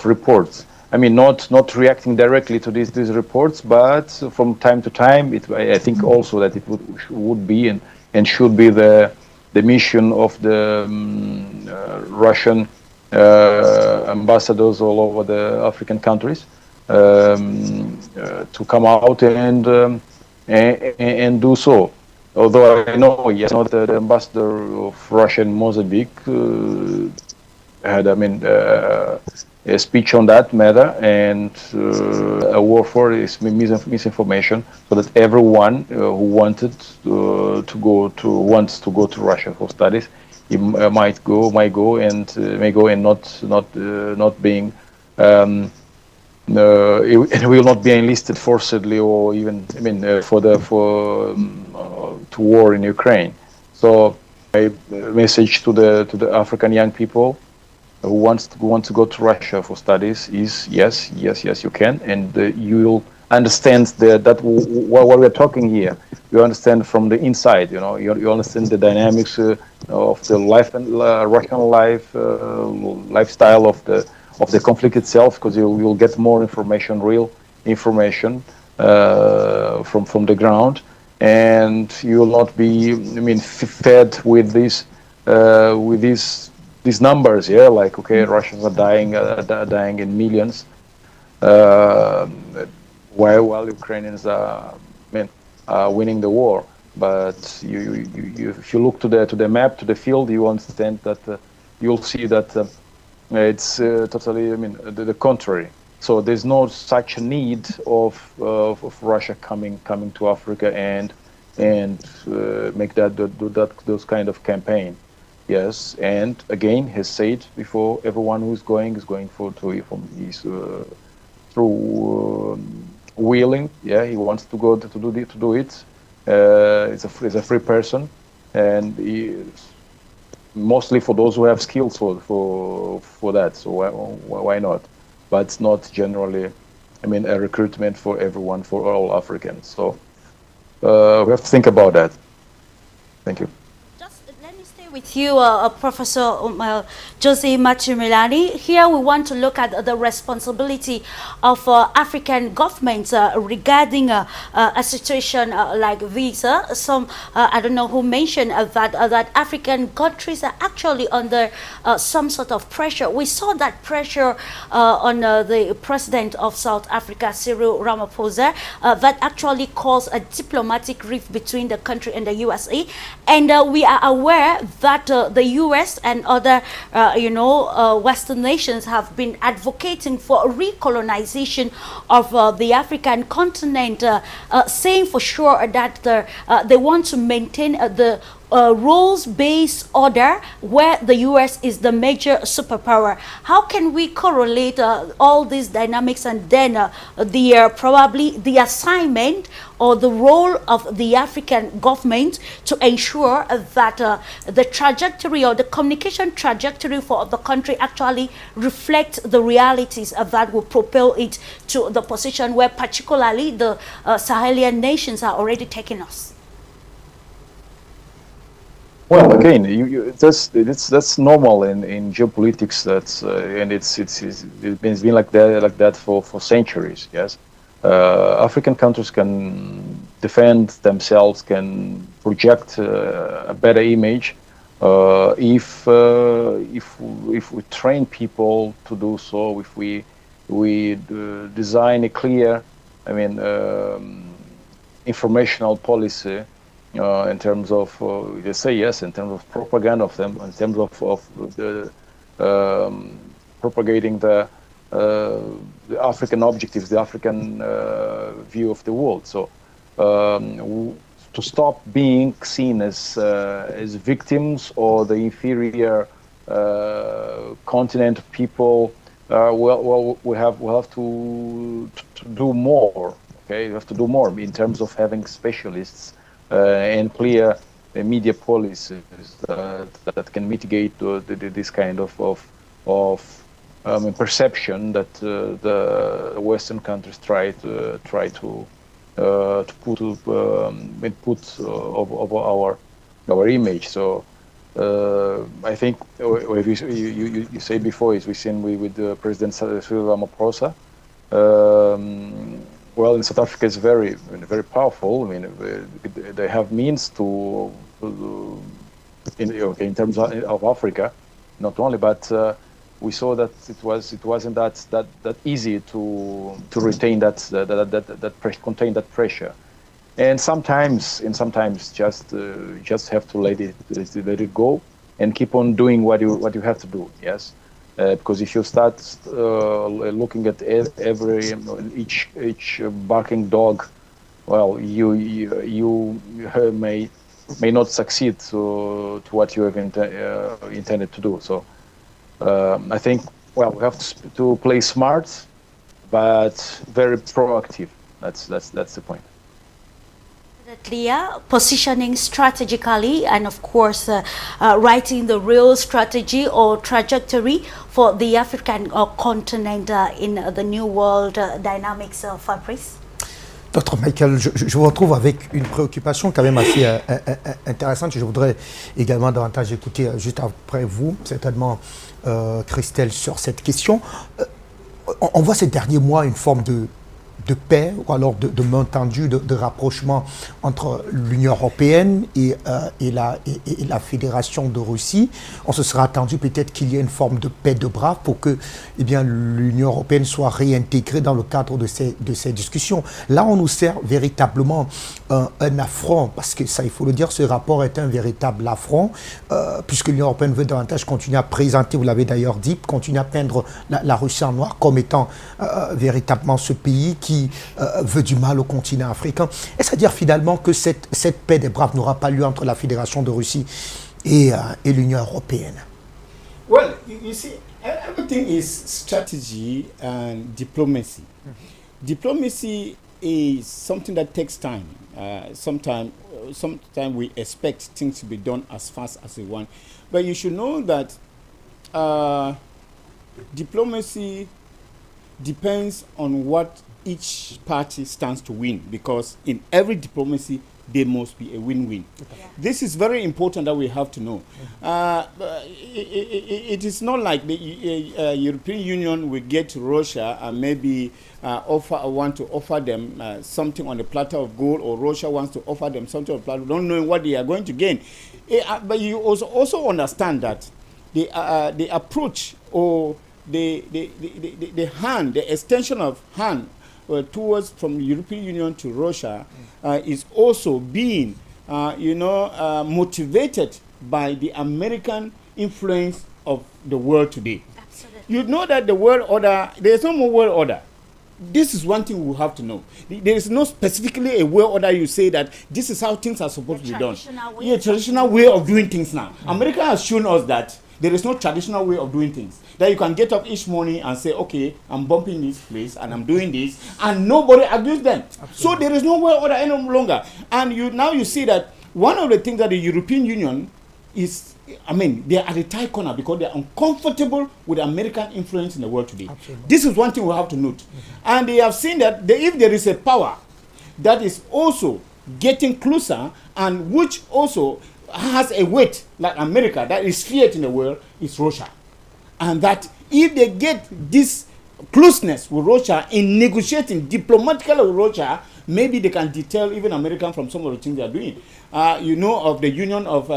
reports. I mean, not reacting directly to these reports, but from time to time, I think also that it would be and should be the mission of the Russian ambassadors all over the African countries to come out and do so. Although I know, yes, not the ambassador of Russia in Mozambique had, I mean, a speech on that matter, and a war for is misinformation, so that everyone who wanted to go to Russia for studies, he may go and not being. It will not be enlisted forcibly, or even, I mean, to war in Ukraine. So, my message to the African young people who want to go to Russia for studies is yes, you can, and you will understand that what we're talking here. You understand from the inside, you know. You understand the dynamics of the life and Russian lifestyle of the conflict itself, because you'll get more information, real information from the ground, and you will not be, I mean, fed with these numbers, yeah, like, okay, Russians are dying in millions, while Ukrainians are winning the war. But if you look to the map, to the field, you understand that you'll see that it's totally, I mean, the contrary. So there's no such a need of Russia coming to Africa and make those kind of campaign. Yes, and again, has said before, everyone who is going through willing. Yeah, he wants to go to do it. He's a free person, and mostly for those who have skills for that. So why not? But it's not generally, I mean, a recruitment for everyone, for all Africans. So we have to think about that. Thank you. With you, Professor Jose Matumilani. Here we want to look at the responsibility of African governments regarding a situation like this. Some, I don't know who mentioned that African countries are actually under some sort of pressure. We saw that pressure on the president of South Africa, Cyril Ramaphosa, that actually caused a diplomatic rift between the country and the USA. And we are aware that the US and other, Western nations have been advocating for a recolonization of the African continent, saying for sure that they want to maintain the rules-based order where the US is the major superpower. How can we correlate all these dynamics and then probably the assignment or the role of the African government to ensure that the trajectory or the communication trajectory for the country actually reflects the realities that will propel it to the position where particularly the Sahelian nations are already taking us? Well, again, that's normal in geopolitics. That's and it's been like that for centuries. Yes, African countries can defend themselves, can project a better image if we train people to do so. If we design a clear, informational policy. In terms of, you say yes, in terms of propaganda of them, in terms of the propagating the African objectives, the African view of the world. So to stop being seen as victims or the inferior continent of people, we'll have to do more. Okay, we have to do more in terms of having specialists. And clear media policies that can mitigate this kind of perception that the Western countries try to put over our image. So I think what you say before is we've seen with President Cyril Ramaphosa. Well, in South Africa, it's very powerful. They have means to, in terms of Africa, not only, but we saw that it wasn't that easy to retain contain that pressure, and sometimes just have to let it go and keep on doing what you have to do. Yes. Because if you start looking at each barking dog, well, you may not succeed to what you have intended to do. So I think, well, we have to play smart, but very proactive. That's the point. Positioning strategically and of course writing the real strategy or trajectory for the African continent in the new world dynamics, Fabrice. Dr Michael, je vous retrouve avec une préoccupation quand même assez intéressante. Je voudrais également davantage écouter juste après vous, certainement Christelle, sur cette question. On voit ces derniers mois une forme de paix ou alors de main tendue, de rapprochement entre l'Union européenne et la Fédération de Russie. On se sera attendu peut-être qu'il y ait une forme de paix de bras pour que l'Union européenne soit réintégrée dans le cadre de ces discussions. Là, on nous sert véritablement un affront, parce que ça, il faut le dire, ce rapport est un véritable affront, puisque l'Union européenne veut davantage continuer à présenter, vous l'avez d'ailleurs dit, continuer à peindre la Russie en noir comme étant véritablement ce pays qui veut du mal au continent africain. Est-ce à dire finalement que cette paix des braves n'aura pas lieu entre la Fédération de Russie et l'Union européenne? Well, you see, everything is strategy and diplomacy. Diplomacy is something that takes time. Sometimes we expect things to be done as fast as we want. But you should know that diplomacy depends on what each party stands to win, because in every diplomacy there must be a win-win. Yeah. This is very important that we have to know. It is not like the European Union will get to Russia and maybe want to offer them something on the platter of gold, or Russia wants to offer them something on the platter, not knowing what they are going to gain. But you also understand that the approach or the extension of hand towards from the European Union to Russia is also being, motivated by the American influence of the world today. Absolutely. You know that the world order, there is no more world order. This is one thing we have to know. There is no specifically a world order you say that this is how things are supposed to be done. Yeah, traditional way of doing things now. America has shown us that there is no traditional way of doing things. That you can get up each morning and say, okay, I'm bumping this place and I'm doing this, and nobody argues them. Absolutely. So there is no world order any longer. And you see that one of the things that the European Union is, I mean, they are at the tight corner because they are uncomfortable with American influence in the world today. Absolutely. This is one thing we have to note. And they have seen that if there is a power that is also getting closer and which also has a weight like America that is feared in the world, is Russia. And that if they get this closeness with Russia in negotiating diplomatically with Russia, maybe they can deter even Americans from some of the things they are doing. You know of the union of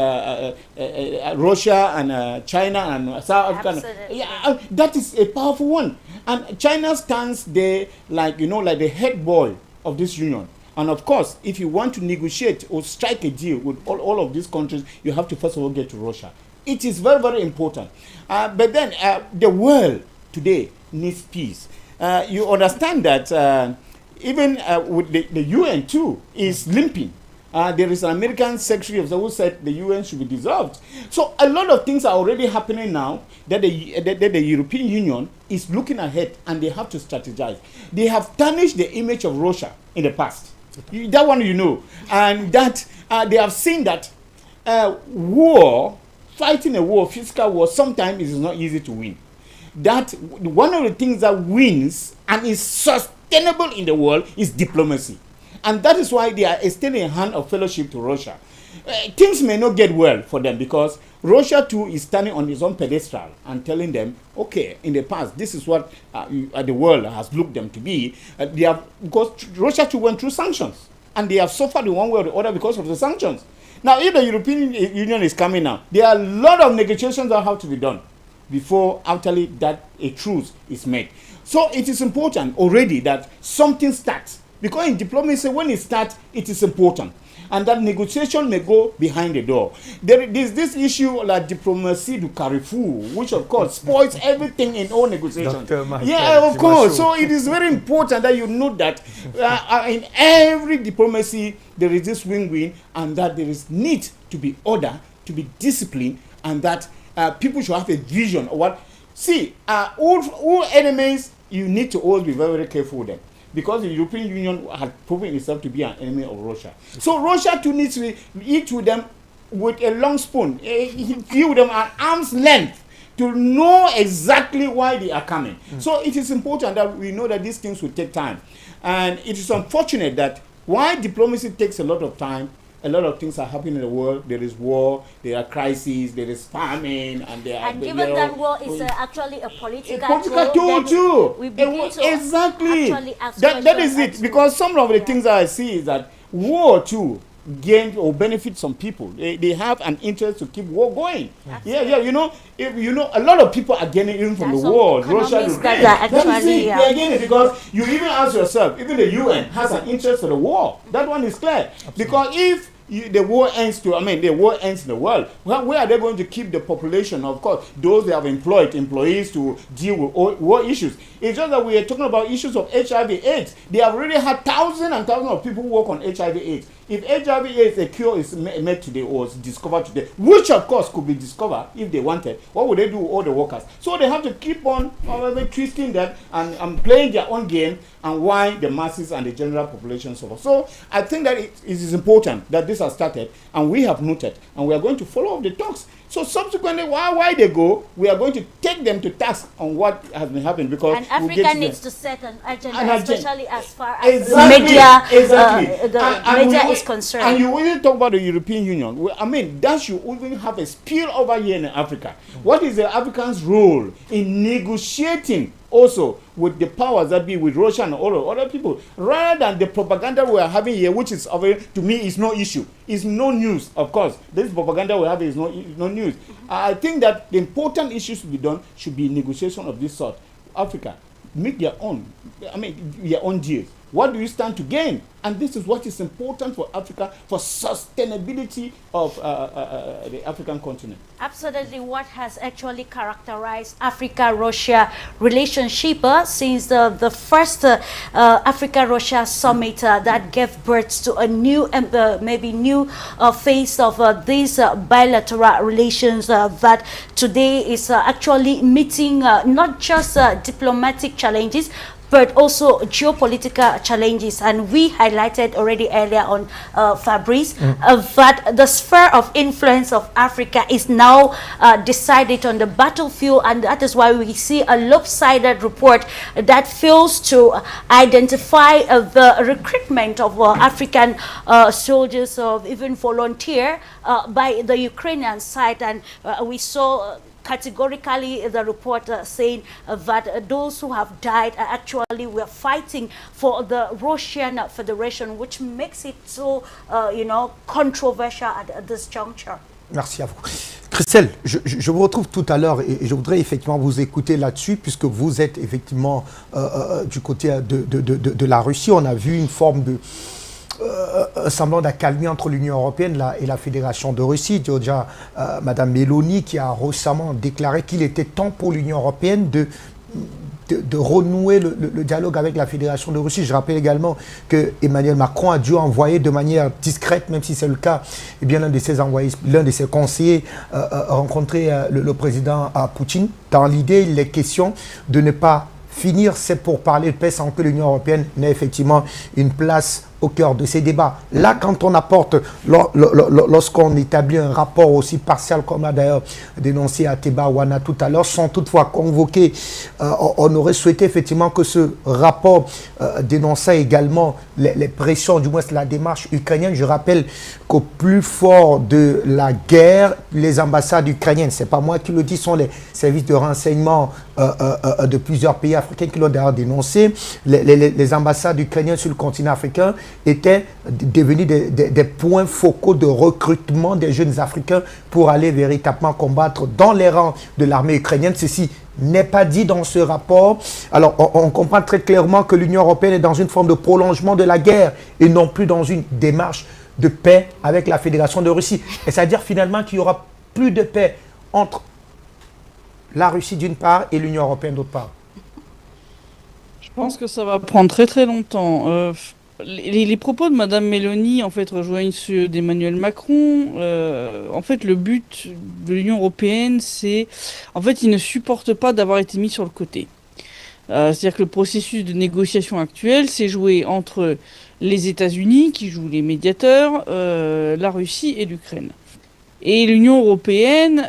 Russia and China and South Africa. Yeah, that is a powerful one. And China stands there like, you know, like the head boy of this union. And of course, if you want to negotiate or strike a deal with all of these countries, you have to first of all get to Russia. It is very, very important. But then the world today needs peace. You understand that even with the UN too is limping. There is an American Secretary of State who said the UN should be dissolved. So a lot of things are already happening now that the European Union is looking ahead and they have to strategize. They have tarnished the image of Russia in the past. That one you know. And that they have seen that fighting a war, physical war, sometimes it is not easy to win. That one of the things that wins and is sustainable in the world is diplomacy. And that is why they are extending a hand of fellowship to Russia. Things may not get well for them because Russia too is standing on its own pedestal and telling them, okay, in the past, this is what the world has looked them to be. Because Russia too went through sanctions. And they have suffered in one way or the other because of the sanctions. Now, if the European Union is coming now, there are a lot of negotiations that have to be done before actually that a truce is made. So it is important already that something starts. Because in diplomacy, when it starts, it is important. And that negotiation may go behind the door. There is this issue like diplomacy du carrefour, which of course spoils everything in all negotiations. Yeah, of course. So it is very important that you know that in every diplomacy, there is this win-win, and that there is need to be order, to be discipline, and that people should have a vision of what. See, all enemies, you need to always be very, very careful with them. Because the European Union had proven itself to be an enemy of Russia. So Russia too needs to eat with them with a long spoon, view them at arm's length to know exactly why they are coming. So it is important that we know that these things will take time. And it is unfortunate that why diplomacy takes a lot of time, a lot of things are happening in the world. There is war, there are crises, there is famine, and there are... And given that war is actually a political tool too. We begin to exactly. actually ask that is it. Because some of the things that I see is that war too gain or benefit some people. They have an interest to keep war going. Yeah. You know, a lot of people are gaining even from the war. Russia, they are gaining because you even ask yourself, even the UN has an interest in the war. That one is clear. Absolutely. Because if the war ends the war ends in the world, where are they going to keep the population? Of course, those they have employees to deal with war issues. It's just that we are talking about issues of HIV/AIDS. They have already had thousands and thousands of people work on HIV/AIDS. If HIV/AIDS, a cure is made today or is discovered today, which of course could be discovered if they wanted, what would they do with all the workers? So they have to keep on twisting that and playing their own game, and why the masses and the general population suffer. So I think that it is important that this has started, and we have noted, and we are going to follow up the talks. So subsequently, why they go, we are going to take them to task on what has been happening, because and Africa needs to set an agenda, especially as far as the media is concerned. And you even talk about the European Union. I mean, that should even have a spill over here in Africa. What is the Africans' role in negotiating also with the powers that be with Russia and all other people, rather than the propaganda we are having here, which is to me is no issue, is no news. Of course, this propaganda we have is no news. I think that the important issues to be done should be negotiation of this sort. Africa make their own, their own deals what do you stand to gain? And this is what is important for Africa, for sustainability of the African continent. Absolutely, what has actually characterized Africa-Russia relationship since the first Africa-Russia summit that gave birth to a new, maybe new phase of these bilateral relations that today is actually meeting not just diplomatic challenges, but also geopolitical challenges. And we highlighted already earlier on Fabrice that the sphere of influence of Africa is now decided on the battlefield, and that is why we see a lopsided report that fails to identify the recruitment of African soldiers or even volunteer by the Ukrainian side. And we saw categorically the report saying that those who have died actually were fighting for the Russian Federation, which makes it so, controversial at this juncture. Merci à vous. Christelle, je vous retrouve tout à l'heure et je voudrais effectivement vous écouter là-dessus, puisque vous êtes effectivement du côté de la Russie. On a vu une forme de un semblant d'accalmie entre l'Union européenne et la Fédération de Russie. Déjà, Madame Meloni qui a récemment déclaré qu'il était temps pour l'Union européenne de renouer le dialogue avec la Fédération de Russie. Je rappelle également que Emmanuel Macron a dû envoyer de manière discrète, même si c'est le cas, eh bien, l'un de ses conseillers rencontrer le président Poutine. Dans l'idée, il est question de ne pas finir, c'est pour parler de paix sans que l'Union européenne n'ait effectivement une place au cœur de ces débats. Là, quand on apporte, lorsqu'on établit un rapport aussi partial, comme a d'ailleurs dénoncé Ateba Wana tout à l'heure, sans toutefois convoquer, on aurait souhaité effectivement que ce rapport dénonçait également les pressions, du moins la démarche ukrainienne. Je rappelle qu'au plus fort de la guerre, les ambassades ukrainiennes, c'est pas moi qui le dis, sont les services de renseignement de plusieurs pays africains qui l'ont d'ailleurs dénoncé. Les ambassades ukrainiennes sur le continent africain étaient devenus des points focaux de recrutement des jeunes Africains pour aller véritablement combattre dans les rangs de l'armée ukrainienne. Ceci n'est pas dit dans ce rapport. Alors, on comprend très clairement que l'Union européenne est dans une forme de prolongement de la guerre et non plus dans une démarche de paix avec la Fédération de Russie. Et c'est-à-dire finalement qu'il n'y aura plus de paix entre la Russie d'une part et l'Union européenne d'autre part. Je pense que ça va prendre très très longtemps. Les propos de Madame Meloni, en fait, rejoignent ceux d'Emmanuel Macron. En fait, le but de l'Union européenne, c'est... En fait, il ne supporte pas d'avoir été mis sur le côté. C'est-à-dire que le processus de négociation actuel, c'est joué entre les États-Unis, qui jouent les médiateurs, la Russie et l'Ukraine. Et l'Union européenne,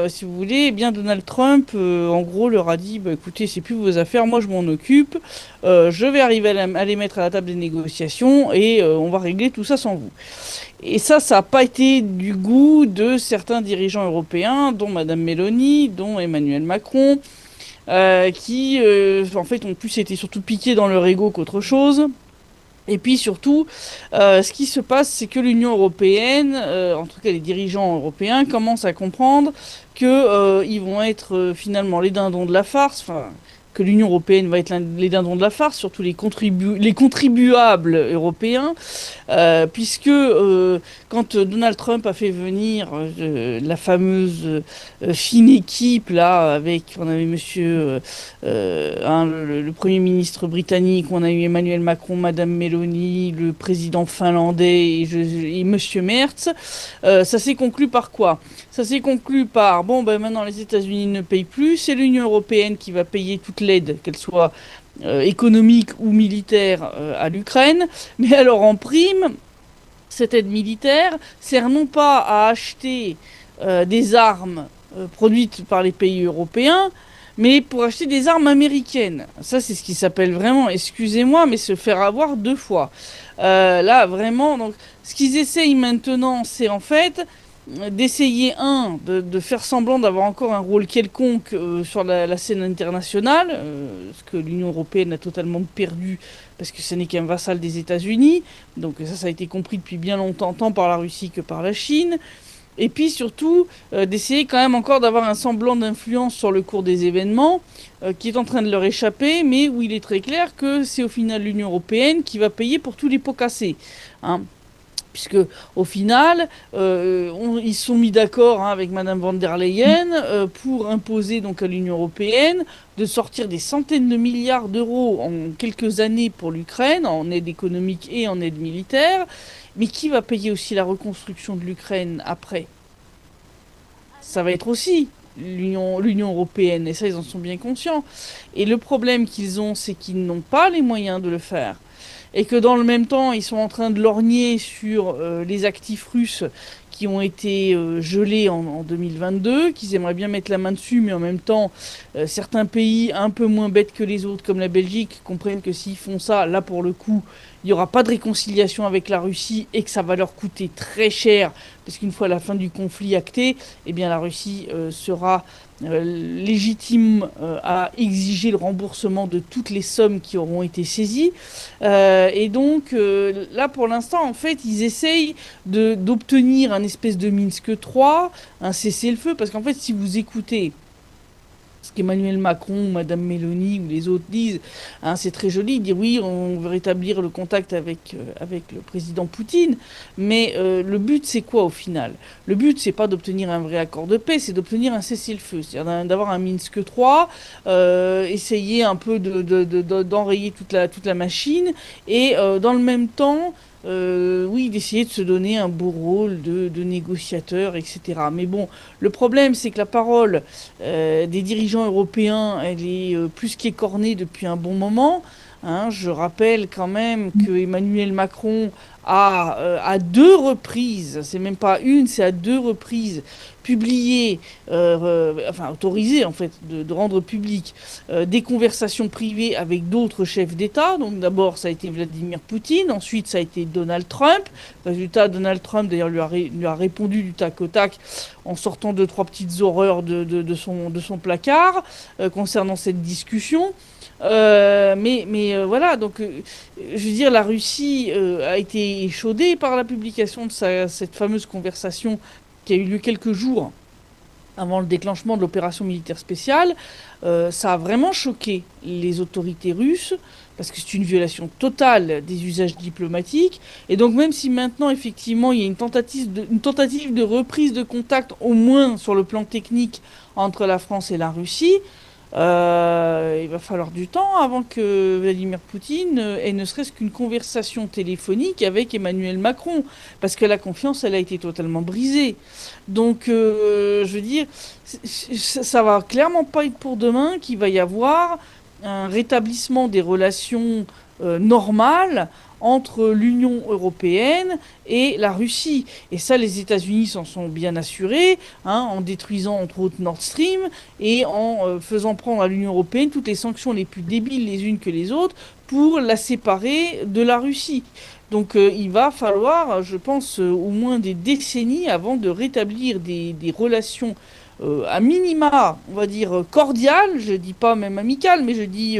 si vous voulez, eh bien Donald Trump, en gros, leur a dit bah, écoutez, c'est plus vos affaires, moi je m'en occupe, je vais arriver à les mettre à la table des négociations et on va régler tout ça sans vous. Et ça n'a pas été du goût de certains dirigeants européens, dont Madame Meloni, dont Emmanuel Macron, qui, en fait, ont plus été surtout piqués dans leur ego qu'autre chose. Et puis surtout, ce qui se passe, c'est que l'Union européenne, en tout cas les dirigeants européens, commencent à comprendre que ils vont être finalement les dindons de la farce, enfin que l'Union européenne va être les dindons de la farce, surtout les contribuables européens, puisque quand Donald Trump a fait venir la fameuse fine équipe, là, avec, on avait monsieur, le Premier ministre britannique, on a eu Emmanuel Macron, Madame Meloni, le président finlandais et monsieur Merz, ça s'est conclu par quoi? Ça s'est conclu par, bon, ben maintenant les États-Unis ne payent plus, c'est l'Union européenne qui va payer toute l'aide, qu'elle soit économique ou militaire, à l'Ukraine. Mais alors en prime, cette aide militaire sert non pas à acheter des armes produites par les pays européens, mais pour acheter des armes américaines. Ça, c'est ce qui s'appelle vraiment, excusez-moi, mais se faire avoir deux fois. Là, vraiment, donc, ce qu'ils essayent maintenant, c'est en fait d'essayer, de faire semblant d'avoir encore un rôle quelconque sur la scène internationale, ce que l'Union européenne a totalement perdu, parce que ce n'est qu'un vassal des États-Unis, donc ça a été compris depuis bien longtemps, tant par la Russie que par la Chine, Et puis surtout, d'essayer quand même encore d'avoir un semblant d'influence sur le cours des événements, qui est en train de leur échapper, mais où il est très clair que c'est au final l'Union européenne qui va payer pour tous les pots cassés. Hein. Puisque au final, ils se sont mis d'accord avec Madame von der Leyen pour imposer donc à l'Union européenne de sortir des centaines de milliards d'euros en quelques années pour l'Ukraine, en aide économique et en aide militaire. Mais qui va payer aussi la reconstruction de l'Ukraine après? Ça va être aussi l'Union européenne, et ça ils en sont bien conscients. Et le problème qu'ils ont, c'est qu'ils n'ont pas les moyens de le faire. Et que dans le même temps, ils sont en train de lorgner sur les actifs russes qui ont été gelés en 2022, qu'ils aimeraient bien mettre la main dessus, mais en même temps, certains pays un peu moins bêtes que les autres, comme la Belgique, comprennent que s'ils font ça, là pour le coup, il n'y aura pas de réconciliation avec la Russie et que ça va leur coûter très cher, parce qu'une fois la fin du conflit actée, eh bien la Russie sera légitime à exiger le remboursement de toutes les sommes qui auront été saisies. Et donc, là, pour l'instant, en fait, ils essayent d'obtenir un espèce de Minsk 3, un cessez-le-feu, parce qu'en fait, si vous écoutez ce qu'Emmanuel Macron, Madame Meloni ou les autres disent, hein, c'est très joli, ils disent oui, on veut rétablir le contact avec le président Poutine, mais le but c'est quoi au final? Le but c'est pas d'obtenir un vrai accord de paix, c'est d'obtenir un cessez-le-feu, c'est-à-dire d'avoir un Minsk 3, essayer un peu d'enrayer toute la machine, et dans le même temps, oui, d'essayer de se donner un beau rôle de négociateur, etc. Mais bon, le problème, c'est que la parole des dirigeants européens, elle est plus qu'écornée depuis un bon moment. Hein. Je rappelle quand même que Emmanuel Macron a, à 2 reprises, c'est même pas une, c'est à 2 reprises, publié, autorisé en fait, de rendre public des conversations privées avec d'autres chefs d'État. Donc d'abord ça a été Vladimir Poutine, ensuite ça a été Donald Trump. Résultat, Donald Trump d'ailleurs lui a répondu du tac au tac en sortant 2-3 petites horreurs de son placard concernant cette discussion. Voilà, donc je veux dire, la Russie a été échaudée par la publication de cette fameuse conversation qui a eu lieu quelques jours avant le déclenchement de l'opération militaire spéciale. Ça a vraiment choqué les autorités russes, parce que c'est une violation totale des usages diplomatiques. Et donc même si maintenant, effectivement, il y a une tentative de reprise de contact, au moins sur le plan technique, entre la France et la Russie, il va falloir du temps avant que Vladimir Poutine ait ne serait-ce qu'une conversation téléphonique avec Emmanuel Macron, parce que la confiance, elle a été totalement brisée. Donc, je veux dire, ça va clairement pas être pour demain qu'il va y avoir un rétablissement des relations normales entre l'Union européenne et la Russie. Et ça, les États-Unis s'en sont bien assurés, hein, en détruisant entre autres Nord Stream et en faisant prendre à l'Union européenne toutes les sanctions les plus débiles les unes que les autres pour la séparer de la Russie. Donc il va falloir, je pense, au moins des décennies avant de rétablir des relations à minima, on va dire cordiales, je dis pas même amicales, mais je dis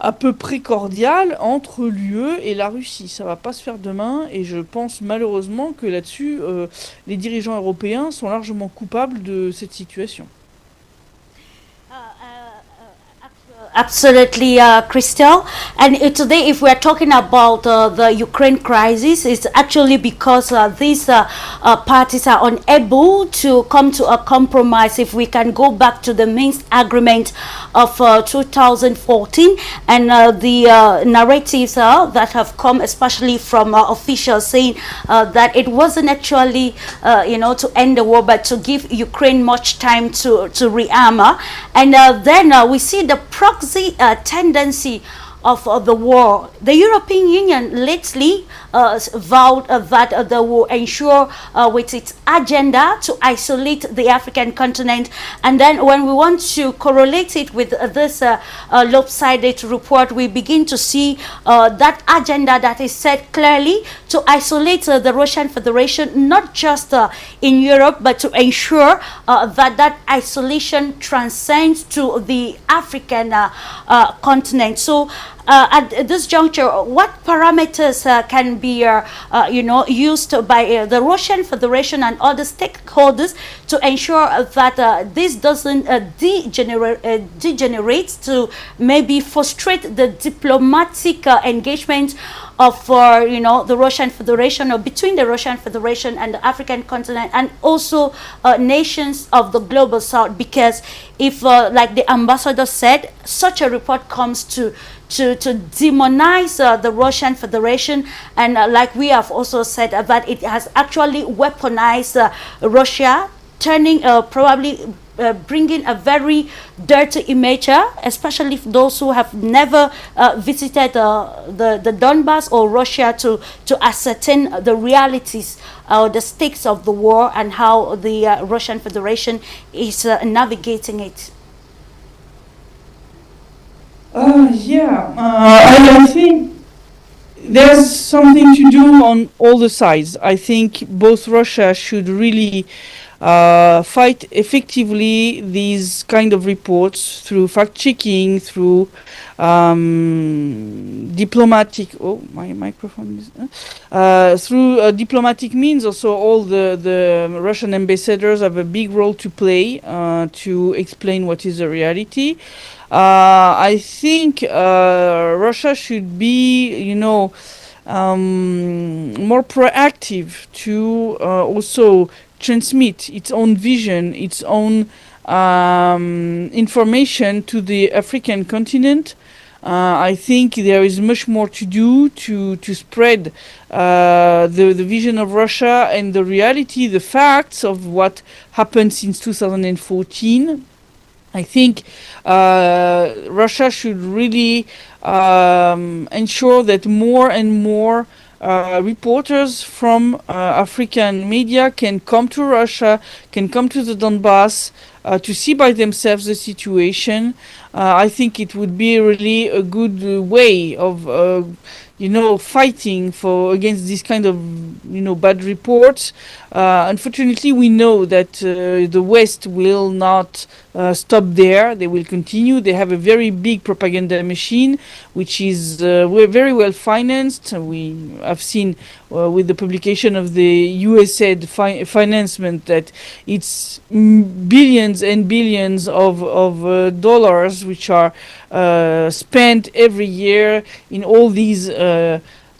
à peu près cordiale entre l'UE et la Russie. Ça va pas se faire demain, et je pense malheureusement que là-dessus, les dirigeants européens sont largement coupables de cette situation. Absolutely, Christel. And today, if we are talking about the Ukraine crisis, it's actually because these parties are unable to come to a compromise. If we can go back to the Minsk agreement of 2014 and the narratives that have come, especially from officials, saying that it wasn't actually, to end the war, but to give Ukraine much time to rearm. And then we see the proxy tendency of the war. The European Union lately vowed that they will ensure with its agenda to isolate the African continent. And then when we want to correlate it with this lopsided report, we begin to see that agenda that is set clearly to isolate the Russian Federation, not just in Europe, but to ensure that isolation transcends to the African continent. So at this juncture, what parameters can be, used by the Russian Federation and other stakeholders to ensure that this doesn't degenerate to maybe frustrate the diplomatic engagement of the Russian Federation, or between the Russian Federation and the African continent, and also nations of the global south? Because if like the ambassador said, such a report comes to demonize the Russian Federation, and like we have also said, that it has actually weaponized Russia, turning probably bringing a very dirty image, especially for those who have never visited the Donbass or Russia, to ascertain the realities or the stakes of the war and how the Russian Federation is navigating it. I think there's something to do on all the sides. I think both Russia should really fight effectively these kind of reports through fact-checking, through diplomatic. Oh, my microphone is through diplomatic means. Also, all the Russian ambassadors have a big role to play to explain what is the reality. I think Russia should be, more proactive to also transmit its own vision, its own information to the African continent. I think there is much more to do to spread the vision of Russia and the reality, the facts of what happened since 2014. I think Russia should really ensure that more and more reporters from African media can come to Russia, can come to the Donbass to see by themselves the situation. I think it would be really a good way of fighting against this kind of bad reports. Unfortunately, we know that the West will not stop there. They will continue. They have a very big propaganda machine, which is very well financed. We have seen with the publication of the USAID financement that it's billions and billions of dollars which are spent every year in all these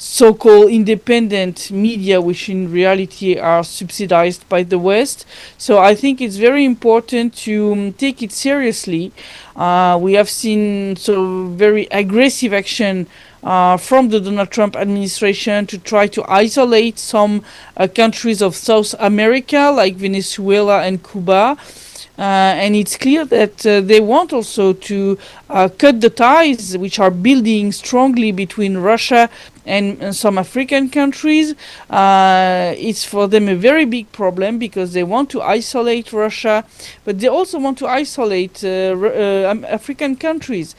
so-called independent media, which in reality are subsidized by the West. So I think it's very important to take it seriously. We have seen very aggressive action from the Donald Trump administration to try to isolate some countries of South America, like Venezuela and Cuba. And it's clear that they want also to cut the ties which are building strongly between Russia and some African countries. It's for them a very big problem because they want to isolate Russia, but they also want to isolate African countries.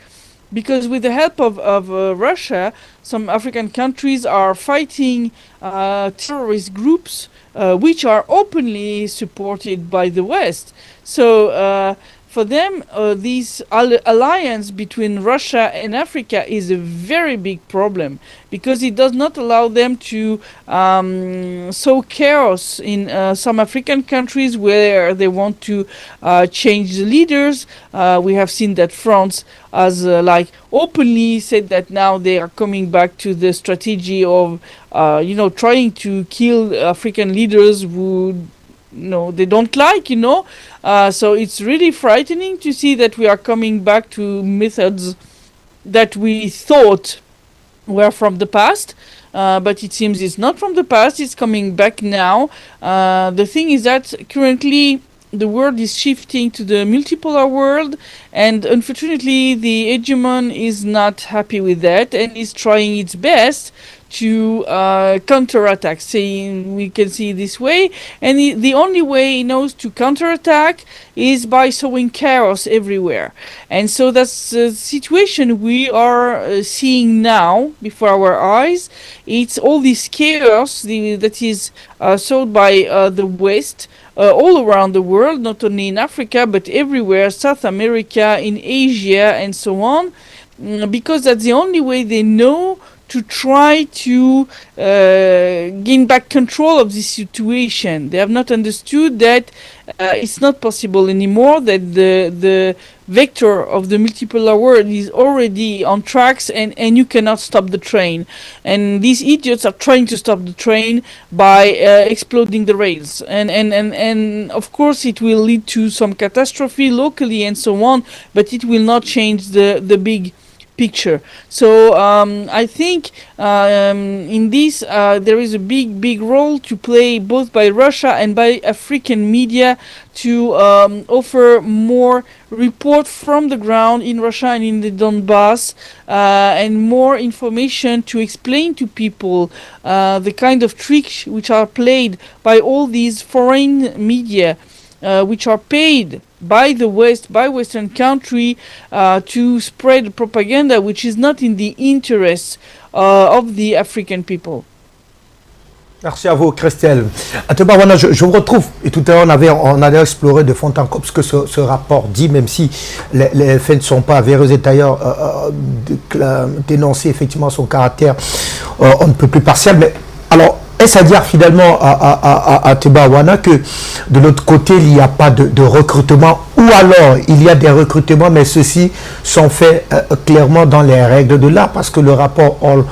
Because with the help of Russia, some African countries are fighting terrorist groups which are openly supported by the West. So for them, this alliance between Russia and Africa is a very big problem because it does not allow them to sow chaos in some African countries where they want to change the leaders. We have seen that France has openly said that now they are coming back to the strategy of trying to kill African leaders who they don't like, so it's really frightening to see that we are coming back to methods that we thought were from the past, but it seems it's not from the past, it's coming back now. The thing is that currently the world is shifting to the multipolar world, and unfortunately the hegemon is not happy with that and is trying its best to counterattack, saying we can see it this way, and the only way he knows to counterattack is by sowing chaos everywhere. And so that's the situation we are seeing now before our eyes. It's all this chaos that is sowed by the West all around the world, not only in Africa but everywhere, South America, in Asia and so on. because that's the only way they know to try to gain back control of this situation. They have not understood that it's not possible anymore, that the vector of the multipolar world is already on tracks, and you cannot stop the train. And these idiots are trying to stop the train by exploding the rails. And of course it will lead to some catastrophe locally and so on, but it will not change the big picture. So I think in this there is a big role to play, both by Russia and by African media, to offer more report from the ground in Russia and in the Donbass, and more information to explain to people the kind of tricks which are played by all these foreign media, which are paid by the West, by Western country, to spread propaganda which is not in the interests of the African people. Merci à vous, Christelle. Atoba Wana, je vous retrouve. Et tout à l'heure, on avait exploré de fond en comble ce que ce rapport dit, même si les faits ne sont pas avérés. Vous êtes d'ailleurs dénoncé effectivement son caractère on ne peut plus partiel. Mais alors, est-ce à dire finalement à Tebawana que de l'autre côté, il n'y a pas de recrutement, ou alors il y a des recrutements, mais ceux-ci sont faits clairement dans les règles de l'art, parce que le rapport All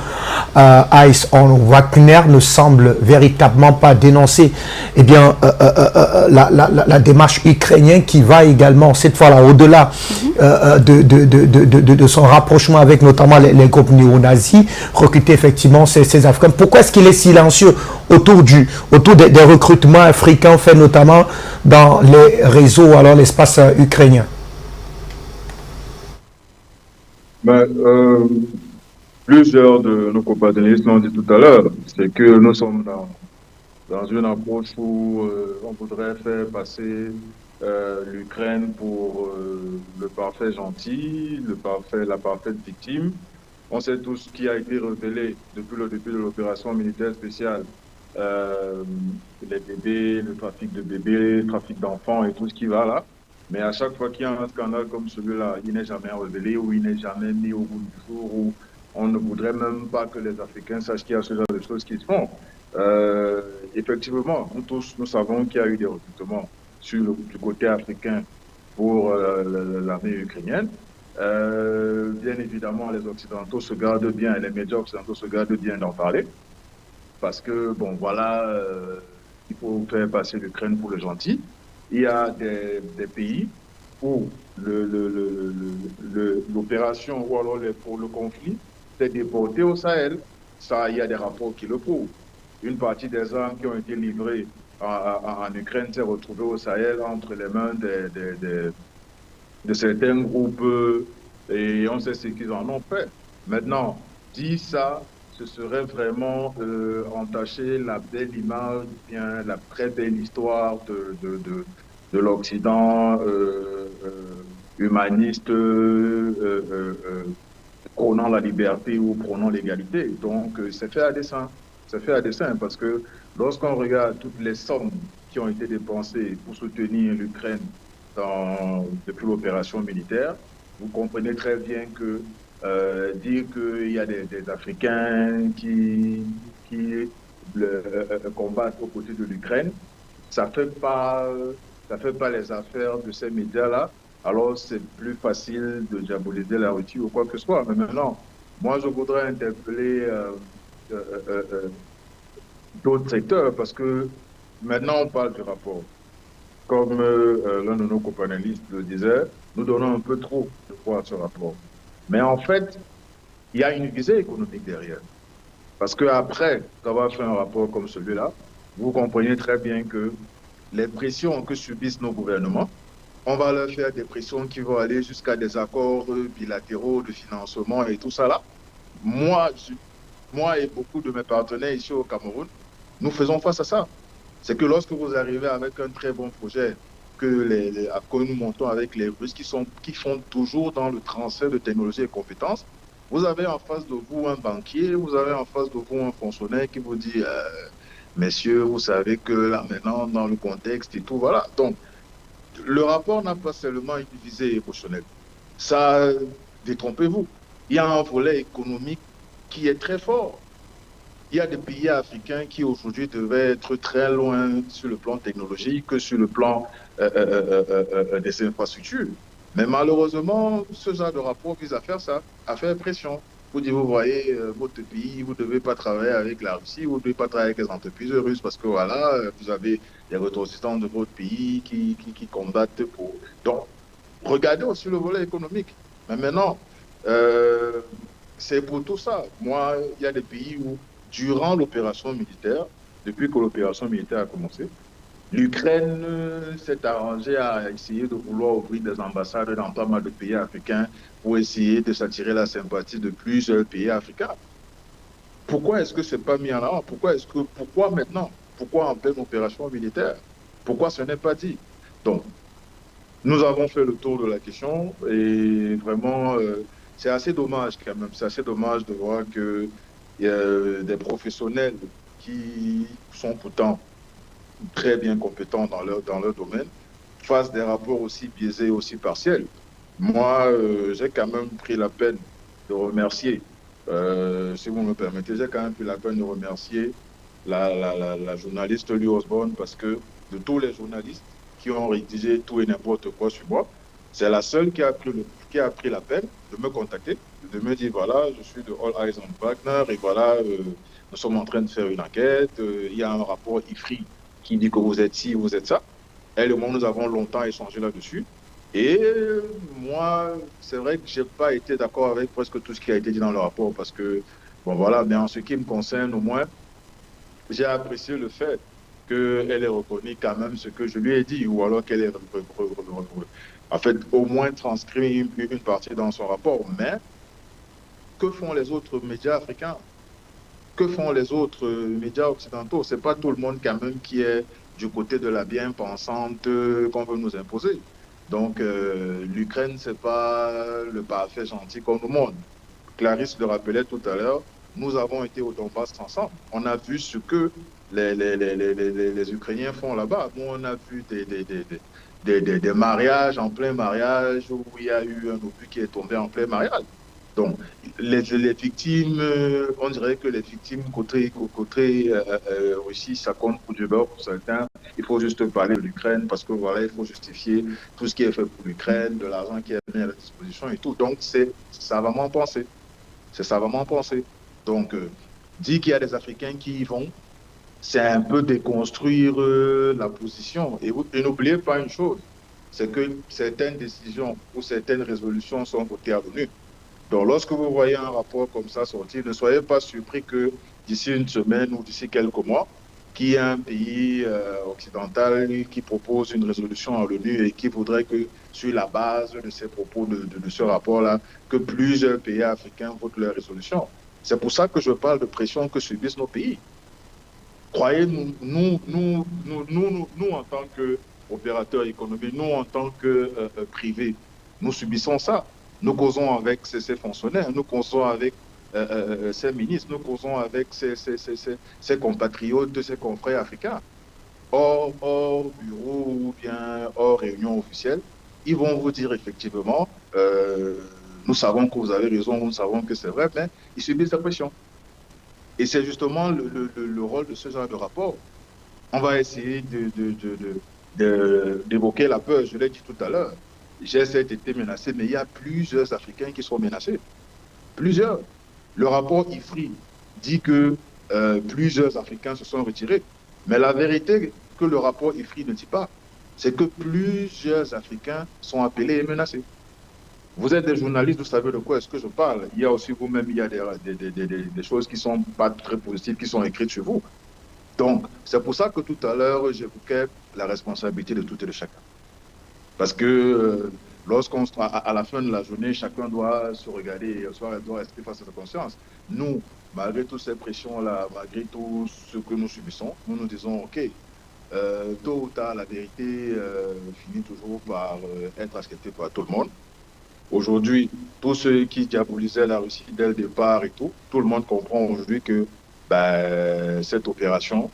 Eyes on Wagner ne semble véritablement pas dénoncer la démarche ukrainienne, qui va également cette fois-là au-delà de son rapprochement avec notamment les groupes néo-nazis, recruter effectivement ces Africains. Pourquoi est-ce qu'il est silencieux autour des recrutements africains faits notamment dans les réseaux, alors l'espace ukrainien? Plusieurs de nos compatriotes l'ont dit tout à l'heure, c'est que nous sommes dans une approche où on voudrait faire passer l'Ukraine pour le parfait gentil, la parfaite victime. On sait tout ce qui a été révélé depuis le début de l'opération militaire spéciale. Les bébés, le trafic de bébés, le trafic d'enfants et tout ce qui va là. Mais à chaque fois qu'il y a un scandale comme celui-là, il n'est jamais révélé, ou il n'est jamais mis au bout du jour, ou on ne voudrait même pas que les Africains sachent qu'il y a ce genre de choses qui se font. Effectivement, nous tous, nous savons qu'il y a eu des recrutements du côté africain pour l'armée ukrainienne. Bien évidemment, les Occidentaux se gardent bien, les médias occidentaux se gardent bien d'en parler, parce que, bon, voilà, il faut faire passer l'Ukraine pour le gentil. Il y a des pays où l'opération, ou alors pour le conflit, c'est déporté au Sahel. Ça, il y a des rapports qui le prouvent. Une partie des armes qui ont été livrées en Ukraine s'est retrouvée au Sahel entre les mains de certains groupes, et on sait ce qu'ils en ont fait. Maintenant, dit ça, ce serait vraiment entacher la belle image, bien la très belle histoire de l'Occident humaniste, prônant la liberté ou prônant l'égalité. Donc, c'est fait à dessein. C'est fait à dessein parce que lorsqu'on regarde toutes les sommes qui ont été dépensées pour soutenir l'Ukraine depuis l'opération militaire, vous comprenez très bien que dire qu'il y a des Africains qui combattent aux côtés de l'Ukraine, ça fait pas les affaires de ces médias-là. Alors c'est plus facile de diaboliser la Russie ou quoi que ce soit. Mais maintenant, moi je voudrais interpeller d'autres secteurs, parce que maintenant on parle du rapport. Comme l'un de nos co-panélistes le disait, nous donnons un peu trop de poids à ce rapport. Mais en fait, il y a une visée économique derrière. Parce qu'après avoir fait un rapport comme celui-là, vous comprenez très bien que les pressions que subissent nos gouvernements, on va leur faire des pressions qui vont aller jusqu'à des accords bilatéraux de financement et tout ça là. Moi et beaucoup de mes partenaires ici au Cameroun, nous faisons face à ça. C'est que lorsque vous arrivez avec un très bon projet, que nous montons avec les Russes qui font toujours dans le transfert de technologie et compétences, vous avez en face de vous un banquier, vous avez en face de vous un fonctionnaire qui vous dit messieurs, vous savez que là maintenant, dans le contexte et tout, voilà. Donc, le rapport n'a pas seulement une visée émotionnelle. Ça, détrompez-vous. il y a un volet économique qui est très fort. Il y a des pays africains qui aujourd'hui devaient être très loin sur le plan technologique que sur le plan des infrastructures. Mais malheureusement, ce genre de rapport vise à faire ça, à faire pression. Vous dites, vous voyez, votre pays, vous ne devez pas travailler avec la Russie, vous ne devez pas travailler avec les entreprises russes parce que voilà, vous avez des ressortissants de votre pays qui combattent pour. Donc, regardez aussi le volet économique. Mais maintenant, euh, c'est pour tout ça. Moi, il y a des pays où, durant l'opération militaire, depuis que l'opération militaire a commencé, l'Ukraine s'est arrangée à essayer de vouloir ouvrir des ambassades dans pas mal de pays africains pour essayer de s'attirer la sympathie de plusieurs pays africains. Pourquoi est-ce que ce n'est pas mis en avant? Pourquoi maintenant? Pourquoi en pleine opération militaire? Pourquoi ce n'est pas dit? Donc, nous avons fait le tour de la question et vraiment, c'est assez dommage quand même. C'est assez dommage de voir que des professionnels qui sont pourtant très bien compétents dans leur domaine fassent des rapports aussi biaisés, aussi partiels. Moi, j'ai quand même pris la peine de remercier, si vous me permettez, j'ai quand même pris la peine de remercier la journaliste Louis Osborne parce que de tous les journalistes qui ont rédigé tout et n'importe quoi sur moi, c'est la seule qui a pris la peine de me contacter, de me dire voilà, je suis de All Eyes on Wagner et voilà, nous sommes en train de faire une enquête, il y a un rapport IFRI qui dit que vous êtes ci, vous êtes ça. Elle et moi, nous avons longtemps échangé là-dessus. Et moi, c'est vrai que je n'ai pas été d'accord avec presque tout ce qui a été dit dans le rapport parce que, bon voilà, mais en ce qui me concerne au moins, j'ai apprécié le fait qu'elle ait reconnu quand même ce que je lui ai dit, ou alors qu'elle ait en fait au moins transcrit une partie dans son rapport. Mais que font les autres médias africains? Que font les autres médias occidentaux? C'est pas tout le monde quand même qui est du côté de la bien-pensante qu'on veut nous imposer. Donc l'Ukraine, c'est pas le parfait gentil qu'on nous montre. Clarisse le rappelait tout à l'heure, nous avons été au Donbass ensemble. On a vu ce que les Ukrainiens font là-bas. Nous, on a vu des mariages en plein mariage où il y a eu un obus qui est tombé en plein mariage. Donc, les victimes, on dirait que les victimes côté Russie, ça compte pour du beurre pour certains. Il faut juste parler de l'Ukraine parce que voilà, il faut justifier tout ce qui est fait pour l'Ukraine, de l'argent qui est mis à la disposition et tout. Donc, c'est savamment pensé. C'est savamment pensé. Donc, dire qu'il y a des Africains qui y vont, c'est un peu déconstruire la position. Et n'oubliez pas une chose, c'est que certaines décisions ou certaines résolutions sont votées à l'ONU. Donc, lorsque vous voyez un rapport comme ça sortir, ne soyez pas surpris que d'ici une semaine ou d'ici quelques mois, qu'il y ait un pays occidental qui propose une résolution à l'ONU et qui voudrait que, sur la base de ces propos de ce rapport-là, que plusieurs pays africains votent leur résolution. C'est pour ça que je parle de pression que subissent nos pays. Croyez-nous, nous en tant qu'opérateurs économiques, nous en tant que privés, nous subissons ça. Nous causons avec ces fonctionnaires, nous causons avec ces ministres, nous causons avec ces compatriotes, ces confrères africains. Hors bureau ou bien hors réunion officielle, ils vont vous dire effectivement, nous savons que vous avez raison, nous savons que c'est vrai, mais ils subissent la pression. Et c'est justement le rôle de ce genre de rapport. On va essayer d'évoquer la peur, je l'ai dit tout à l'heure. J'ai certes été menacé, mais il y a plusieurs Africains qui sont menacés. Plusieurs. Le rapport IFRI dit que plusieurs Africains se sont retirés. Mais la vérité que le rapport IFRI ne dit pas, c'est que plusieurs Africains sont appelés et menacés. Vous êtes des journalistes, vous savez de quoi est-ce que je parle. Il y a aussi vous-même, il y a des choses qui ne sont pas très positives, qui sont écrites sur vous. Donc, c'est pour ça que tout à l'heure, j'évoquais la responsabilité de tout et de chacun. Parce que à la fin de la journée, chacun doit se regarder et doit rester face à sa conscience. Nous, malgré toutes ces pressions-là, malgré tout ce que nous subissons, nous nous disons, OK, tôt ou tard, la vérité finit toujours par être acceptée par tout le monde. Aujourd'hui, tous ceux qui diabolisaient la Russie dès le départ et tout le monde comprend aujourd'hui que cette opération,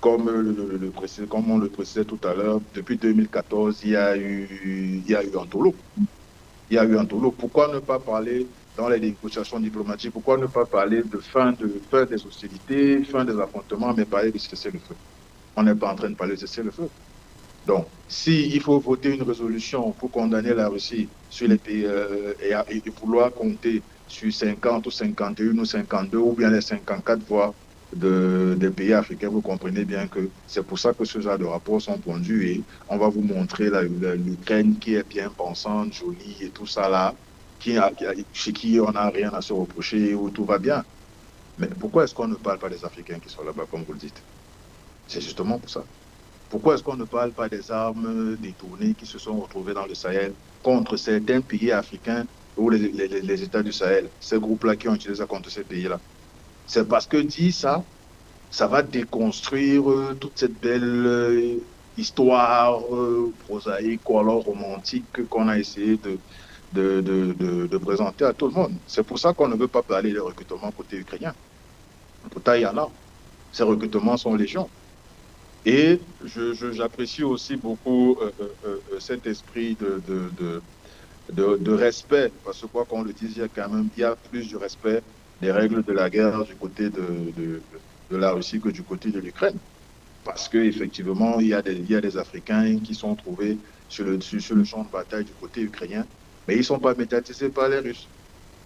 comme on le précisait tout à l'heure, depuis 2014, il y a eu un tollé. Il y a eu un tollé. Pourquoi ne pas parler dans les négociations diplomatiques, pourquoi ne pas parler de fin des hostilités, fin des affrontements, mais parler de cessez-le-feu? On n'est pas en train de parler de cessez-le-feu. Donc, s'il faut voter une résolution pour condamner la Russie sur les pays et vouloir compter sur 50 ou 51 ou 52 ou bien les 54 voix des pays africains, vous comprenez bien que c'est pour ça que ce genre de rapports sont pondus et on va vous montrer l'Ukraine qui est bien pensante, jolie et tout ça là, chez qui on n'a rien à se reprocher, où tout va bien. Mais pourquoi est-ce qu'on ne parle pas des Africains qui sont là-bas, comme vous le dites? C'est justement pour ça. Pourquoi est-ce qu'on ne parle pas des armes détournées qui se sont retrouvées dans le Sahel contre certains pays africains ou les États du Sahel, ces groupes-là qui ont utilisé ça contre ces pays-là? C'est parce que dit ça, ça va déconstruire toute cette belle histoire prosaïque ou alors romantique qu'on a essayé de présenter à tout le monde. C'est pour ça qu'on ne veut pas parler des recrutements côté ukrainien. Pourtant, il y en a. Ces recrutements sont légion. Et j'apprécie aussi beaucoup cet esprit de respect, parce que quoi qu'on le dise, il y a plus de respect des règles de la guerre du côté de la Russie que du côté de l'Ukraine. Parce qu'effectivement, il y a des Africains qui sont trouvés sur le champ de bataille du côté ukrainien, mais ils ne sont pas médiatisés par les Russes.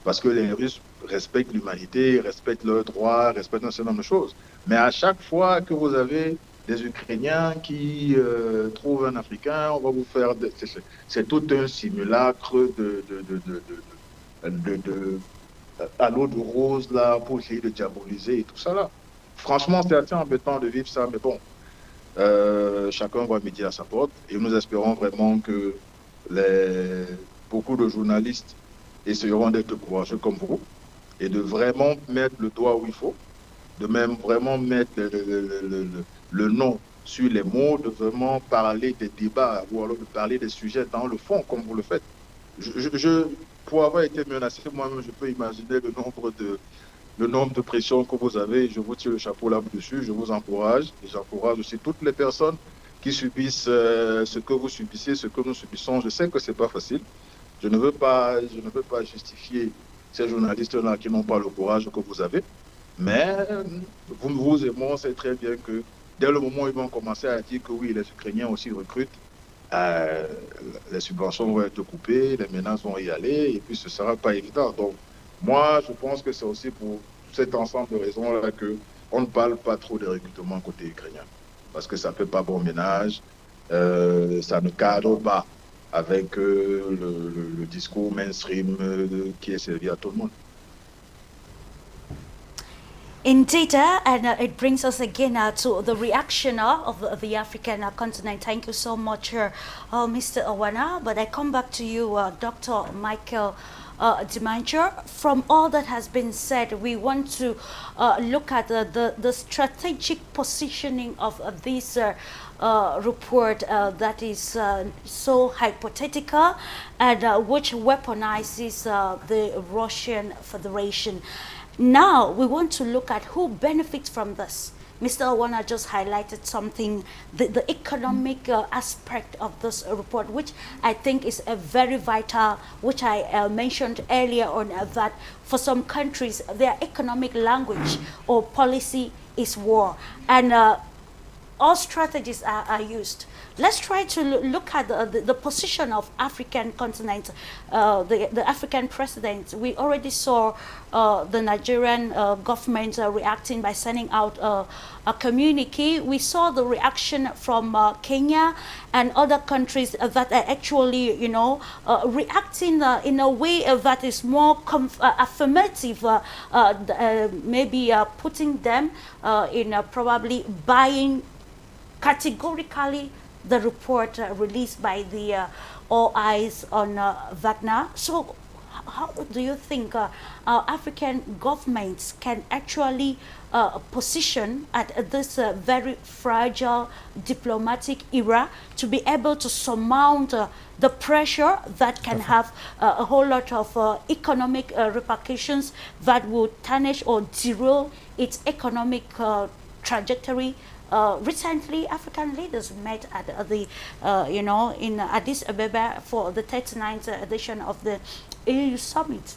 Parce que les Russes respectent l'humanité, respectent leurs droits, respectent un certain nombre de choses. Mais à chaque fois que vous avez des Ukrainiens qui trouvent un Africain, on va vous faire... C'est tout un simulacre à l'eau de rose là, pour essayer de diaboliser et tout ça là. Franchement, c'est assez embêtant de vivre ça, mais bon, chacun va midi à sa porte et nous espérons vraiment que beaucoup de journalistes essayeront d'être courageux comme vous et de vraiment mettre le doigt où il faut, de même vraiment mettre le nom sur les mots, de vraiment parler des débats ou alors de parler des sujets dans le fond comme vous le faites. Pour avoir été menacé, moi-même, je peux imaginer le nombre de pressions que vous avez. Je vous tire le chapeau là-dessus, je vous encourage. Et j'encourage aussi toutes les personnes qui subissent ce que vous subissez, ce que nous subissons. Je sais que ce n'est pas facile. Je ne veux pas justifier ces journalistes-là qui n'ont pas le courage que vous avez. Mais vous et moi, on sait très bien que dès le moment où ils vont commencer à dire que oui, les Ukrainiens aussi recrutent, les subventions vont être coupées, les menaces vont y aller, et puis ce ne sera pas évident. Donc, moi, je pense que c'est aussi pour cet ensemble de raisons-là qu'on ne parle pas trop des recrutements côté ukrainien. Parce que ça ne fait pas bon ménage, ça ne cadre pas avec le discours mainstream qui est servi à tout le monde. Indeed, and it brings us again to the reaction of the African continent. Thank you so much, Mr. Owana. But I come back to you, Dr. Michael Dimanger. From all that has been said, we want to look at the strategic positioning of this report that is so hypothetical and which weaponizes the Russian Federation. Now, we want to look at who benefits from this. Mr. Owana just highlighted something, the economic aspect of this report, which I think is a very vital, which I mentioned earlier on, that for some countries, their economic language or policy is war. And all strategies are used. Let's try to look at the position of African continent, the African president. We already saw the Nigerian government reacting by sending out a communique. We saw the reaction from Kenya and other countries that are actually, reacting in a way that is more affirmative, maybe putting them in probably buying categorically the report released by the All Eyes on Wagner. So how do you think African governments can actually position at this very fragile diplomatic era to be able to surmount the pressure that can have a whole lot of economic repercussions that would tarnish or derail its economic trajectory? Recently, African leaders met at the, in Addis Ababa for the 39th edition of the AU Summit.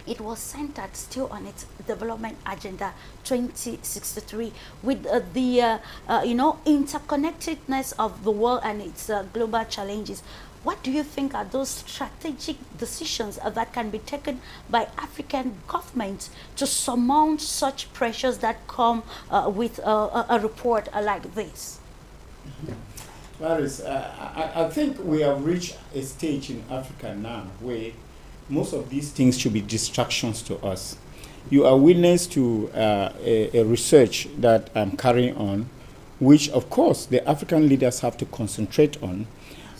it was centered still on its development agenda 2063 with the interconnectedness of the world and its global challenges. What do you think are those strategic decisions that can be taken by African governments to surmount such pressures that come with a report like this? Clarice, I think we have reached a stage in Africa now where most of these things should be distractions to us. You are witness to a research that I'm carrying on, which of course the African leaders have to concentrate on,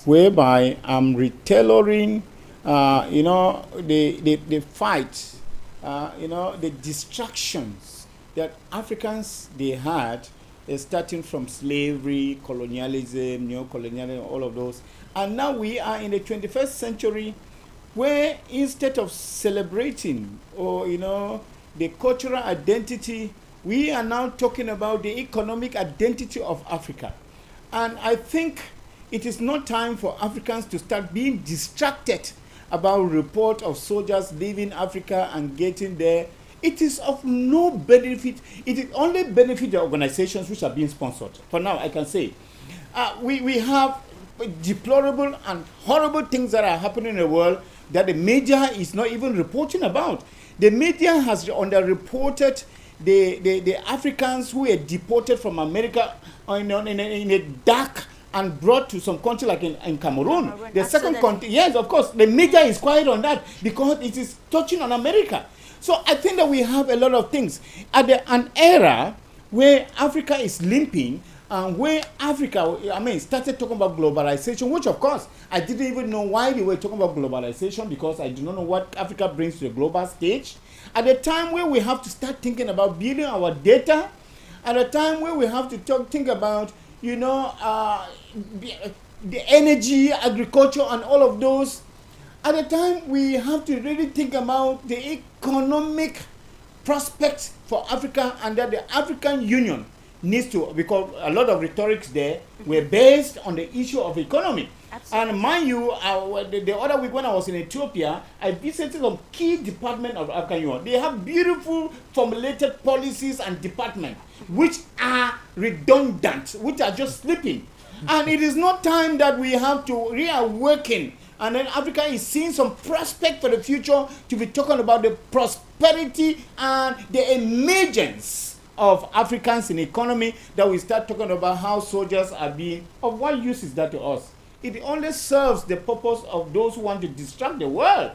whereby I'm retailoring, the fight, the distractions that Africans they had, starting from slavery, colonialism, neo-colonialism, all of those. And now we are in the 21st century where instead of celebrating or, the cultural identity, we are now talking about the economic identity of Africa. And I think it is not time for Africans to start being distracted about report of soldiers leaving Africa and getting there. It is of no benefit. It is only benefit the organizations which are being sponsored. For now, I can say. We have deplorable and horrible things that are happening in the world that the media is not even reporting about. The media has underreported the Africans who were deported from America in a dark and brought to some country like in Cameroon. The second country, yes, of course, the media is quiet on that because it is touching on America. So I think that we have a lot of things. At an era where Africa is limping, and where Africa, started talking about globalization, which of course, I didn't even know why they were talking about globalization because I do not know what Africa brings to the global stage. At the time where we have to start thinking about building our data, at a time where we have to think about, the energy, agriculture, and all of those, at a time we have to really think about the economic prospects for Africa and that the African Union needs to, because a lot of rhetorics there were based on the issue of economy. Absolutely. And mind you, the other week when I was in Ethiopia, I visited some key departments of African Union. They have beautiful formulated policies and departments which are redundant, which are just sleeping. And it is not time that we have to reawaken. And then Africa is seeing some prospect for the future to be talking about the prosperity and the emergence of Africans in economy, that we start talking about how soldiers are being, of what use is that to us? It only serves the purpose of those who want to distract the world.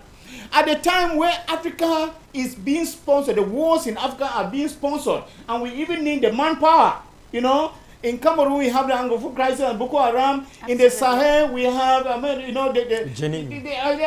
At the time where Africa is being sponsored, the wars in Africa are being sponsored, and we even need the manpower, In Cameroon, we have the Anglophone crisis and Boko Haram. Absolutely. In the Sahel, we have,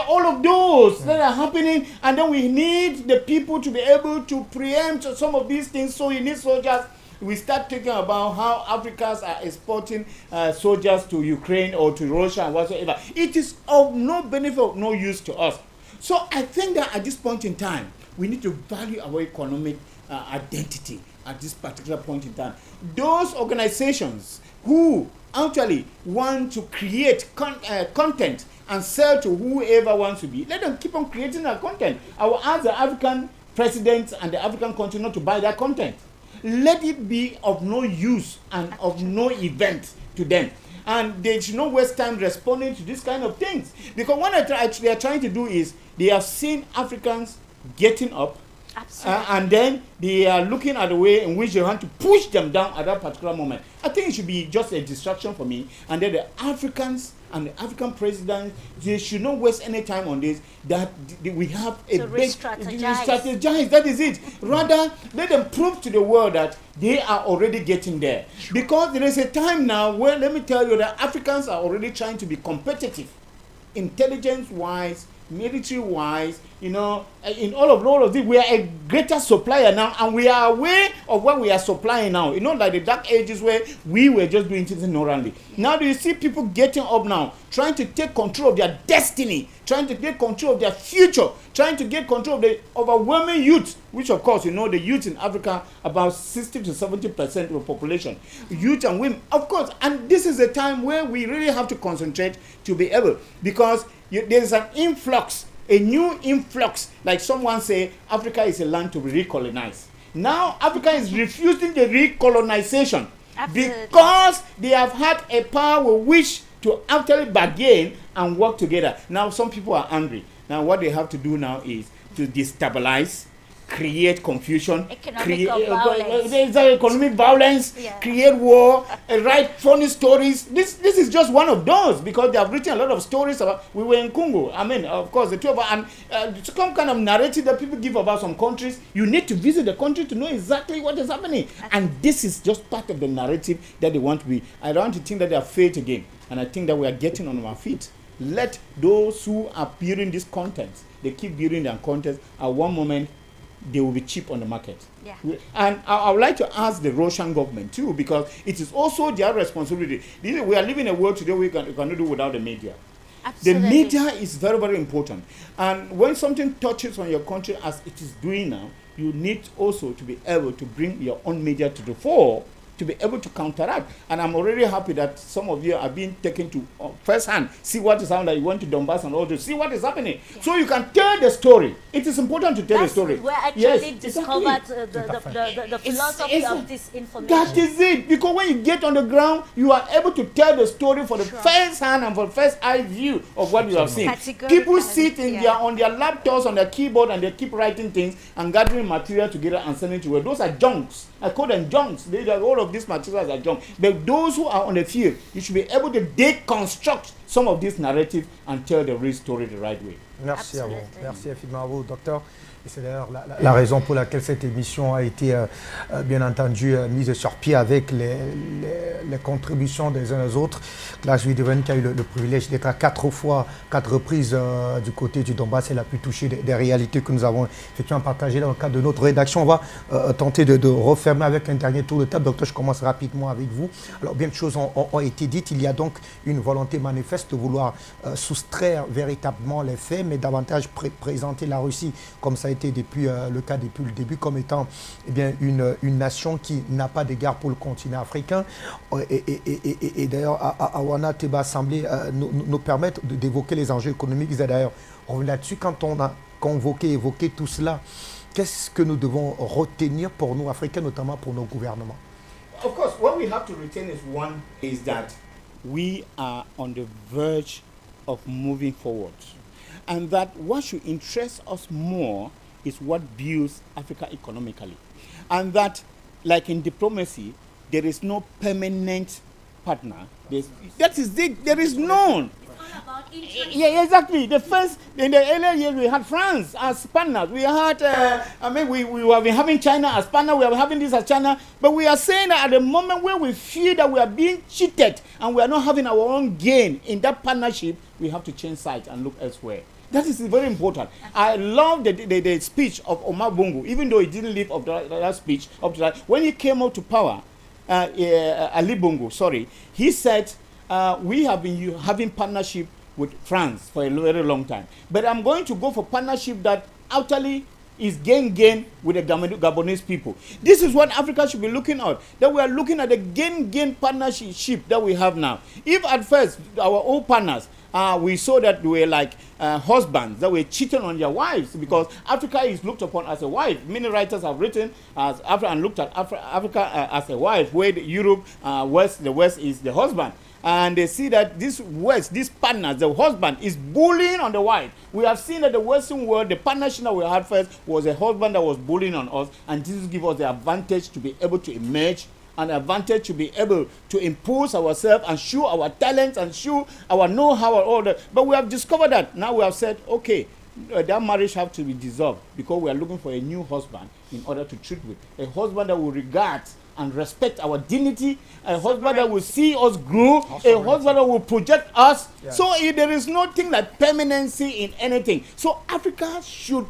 all of those that are happening. And then we need the people to be able to preempt some of these things. So you need soldiers. We start thinking about how Africans are exporting soldiers to Ukraine or to Russia and whatsoever. It is of no benefit, of no use to us. So I think that at this point in time, we need to value our economic identity. At this particular point in time, those organizations who actually want to create content and sell to whoever wants to be, let them keep on creating that content. I will ask the African presidents and the African country not to buy that content. Let it be of no use and of no event to them. And they should not waste time responding to this kind of things. Because what they are trying to do is, they have seen Africans getting up, and then they are looking at the way in which they want to push them down at that particular moment. I think it should be just a distraction for me. And then the Africans and the African president, they should not waste any time on this. That we have a big strategize. That is it. Rather, let them prove to the world that they are already getting there. Because there is a time now where, let me tell you, that Africans are already trying to be competitive, intelligence-wise, military-wise, in all of this, we are a greater supplier now, and we are aware of what we are supplying now. Like the dark ages where we were just doing things ignorantly. Now do you see people getting up now, trying to take control of their destiny, trying to get control of their future, trying to get control of the overwhelming youth, which of course, the youth in Africa, about 60 to 70% of the population, youth and women, of course. And this is a time where we really have to concentrate to be able, because there is an influx a new influx, like someone say, Africa is a land to be recolonized. Now Africa is refusing the recolonization because they have had a power which to actually bargain and work together. Now some people are angry. Now what they have to do now is to destabilize, create confusion, create economic violence, create war, write funny stories. This is just one of those, because they have written a lot of stories about, we were in Congo, I mean, of course, the two of us, and some kind of narrative that people give about some countries. You need to visit the country to know exactly what is happening. And this is just part of the narrative that they want to be. I don't want to think that they are failed again. And I think that we are getting on our feet. Let those who are building this content, they keep building their content. At one moment, they will be cheap on the market. Yeah. And I would like to ask the Russian government too, because it is also their responsibility. We are living in a world today we cannot do without the media. Absolutely. The media is very, very important. And when something touches on your country as it is doing now, you need also to be able to bring your own media to the fore to be able to counteract. And I'm already happy that some of you are being taken to first hand, see what is happening. You went to Donbass and all this, see what is happening. Yeah. So you can tell the story. It is important to tell the story. Where I actually discovered the philosophy of this information. That is it. Because when you get on the ground, you are able to tell the story for the first hand and for the first eye view of what you have seen. People sit in on their laptops, on their keyboard, and they keep writing things and gathering material together and sending it to you. Those are junks. I call them junks. All of these materials are junk. But those who are on the field, you should be able to deconstruct some of this narrative and tell the real story the right way. Merci à vous. Merci infiniment à vous, docteur. Et c'est d'ailleurs la raison pour laquelle cette émission a été bien entendu mise sur pied avec les contributions des uns et des autres. Classe WIYDORVEN qui a eu le privilège d'être à 4 reprises du côté du Donbass. Elle a pu toucher des réalités que nous avons effectivement partagées dans le cadre de notre rédaction. On va tenter de refermer avec un dernier tour de table. Docteur, je commence rapidement avec vous. Alors, bien de choses ont été dites. Il y a donc une volonté manifeste de vouloir soustraire véritablement les faits, mais davantage présenter la Russie, comme ça a été depuis le cas depuis le début, comme étant bien une nation qui n'a pas d'égard pour le continent africain. Et d'ailleurs, Awana Teba semblait nous permettre d'évoquer les enjeux économiques. D'ailleurs, on revient là-dessus. Quand on a évoqué tout cela, qu'est-ce que nous devons retenir pour nous, Africains, notamment pour nos gouvernements? Of course, what we have to retain is that we are on the verge of moving forward. And that what should interest us more is what builds Africa economically. And that, like in diplomacy, there is no permanent partner. That is it. There is none. Yeah, exactly. In the earlier years, we had France as partners. We had, we have been having China as partner. We are having this as China. But we are saying that at the moment where we feel that we are being cheated and we are not having our own gain in that partnership, we have to change sides and look elsewhere. That is very important. I love the speech of Omar Bongo, even though he didn't live up to that speech. Up to that, when he came out to power, Ali Bongo, he said, we have been having partnership with France for a very long time. But I'm going to go for partnership that actually is gain with the Gabonese people. This is what Africa should be looking at. That we are looking at the gain partnership that we have now. If at first our old partners, we saw that they were like husbands that were cheating on their wives, because Africa is looked upon as a wife. Many writers have written as Africa and looked at Africa as a wife, where Europe, the West is the husband. And they see that this partner, the husband, is bullying on the wife. We have seen that the Western world, the partnership that we had first was a husband that was bullying on us, and this gives us the advantage to be able to emerge, an advantage to be able to impose ourselves and show our talents and show our know-how and all that. But we have discovered that. Now we have said, okay, that marriage has to be dissolved, because we are looking for a new husband in order to treat with. A husband that will regard and respect our dignity, a husband that will see us grow, a husband that will project us. Yeah. So there is nothing like permanency in anything. So Africa should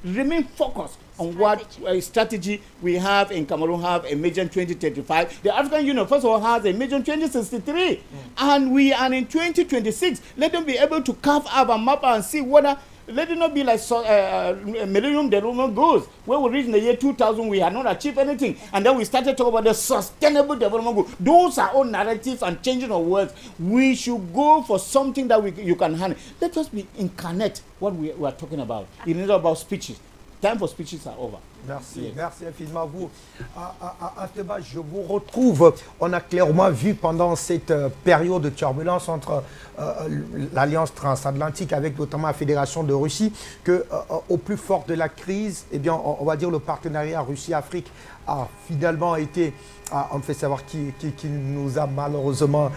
remain focused on what strategy we have in Cameroon. Have a Vision 2035. The African Union, first of all, has a Vision 2063. And we are in 2026. Let them be able to carve up a map and see whether Let it not be like Millennium Development Goals, where we reach in the year 2000, we had not achieved anything. And then we started talking about the sustainable development goals. Those are all narratives and changing of words. We should go for something that you can handle. Let us incarnate what we are talking about. It is about speeches. Time for speeches are over. Merci, Yes. merci infiniment à vous. Ateba, je vous retrouve. On a clairement vu pendant cette période de turbulence entre l'Alliance transatlantique avec notamment la Fédération de Russie que au plus fort de la crise, eh bien, on va dire le partenariat Russie-Afrique a finalement été, on fait savoir qui nous a malheureusement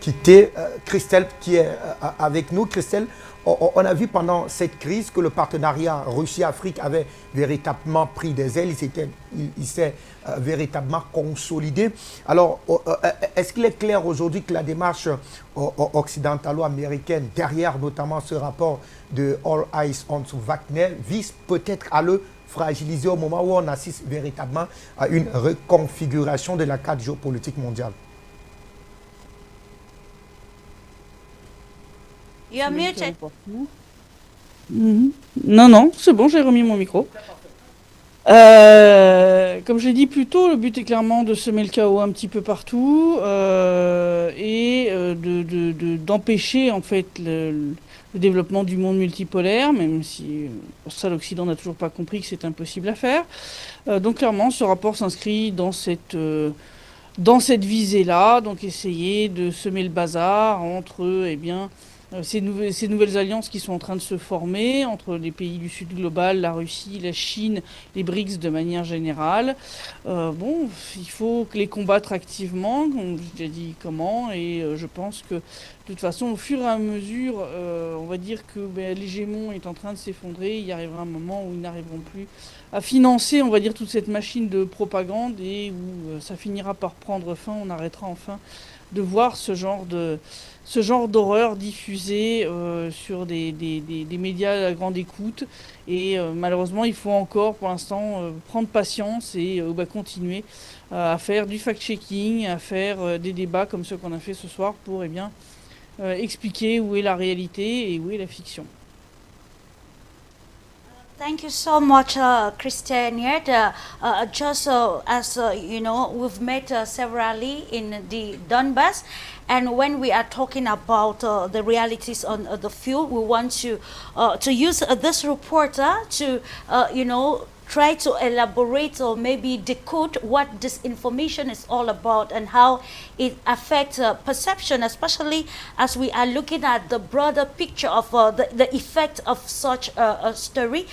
quitté. Christelle qui est avec nous. Christelle, on a vu pendant cette crise que le partenariat Russie-Afrique avait véritablement pris des ailes, il s'est véritablement consolidé. Alors, est-ce qu'il est clair aujourd'hui que la démarche occidentalo-américaine, derrière notamment ce rapport de All Eyes on Wagner, vise peut-être à le fragiliser au moment où on assiste véritablement à une reconfiguration de la carte géopolitique mondiale? You are muted. Non, non, c'est bon, j'ai remis mon micro. Comme je l'ai dit plus tôt, le but est clairement de semer le chaos un petit peu partout et d'empêcher en fait le développement du monde multipolaire, même si pour ça l'Occident n'a toujours pas compris que c'est impossible à faire. Donc clairement, ce rapport s'inscrit dans cette visée-là, donc essayer de semer le bazar entre ces nouvelles alliances qui sont en train de se former entre les pays du Sud global, la Russie, la Chine, les BRICS de manière générale. Il faut les combattre activement, comme je déjà dit comment, et je pense que de toute façon, au fur et à mesure, on va dire que l'hégémon est en train de s'effondrer, il y arrivera un moment où ils n'arriveront plus à financer, on va dire, toute cette machine de propagande et où ça finira par prendre fin, on arrêtera enfin de voir ce genre d'horreur diffusée sur des médias à grande écoute. Et malheureusement, il faut encore, pour l'instant, prendre patience et continuer à faire du fact-checking, à faire des débats comme ceux qu'on a fait ce soir pour expliquer où est la réalité et où est la fiction. Thank you so much, Christian. Just as you know, we've met severally in the Donbass, and when we are talking about the realities on the field, we want to use this report to try to elaborate or maybe decode what this information is all about and how it affects perception, especially as we are looking at the broader picture of the effect of such a story.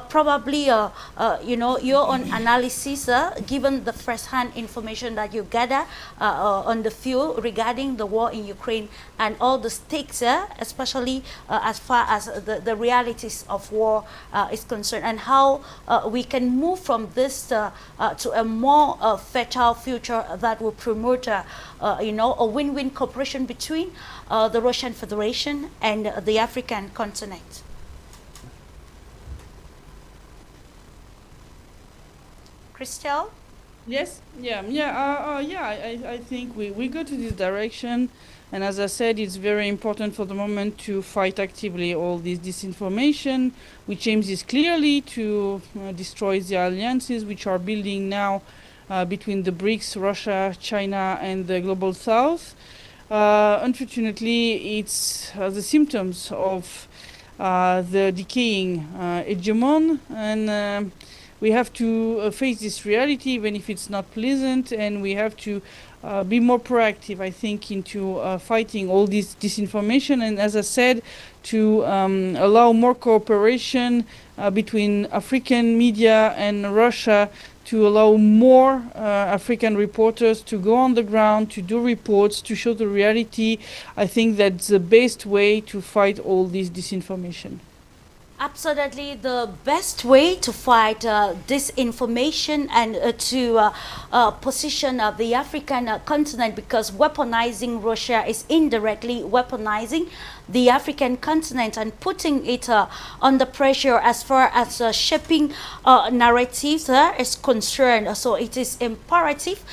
Probably, your own analysis, given the first-hand information that you gather on the field regarding the war in Ukraine and all the stakes, especially as far as the realities of war is concerned, and how we can move from this to a more fertile future that will promote a win-win cooperation between the Russian Federation and the African continent. Christelle? Yes, I think we go to this direction. And as I said, it's very important for the moment to fight actively all this disinformation, which aims is clearly to destroy the alliances which are building now between the BRICS, Russia, China, and the Global South. Unfortunately, it's the symptoms of the decaying hegemon, and we have to face this reality, even if it's not pleasant, and we have to be more proactive, I think, into fighting all this disinformation, and as I said, to allow more cooperation between African media and Russia, to allow more African reporters to go on the ground, to do reports, to show the reality. I think that's the best way to fight all this disinformation. Absolutely, the best way to fight disinformation and to position the African continent, because weaponizing Russia is indirectly weaponizing the African continent and putting it under pressure as far as shaping narratives is concerned. So it is imperative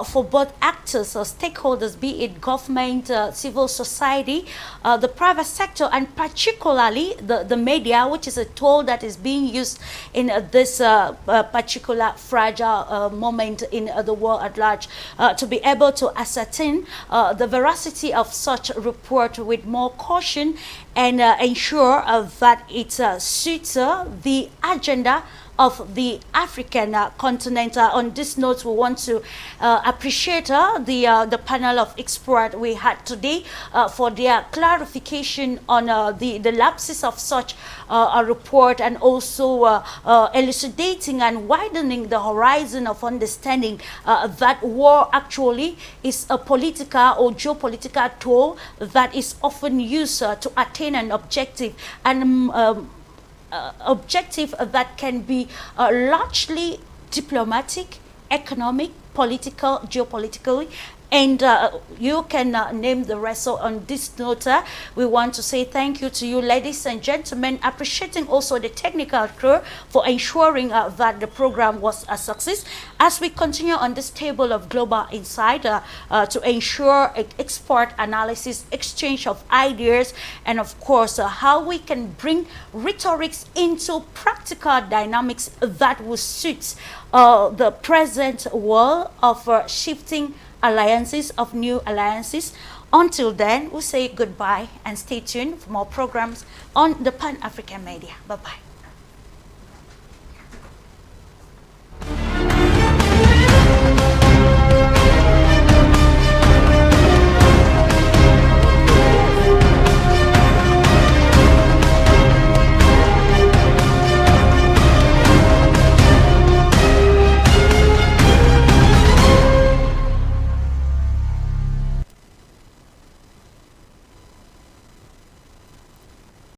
for both actors or stakeholders, be it government, civil society, the private sector, and particularly the media, which is a tool that is being used in this particular fragile moment in the world at large, to be able to ascertain the veracity of such report with more caution and ensure that it suits the agenda of the African continent. On this note, we want to appreciate the panel of experts we had today for their clarification on the lapses of such a report, and also elucidating and widening the horizon of understanding that war actually is a political or geopolitical tool that is often used to attain an objective, and objective that can be largely diplomatic, economic, political, geopolitically, and you can name the rest. So on this note, we want to say thank you to you, ladies and gentlemen, appreciating also the technical crew for ensuring that the program was a success. As we continue on this table of Global Insight to ensure expert analysis, exchange of ideas, and of course how we can bring rhetorics into practical dynamics that will suit the present world of shifting alliances, of new alliances. Until then, we'll say goodbye and stay tuned for more programs on the Pan-African Media. Bye-bye.